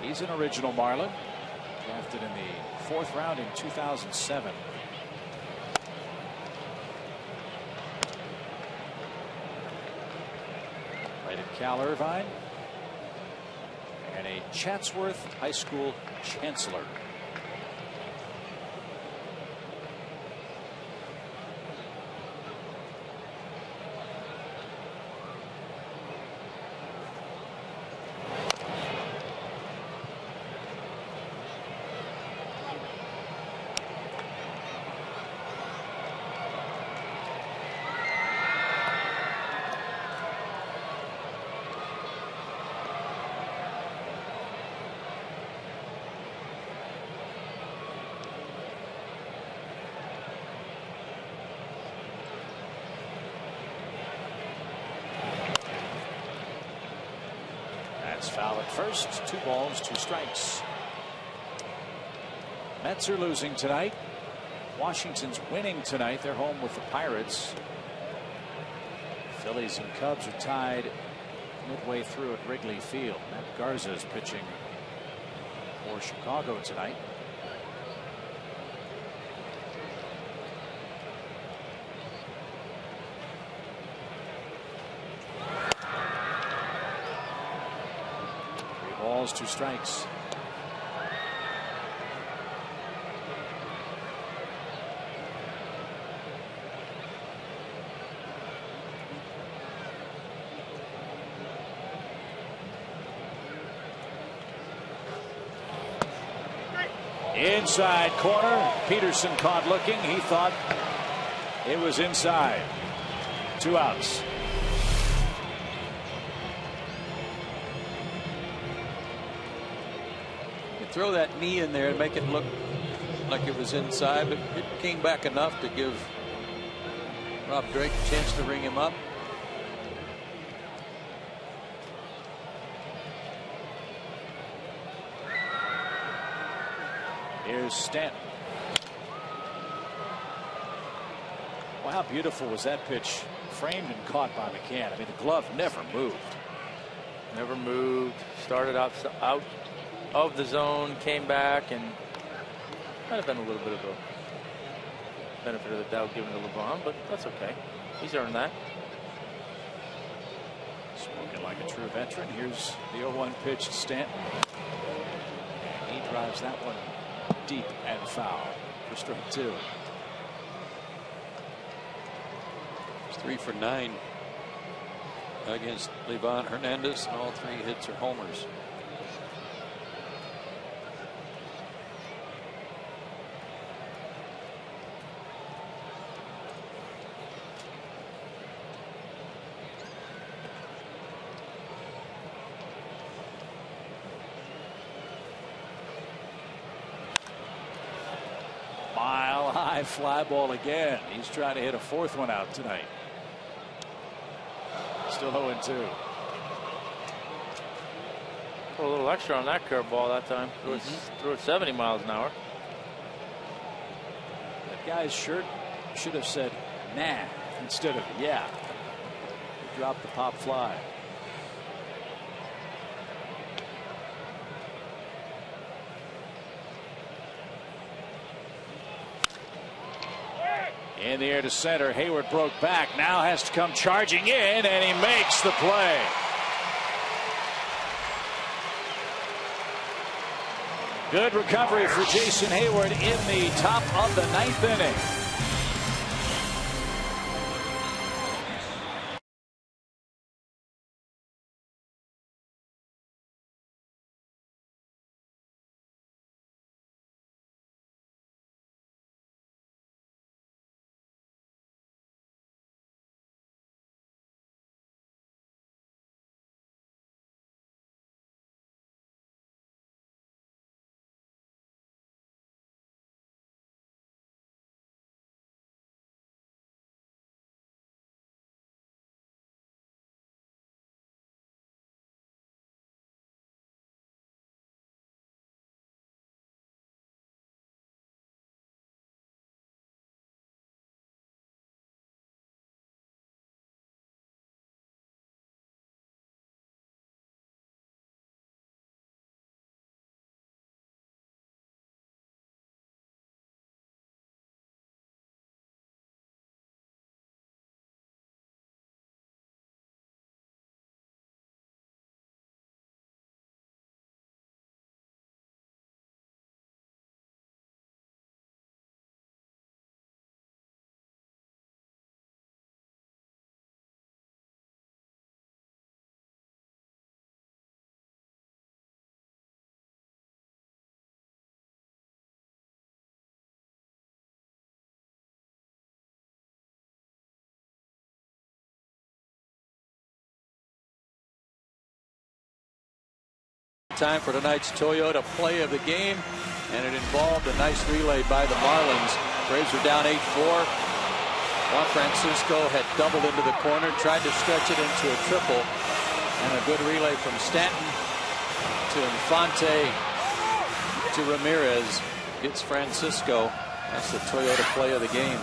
He's an original Marlin, drafted in the 4th round in 2007. Cal Irvine and a Chatsworth High School chancellor. Foul at first. 2 balls, 2 strikes. Mets are losing tonight. Washington's winning tonight. They're home with the Pirates. Phillies and Cubs are tied midway through at Wrigley Field. Matt Garza is pitching for Chicago tonight. Balls, 2 strikes. Inside corner. Peterson caught looking. He thought it was inside. 2 outs. throw that knee in there and make it look like it was inside, but it came back enough to give Rob Drake a chance to ring him up. Here's Stanton. Wow, how beautiful was that pitch? Framed and caught by McCann. I mean, the glove never moved. Never moved. Started out of the zone, came back, and might have been a little bit of a benefit of the doubt given to LeBron, but that's okay. He's earned that. Spoken like a true veteran. Here's the 0-1 pitch to Stanton. And he drives that one deep and foul for strike 2. It's 3 for 9 against Livan Hernandez, and all 3 hits are homers. Mile-high fly ball again. He's trying to hit a 4th one out tonight. Still 0-2. Put a little extra on that curveball that time. Threw it 70 miles an hour. That guy's shirt should have said nah instead of yeah. He dropped the pop fly. In the air to center. Hayward broke back. Now has to come charging in, and he makes the play. Good recovery for Jason Hayward in the top of the 9th inning. Time for tonight's Toyota play of the game, and it involved a nice relay by the Marlins. Braves were down 8-4. Juan Francisco had doubled into the corner, tried to stretch it into a triple, and a good relay from Stanton to Infante to Ramirez gets Francisco. That's the Toyota play of the game.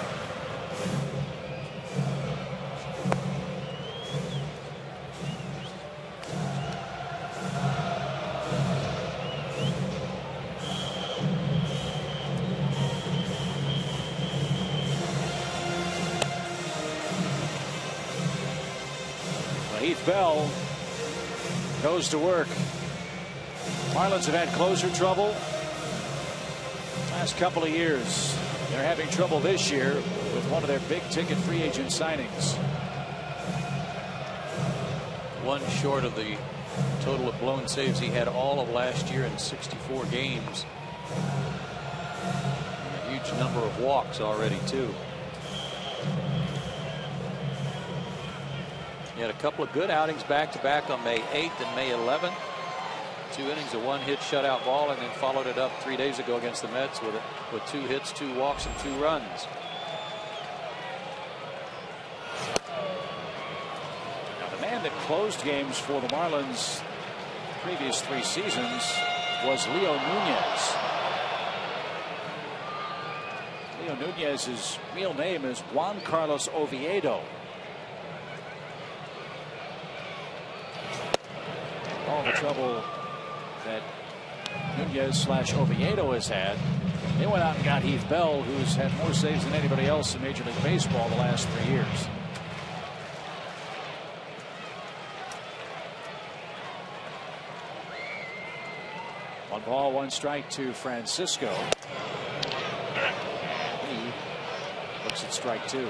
Heath Bell goes to work. Marlins have had closer trouble last couple of years. They're having trouble this year with one of their big ticket free agent signings. One short of the total of blown saves he had all of last year in 64 games. A huge number of walks already too. He had a couple of good outings back to back on May 8th and May 11th. 2 innings, a 1-hit shutout ball, and then followed it up 3 days ago against the Mets with 2 hits, 2 walks, and 2 runs. Now, the man that closed games for the Marlins previous 3 seasons was Leo Nunez. Leo Nunez's real name is Juan Carlos Oviedo. All the trouble that Nunez/Oviedo has had, they went out and got Heath Bell, who's had more saves than anybody else in Major League Baseball the last 3 years. One ball, 1 strike to Francisco. He looks at strike 2.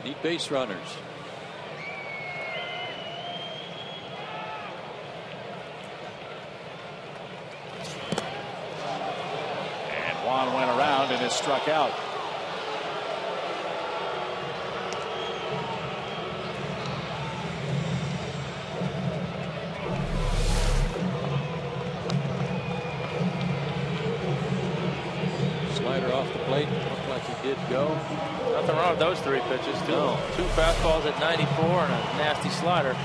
Need base runners. And Juan went around and is struck out. Slider off the plate. Looked like he did go. Nothing wrong with those 3 pitches. Two fastballs at 94 and a nasty slider.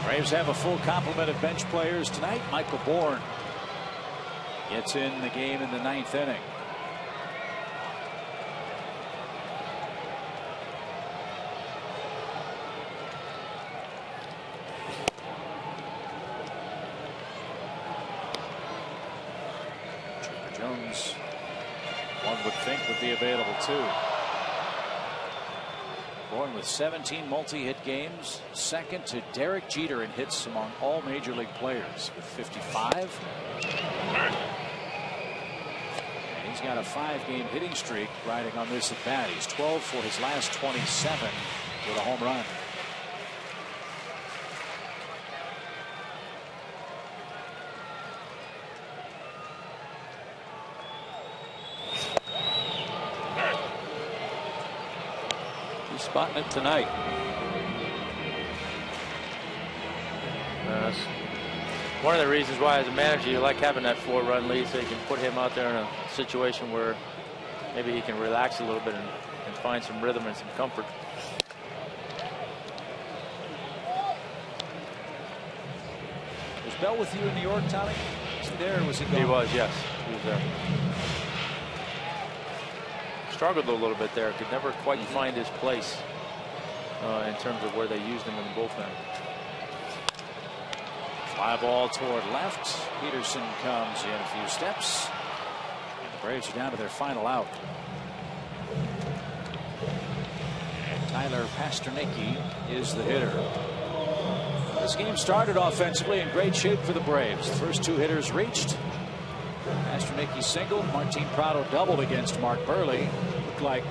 Braves have a full complement of bench players tonight. Michael Bourne gets in the game in the 9th inning. Jones, one would think, would be available too. Bourne with 17 multi-hit games, second to Derek Jeter in hits among all Major League players with 55. And he's got a 5-game hitting streak riding on this at bat. He's 12 for his last 27 with a home run. Spotting it tonight. One of the reasons why, as a manager, you like having that 4-run lead, so you can put him out there in a situation where maybe he can relax a little bit and find some rhythm and some comfort. Was Bell with you in New York, Tommy? Was he there, or was he gone? He was, yes. He was there. Struggled a little bit there. Could never quite find his place in terms of where they used him in the bullpen. Fly ball toward left. Peterson comes in a few steps. And the Braves are down to their final out. And Tyler Pasternaky is the hitter. This game started offensively in great shape for the Braves. The first 2 hitters reached. Pasternaky singled. Martin Prado doubled against Mark Burley. Looked like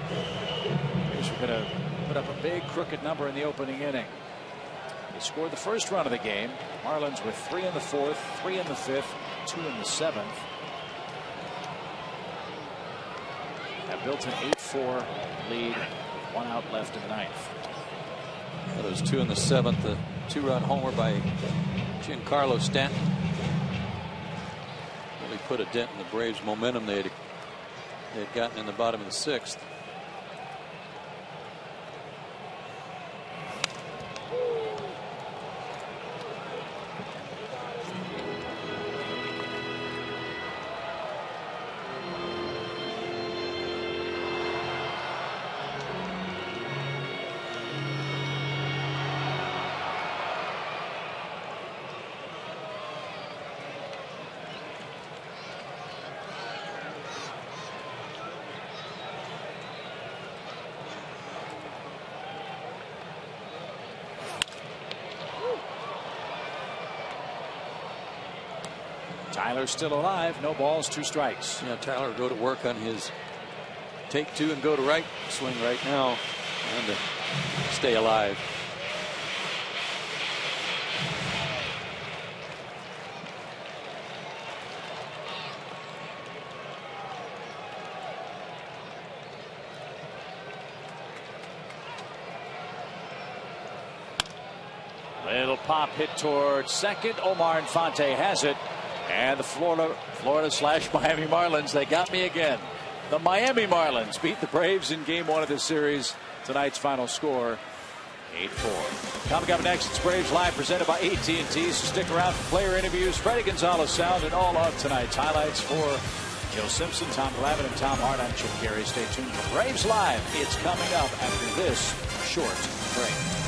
Braves were going to put up a big crooked number in the opening inning. They scored the first run of the game. Marlins with 3 in the 4th, 3 in the 5th, 2 in the 7th. That built an 8-4 lead with 1 out left in the 9th. Well, those 2 in the 7th, the 2-run homer by Giancarlo Stanton really put a dent in the Braves' momentum they had gotten in the bottom of the 6th. Tyler's still alive. No balls, 2 strikes. Yeah, Tyler go to work on his take 2 and go to right swing right now and to stay alive. It'll pop, hit towards second. Omar Infante has it. And the Florida / Miami Marlins, they got me again. The Miami Marlins beat the Braves in game 1 of the series. Tonight's final score, 8-4. Coming up next, it's Braves Live presented by AT So stick around for player interviews, Freddie Gonzalez sound, and all of tonight's highlights for Joe Simpson, Tom Glavine, and Tom Hart. I'm Chip Carey. Stay tuned for Braves Live. It's coming up after this short break.